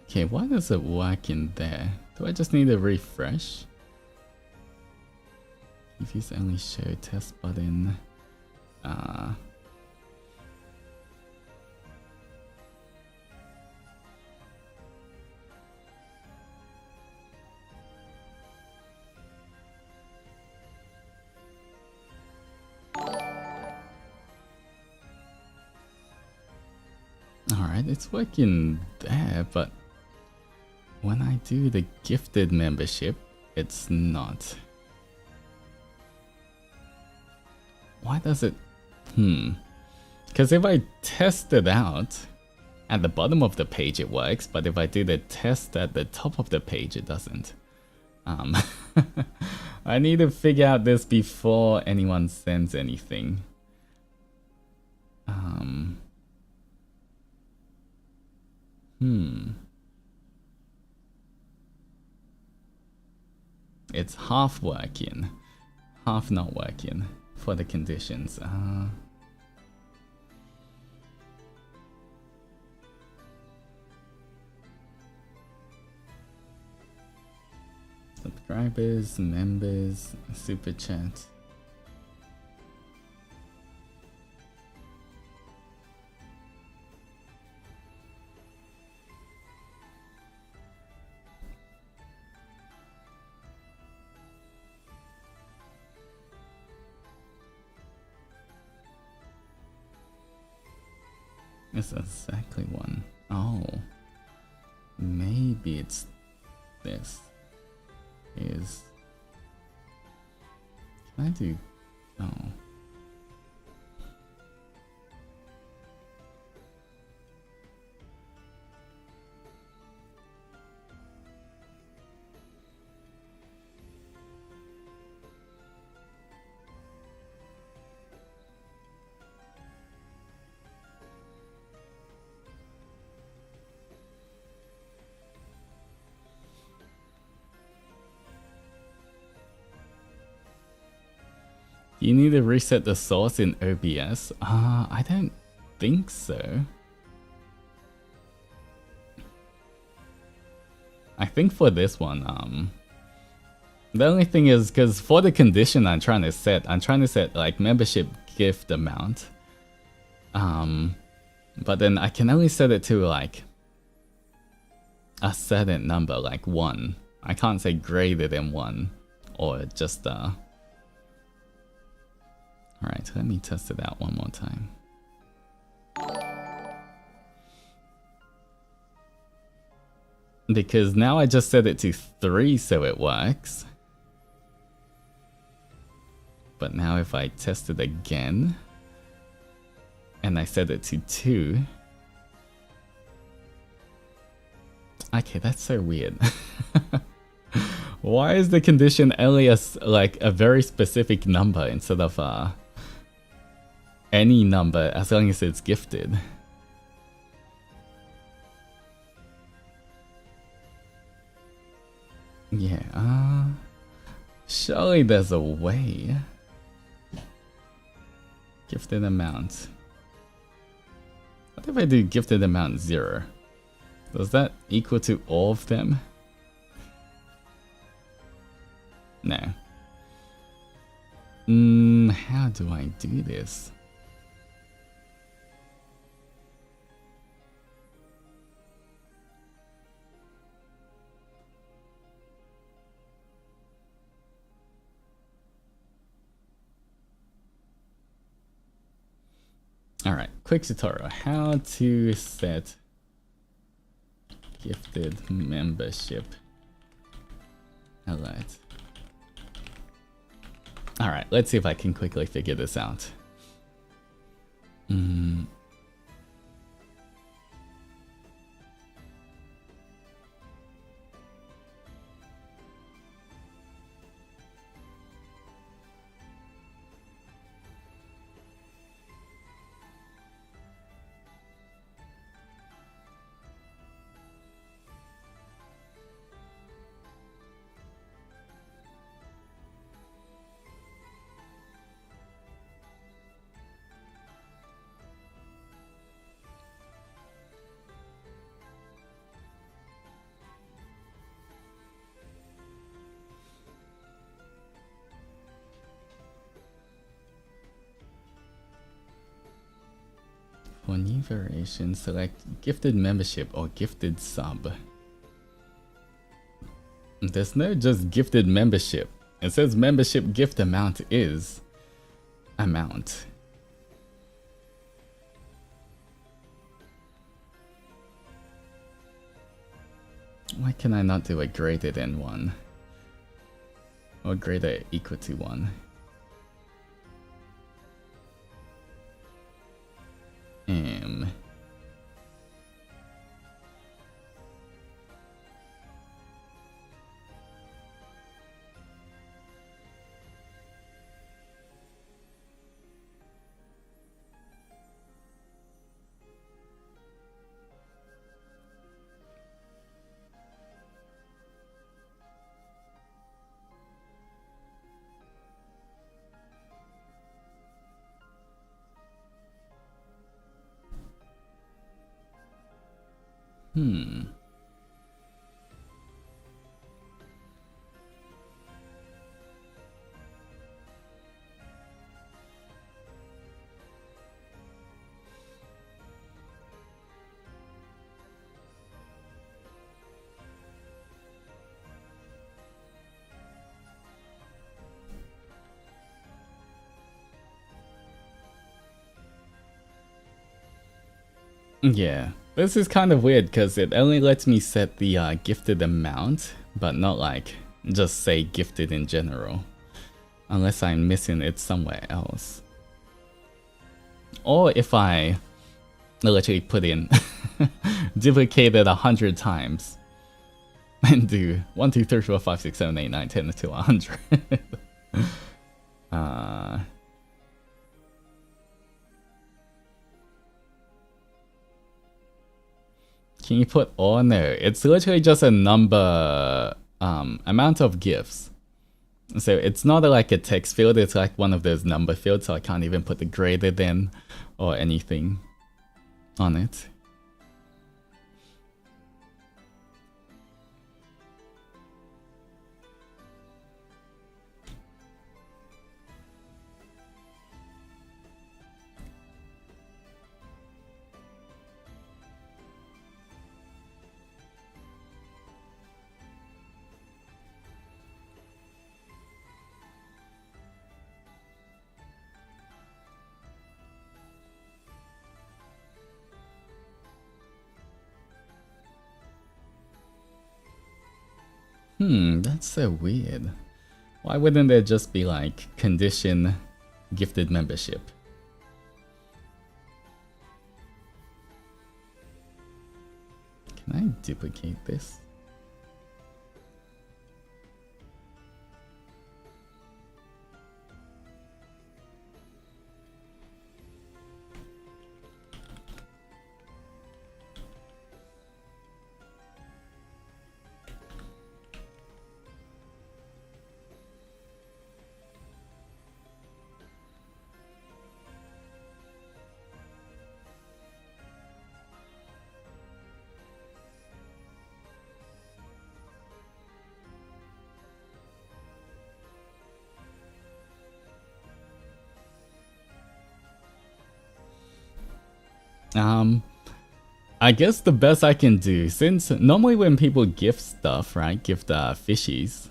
Okay, why does it work in there? Do I just need a refresh? If you only show test button. Alright, it's working there, but when I do the gifted membership, it's not. Why does it... Because if I test it out, at the bottom of the page it works, but if I do the test at the top of the page, it doesn't. I need to figure out this before anyone sends anything. It's half working, half not working for the conditions. Subscribers, members, super chat. It's exactly one. Oh, maybe it's this. Is can I do? Oh. You need to reset the source in OBS? I don't think so. I think for this one, the only thing is, because for the condition I'm trying to set like membership gift amount. But then I can only set it to like a certain number, like 1. I can't say greater than 1 or just Alright, let me test it out one more time. Because now I just set it to 3 so it works. But now if I test it again, and I set it to 2. Okay, that's so weird. Why is the condition alias like a very specific number instead of any number as long as it's gifted? Yeah, surely there's a way. Gifted amount. What if I do gifted amount 0? Does that equal to all of them? No. How do I do this? Alright, quick tutorial. How to set gifted membership alert. Alright, let's see if I can quickly figure this out. For new variation, select gifted membership or gifted sub. There's no just gifted membership. It says membership gift amount is amount. Why can I not do a greater than 1? Or greater equal to 1? Yeah, this is kind of weird because it only lets me set the gifted amount, but not like just say gifted in general, unless I'm missing it somewhere else. Or if I literally put in duplicate it 100 times and do 1, 2, 3, 4, 5, 6, 7, 8, 9, 10 to 100. Can you put all? No, it's literally just a number, amount of gifts. So it's not like a text field, it's like one of those number fields, so I can't even put the greater than or anything on it. That's so weird. Why wouldn't there just be like condition gifted membership? Can I duplicate this? I guess the best I can do, since normally when people gift stuff, right, gift fishies.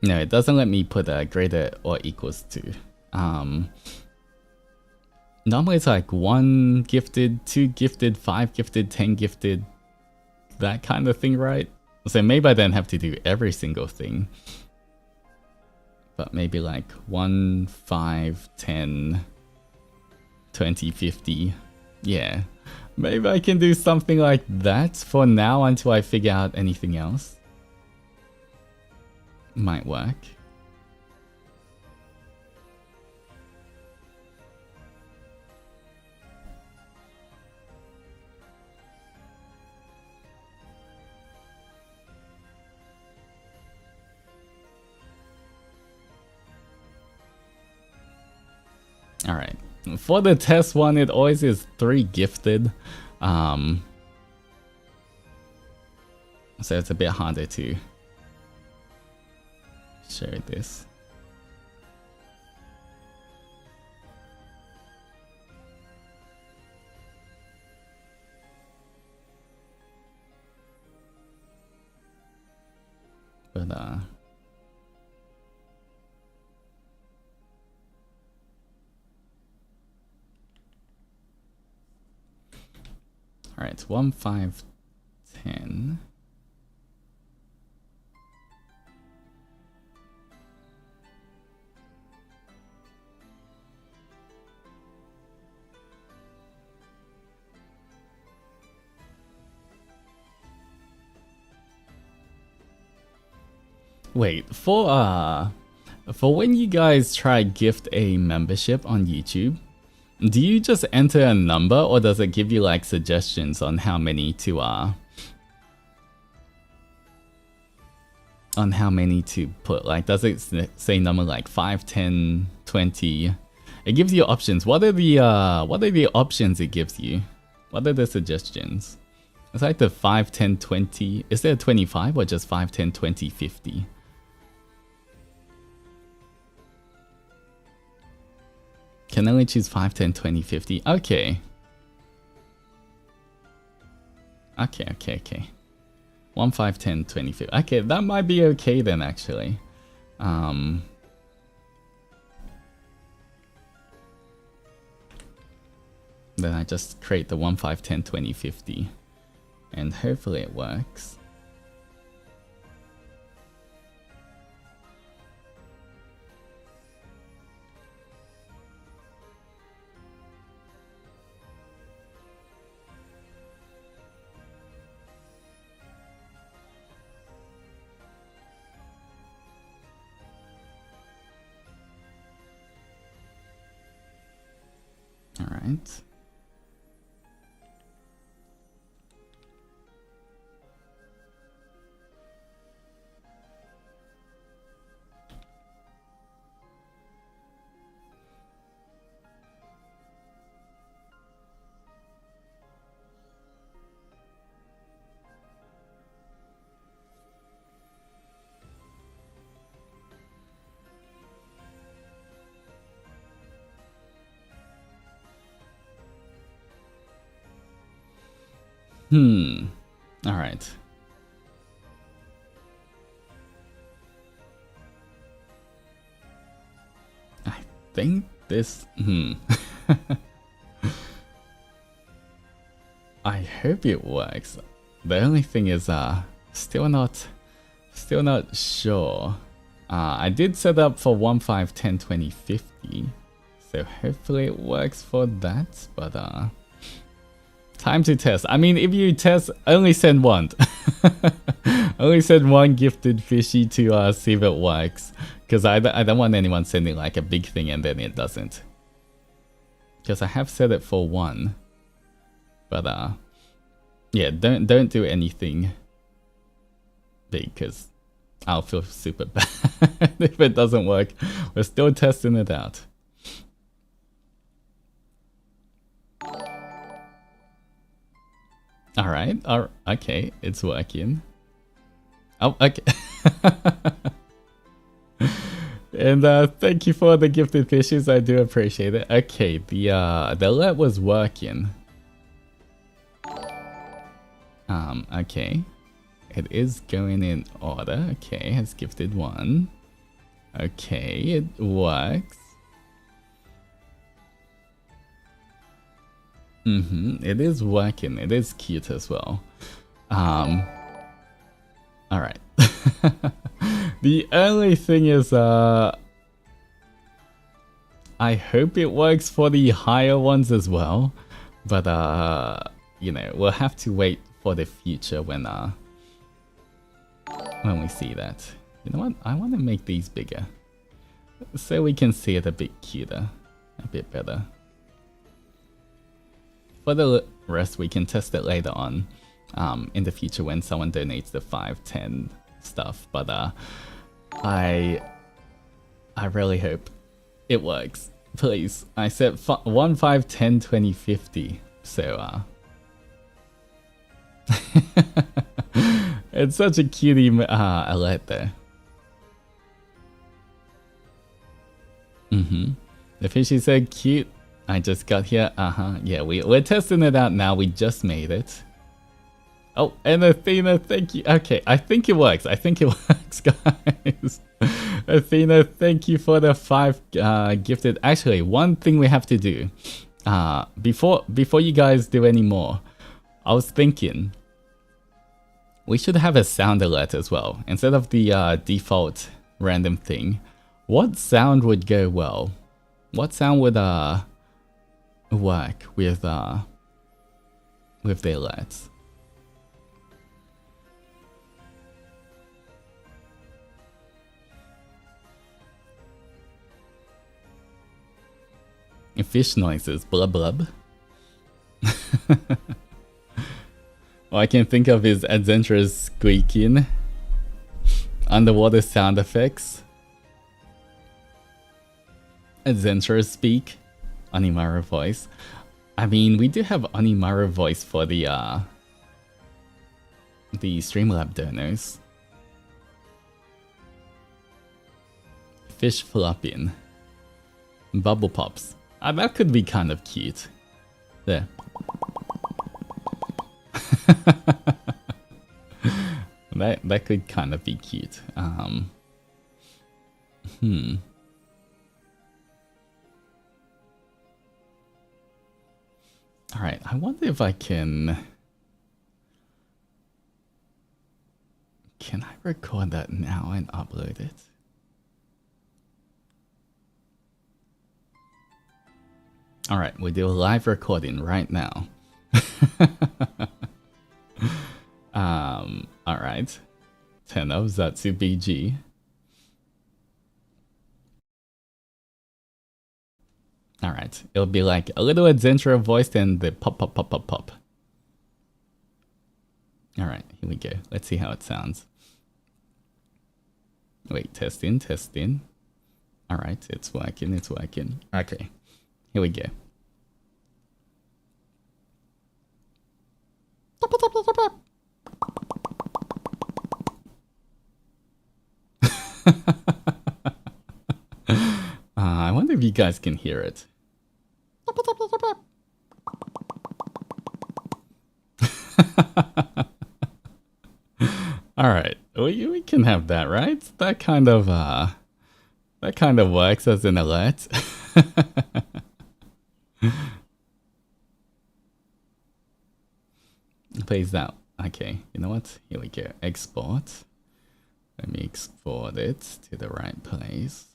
No, it doesn't let me put a greater or equals to. Normally it's like 1 gifted, 2 gifted, 5 gifted, 10 gifted, that kind of thing, right? So maybe I don't have to do every single thing. But maybe like 1, 5, 10, 20, 50. Yeah. Maybe I can do something like that for now until I figure out anything else. Might work. Alright. For the test one, it always is 3 gifted. So it's a bit harder to show this. But alright, 1, 5, 10. Wait, for when you guys try gift a membership on YouTube, do you just enter a number or does it give you like suggestions on how many to put? Like, does it say number like 5, 10, 20? It gives you options. What are the options it gives you? What are the suggestions? It's like the 5, 10, 20. Is there 25 or just 5, 10, 20, 50? Can only choose 5, 10, 20, 50. Okay. Okay. 1, 5, 10, 20, 50. Okay, that might be okay then, actually. Then I just create the 1, 5, 10, 20, 50. And hopefully it works. All right. All right. I think this, I hope it works. The only thing is still not sure. I did set up for 1, 5, 10, 20, 50. So hopefully it works for that, but time to test. I mean, if you test, only send one. Only send one gifted fishy to see if it works. Because I don't want anyone sending like a big thing and then it doesn't. Because I have set it for 1. But yeah, don't do anything big because I'll feel super bad if it doesn't work. We're still testing it out. Alright, okay, it's working. Oh, okay. And thank you for the gifted fishes, I do appreciate it. Okay, the alert was working. Okay. It is going in order. Okay, has gifted 1. Okay, it works. It is working. It is cute as well. Alright. The only thing is, I hope it works for the higher ones as well. But, you know, we'll have to wait for the future when we see that. You know what? I want to make these bigger. So we can see it a bit cuter. A bit better. For the rest, we can test it later on in the future when someone donates the 5, 10 stuff. But I really hope it works. Please. I said 1, 5, 10, 20, 50. So it's such a cutie alert there. The fishy said cute. I just got here. Yeah, we're testing it out now. We just made it. Oh, and Athena, thank you. Okay, I think it works. I think it works, guys. Athena, thank you for the 5 gifted. Actually, one thing we have to do before you guys do any more, I was thinking we should have a sound alert as well instead of the default random thing. What sound would go well? What sound would work with the alerts? Fish noises, blub blub. All I can think of is adventurers squeaking, underwater sound effects, adventurers speak, Onimaru voice. I mean, we do have Onimaru voice for the Streamlab donors. Fish flopping, bubble pops. That could be kind of cute. There. That could kind of be cute. Alright, I wonder if I can I record that now and upload it? Alright, we do a live recording right now. Alright. Tenno Zatsu BG. Alright, it'll be like a little adventurer voice and the pop pop pop pop pop. Alright, here we go. Let's see how it sounds. Wait, testing. Alright, it's working. Okay, here we go. I wonder if you guys can hear it. All right, we can have that, right? That kind of works as an alert. Plays out. Okay, you know what? Here we go. Export. Let me export it to the right place.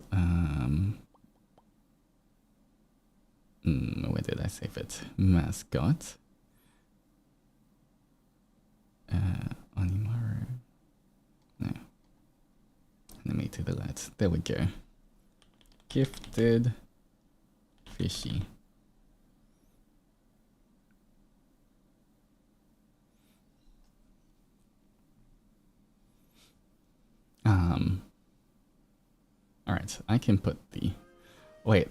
Where did I save it? Mascot. Onimaru. No. Animated alert. There we go. Gifted fishy. Alright, I can put the... Wait,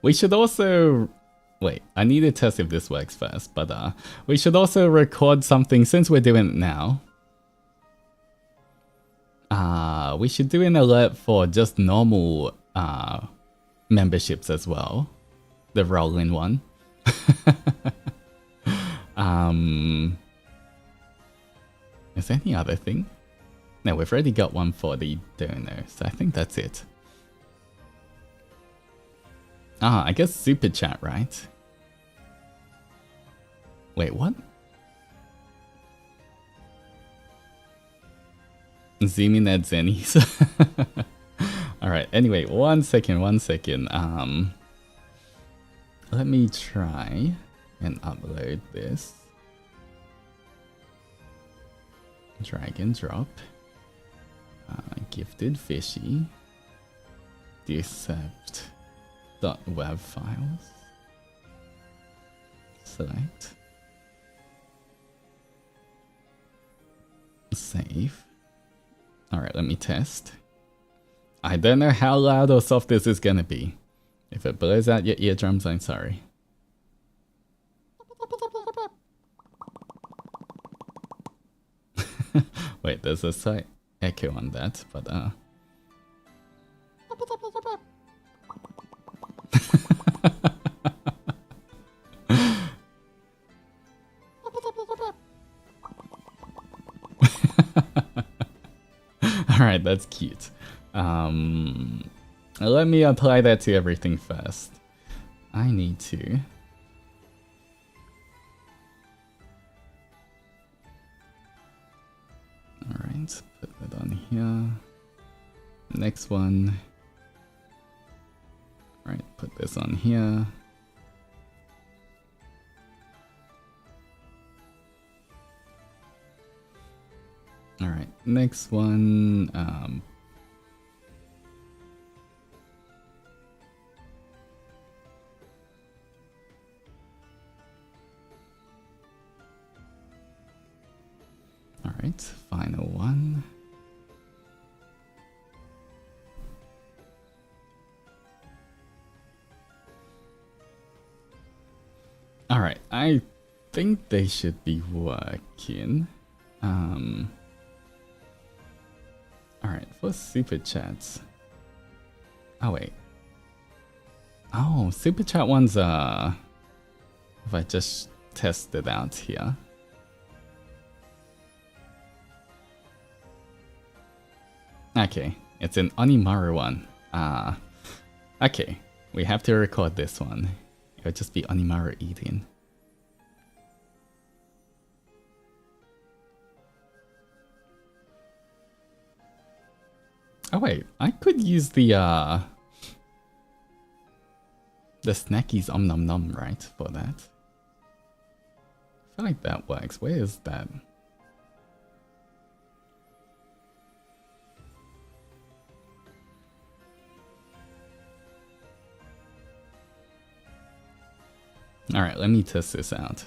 we should also... Wait, I need to test if this works first, but we should also record something since we're doing it now. We should do an alert for just normal memberships as well. The roll-in one. Is there any other thing? No, we've already got one for the donor, so I think that's it. I guess super chat, right? Wait, what? Zooming at Zennies. Alright, anyway, one second. Let me try and upload this. Drag and drop. Gifted fishy. Decept.web files. Select. Save. Alright, let me test. I don't know how loud or soft this is gonna be. If it blows out your eardrums, I'm sorry. Wait, there's a slight echo on that, but Alright, that's cute. Let me apply that to everything first. I need to... Alright, put that on here. Next one. Alright, put this on here. Alright, next one. Alright, final one. Alright, I think they should be working. Alright, for super chats. Oh wait. Oh, super chat ones are... If I just test it out here. Okay, it's an Onimaru one. Okay, we have to record this one. It'll just be Onimaru eating. Oh wait, I could use the snackies om nom nom, right, for that. I feel like that works. Where is that? Alright, let me test this out.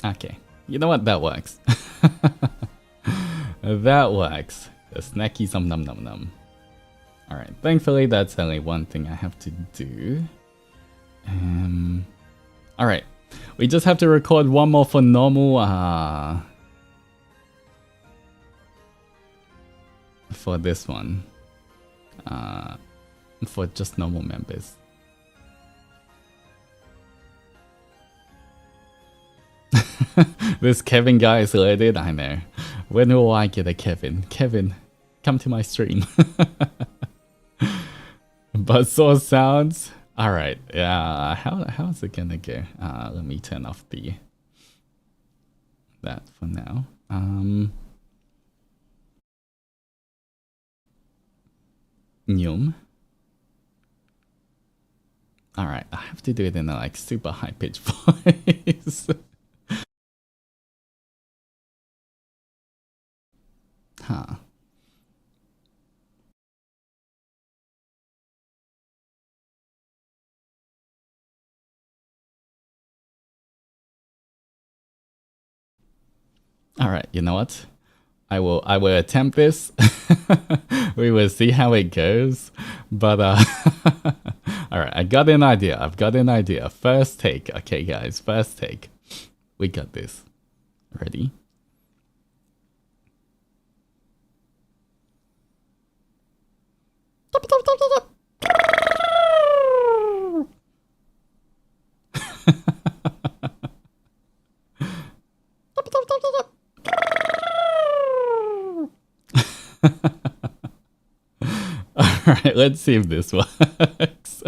Okay, you know what? That works. That works. The snackies om nom nom nom. Alright, thankfully that's only one thing I have to do. Alright, we just have to record one more for normal, for this one. For just normal members. This Kevin guy is loaded, I know. When will I get a Kevin? Kevin, come to my stream. Buzzsaw sounds. All right. Yeah. How's it gonna go? Let me turn off that for now. Nyum. All right. I have to do it in a like super high pitched voice. Huh. All right. You know what? I will attempt this. We will see how it goes. But all right, I got an idea. I've got an idea. First take. Okay, guys, first take. We got this. Ready? Alright, let's see if this works.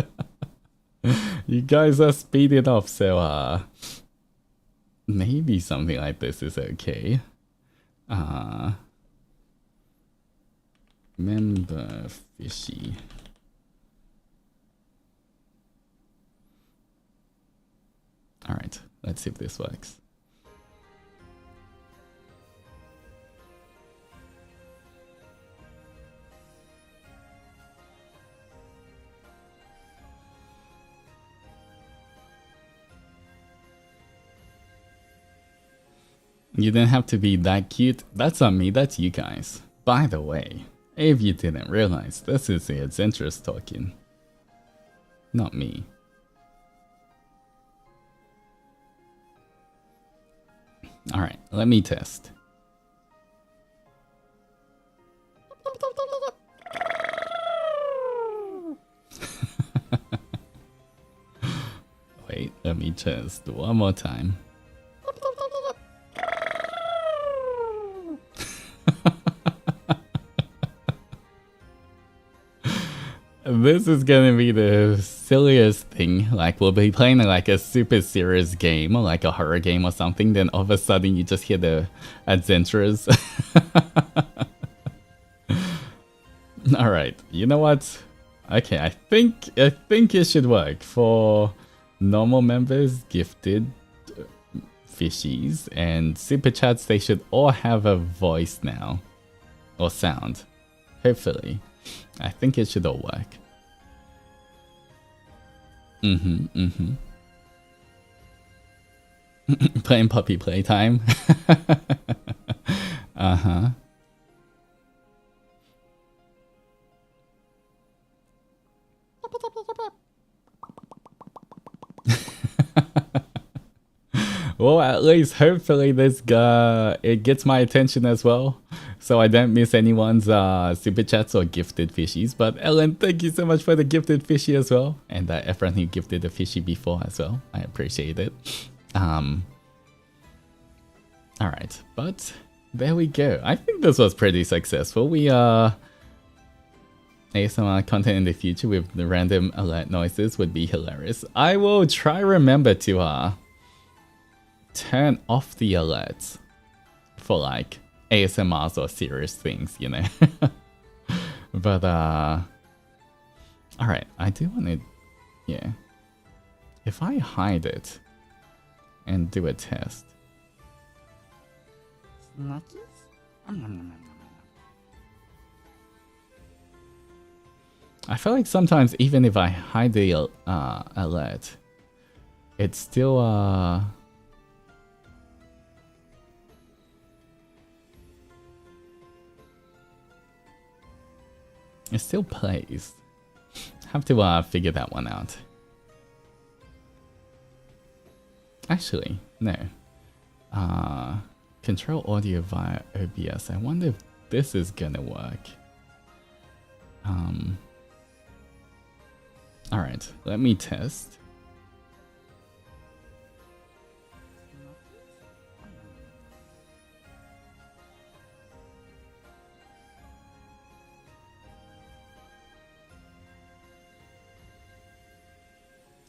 You guys are speeding up, so maybe something like this is okay. Member fishy. Alright, let's see if this works. You didn't have to be that cute. That's on me, that's you guys. By the way, if you didn't realize, this is the adventurous talking. Not me. Alright, let me test. Wait, let me test one more time. This is gonna be the silliest thing. Like, we'll be playing like a super serious game, or like a horror game or something, then all of a sudden you just hear the adventurers. Alright, you know what? Okay, I think it should work. For normal members, gifted, fishies, and super chats, they should all have a voice now. Or sound. Hopefully. I think it should all work. Playing puppy playtime. Uh-huh. Well, at least hopefully this guy, it gets my attention as well, so I don't miss anyone's super chats or gifted fishies. But Ellen, thank you so much for the gifted fishy as well, and everyone who gifted the fishy before as well. I appreciate it. All right, but there we go. I think this was pretty successful. We ASMR content in the future with the random alert noises would be hilarious. I will try remember to turn off the alerts for like ASMRs or serious things, you know. But alright, I do want to, yeah. If I hide it and do a test. I feel like sometimes even if I hide the alert, it's still it still plays. Have to figure that one out. Actually, no. Control audio via OBS. I wonder if this is gonna work. Alright, let me test.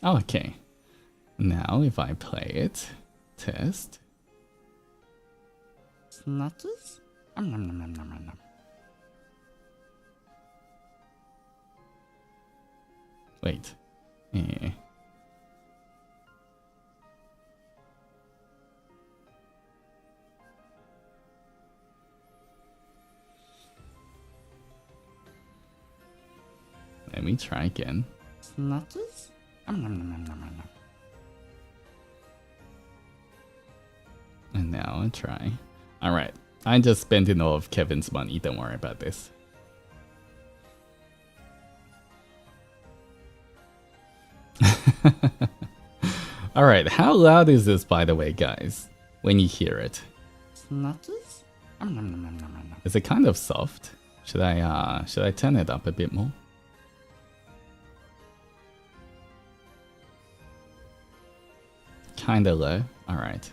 Okay. Now if I play it, test. Snatches? Wait. Eh. Let me try again. Snatches? And now I try. Alright. I just spent all of Kevin's money. Don't worry about this. Alright, how loud is this, by the way, guys? When you hear it? Snatches? Is it kind of soft? Should I turn it up a bit more? Kinda low. Alright.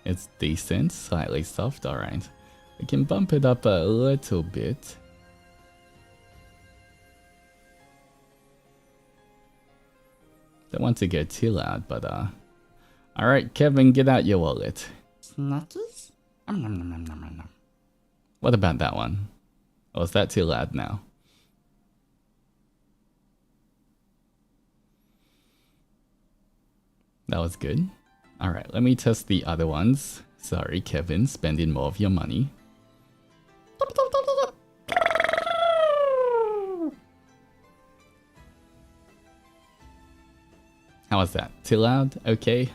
It's decent, slightly soft, alright. We can bump it up a little bit. Don't want to go too loud, but alright, Kevin, get out your wallet. Snatches? What about that one? Or is that too loud now? That was good. Alright, let me test the other ones. Sorry, Kevin, spending more of your money. How was that? Too loud? Okay.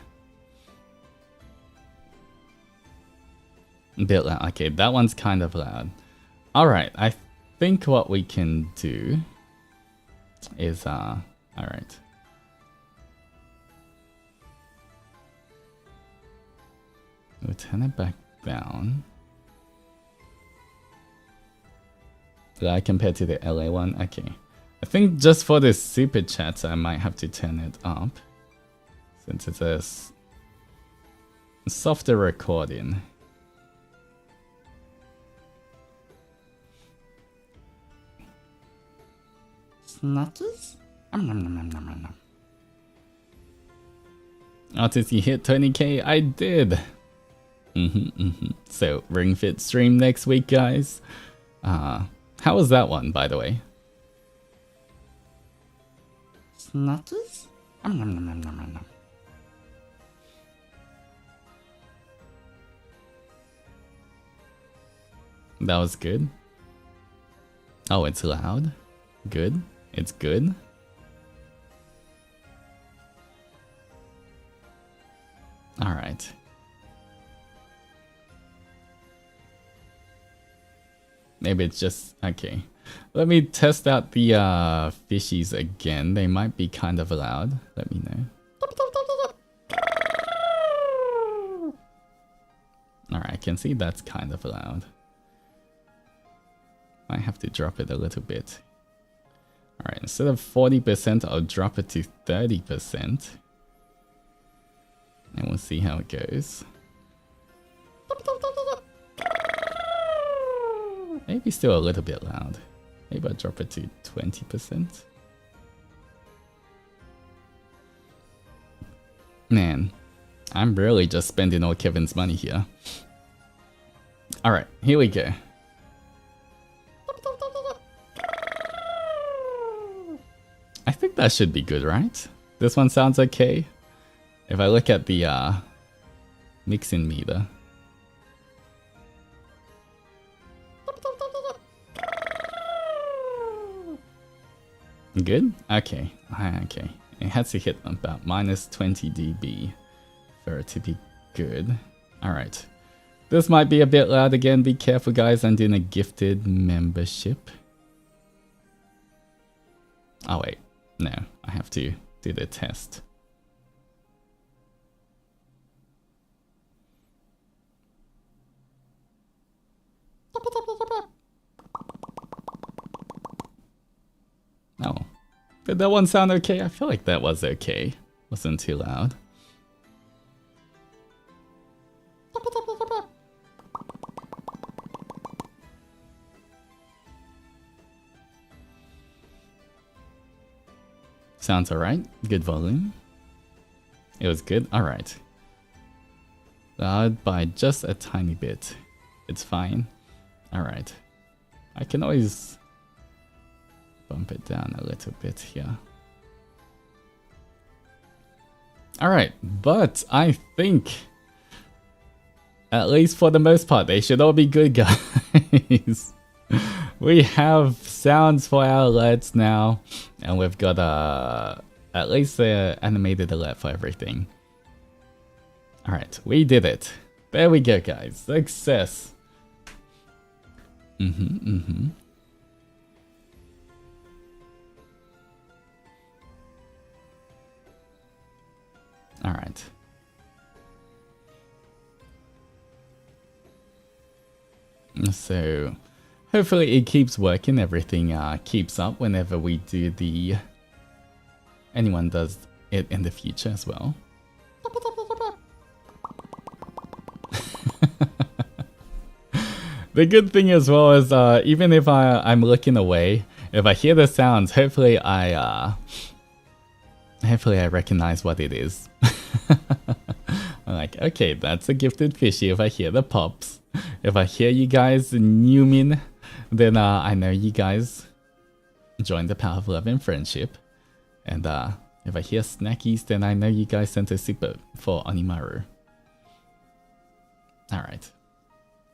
A bit loud. Okay, that one's kind of loud. Alright, I think what we can do is, alright. We'll turn it back down. Did I compare to the LA one? Okay. I think just for the super chats, I might have to turn it up. Since it's a softer recording. Snatches? Altus, you hit 20k? I did! So, Ring Fit stream next week, guys. How was that one, by the way? Snatches? That was good. Oh, it's loud. Good. It's good. Alright. Maybe it's just... okay. Let me test out the Fishies again. They might be kind of loud. Let me know. Alright, I can see that's kind of loud. Might have to drop it a little bit. Alright, instead of 40%, I'll drop it to 30%. And we'll see how it goes. Maybe still a little bit loud. Maybe I'll drop it to 20%. Man, I'm really just spending all Kevin's money here. Alright, here we go. I think that should be good, right? This one sounds okay. If I look at the mixing meter. Good? Okay. Okay. It has to hit about minus 20 dB for it to be good. Alright. This might be a bit loud again. Be careful, guys. I'm doing a gifted membership. Oh, wait. No. I have to do the test. Oh. Did that one sound okay? I feel like that was okay. Wasn't too loud. Sounds alright. Good volume. It was good. Alright. Loud by just a tiny bit. It's fine. Alright. I can always bump it down a little bit here. Alright, but I think, at least for the most part, they should all be good, guys. We have sounds for our alerts now, and we've got at least an animated alert for everything. Alright, we did it. There we go, guys. Success. Alright. So, hopefully it keeps working, everything keeps up whenever we do the... anyone does it in the future as well. The good thing as well is even if I'm looking away, if I hear the sounds, hopefully I recognize what it is. I'm like, okay, that's a gifted fishy if I hear the pops. If I hear you guys Newman, then I know you guys joined the Power of Love and Friendship. And if I hear snackies, then I know you guys sent a super for Onimaru. Alright.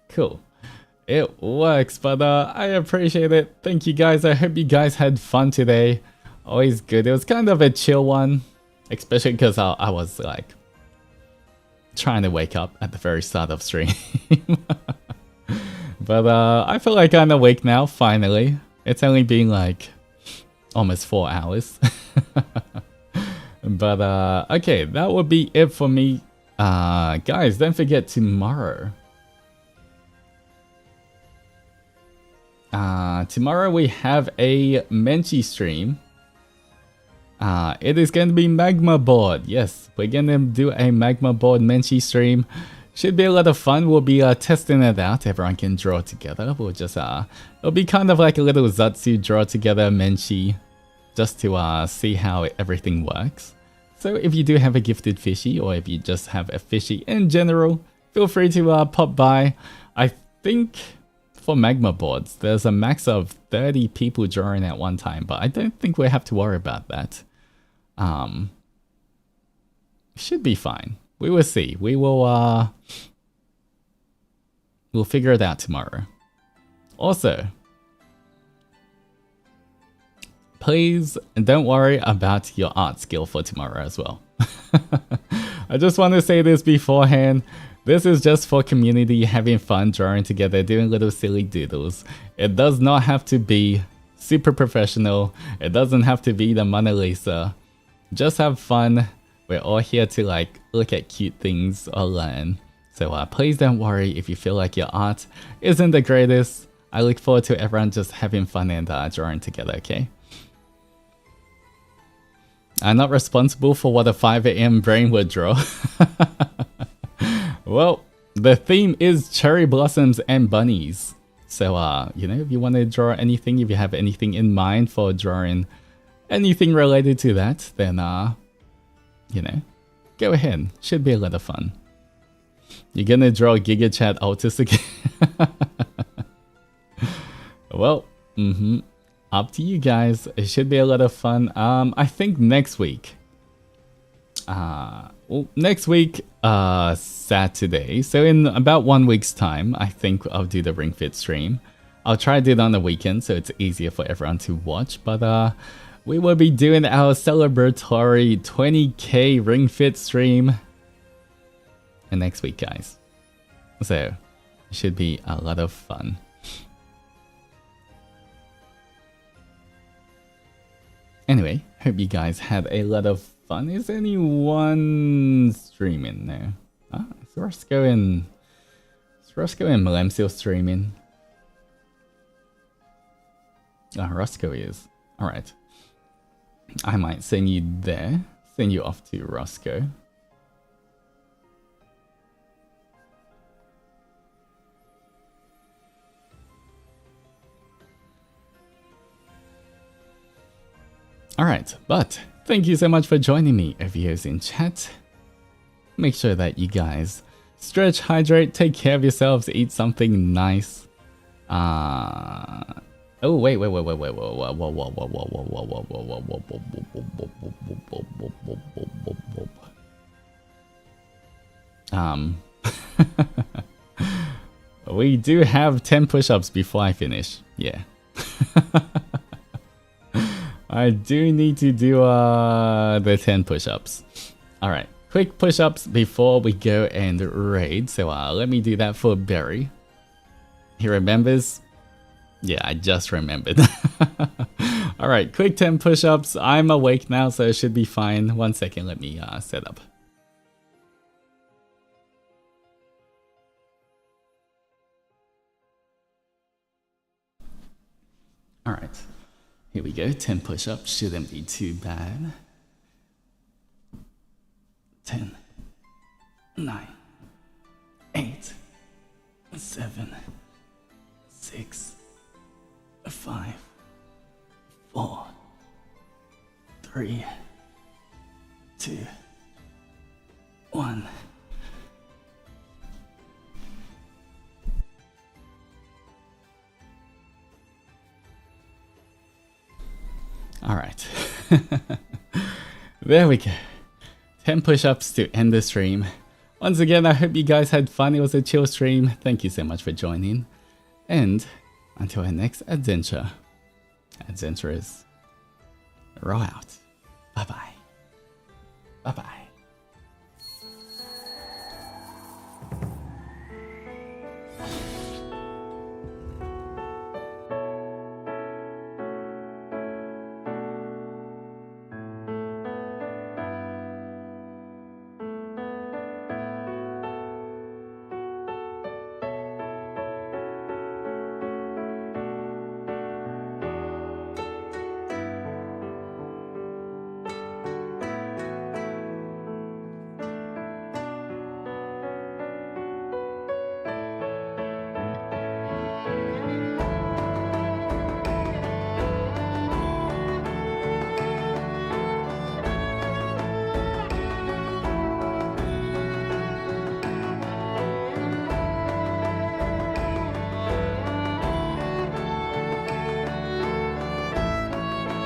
Cool. It works, but I appreciate it. Thank you guys. I hope you guys had fun today. Always good. It was kind of a chill one. Especially because I was like trying to wake up at the very start of stream. But I feel like I'm awake now, finally. It's only been like almost 4 hours. But okay, that would be it for me. Guys, don't forget tomorrow. Tomorrow we have a Menchi stream. It is going to be Magma Board. Yes, we're going to do a Magma Board Menchi stream. Should be a lot of fun. We'll be testing it out. Everyone can draw together. We'll just it'll be kind of like a little Zatsu draw together Menchi, just to see how everything works. So if you do have a gifted fishy, or if you just have a fishy in general, feel free to pop by. I think for Magma boards, there's a max of 30 people drawing at one time, but I don't think we have to worry about that. Should be fine. We will see. We will we'll figure it out tomorrow. Also, please don't worry about your art skill for tomorrow as well. I just want to say this beforehand. This is just for community having fun, drawing together, doing little silly doodles. It does not have to be super professional. It doesn't have to be the Mona Lisa. Just have fun. We're all here to like look at cute things or learn. So please don't worry if you feel like your art isn't the greatest. I look forward to everyone just having fun and drawing together, okay? I'm not responsible for what a 5 AM brain would draw. Well, the theme is cherry blossoms and bunnies. So, you know, if you want to draw anything, if you have anything in mind for drawing anything related to that, then, you know, go ahead. Should be a lot of fun. You're gonna draw Giga Chat Altus again? Well, up to you guys. It should be a lot of fun. I think next week. Well, next week, Saturday. So in about 1 week's time, I think I'll do the Ring Fit stream. I'll try to do it on the weekend so it's easier for everyone to watch. But we will be doing our celebratory 20k Ring Fit stream next week, guys. So it should be a lot of fun. Anyway, hope you guys had a lot of fun. Is anyone streaming now? Is Roscoe and Malem still streaming? Roscoe is. Alright. I might send you there. Send you off to Roscoe. Alright, but Thank you so much for joining me, everyone in chat. Make sure that you guys stretch, hydrate, take care of yourselves, eat something nice. Oh wait, we do have 10 push-ups before I finish. Yeah. I do need to do the 10 push-ups. Alright, quick push-ups before we go and raid. So let me do that for Barry. He remembers? Yeah, I just remembered. Alright, quick 10 push-ups. I'm awake now, so it should be fine. 1 second, let me set up. Alright, here we go. 10 push-ups shouldn't be too bad. 10, 9, 8, 7, 6, 5, 4, 3, 2, 1. All right. There we go. 10 push-ups to end the stream. Once again, I hope you guys had fun. It was a chill stream. Thank you so much for joining. And until our next adventure, adventurers, roll out. Bye-bye. Bye-bye.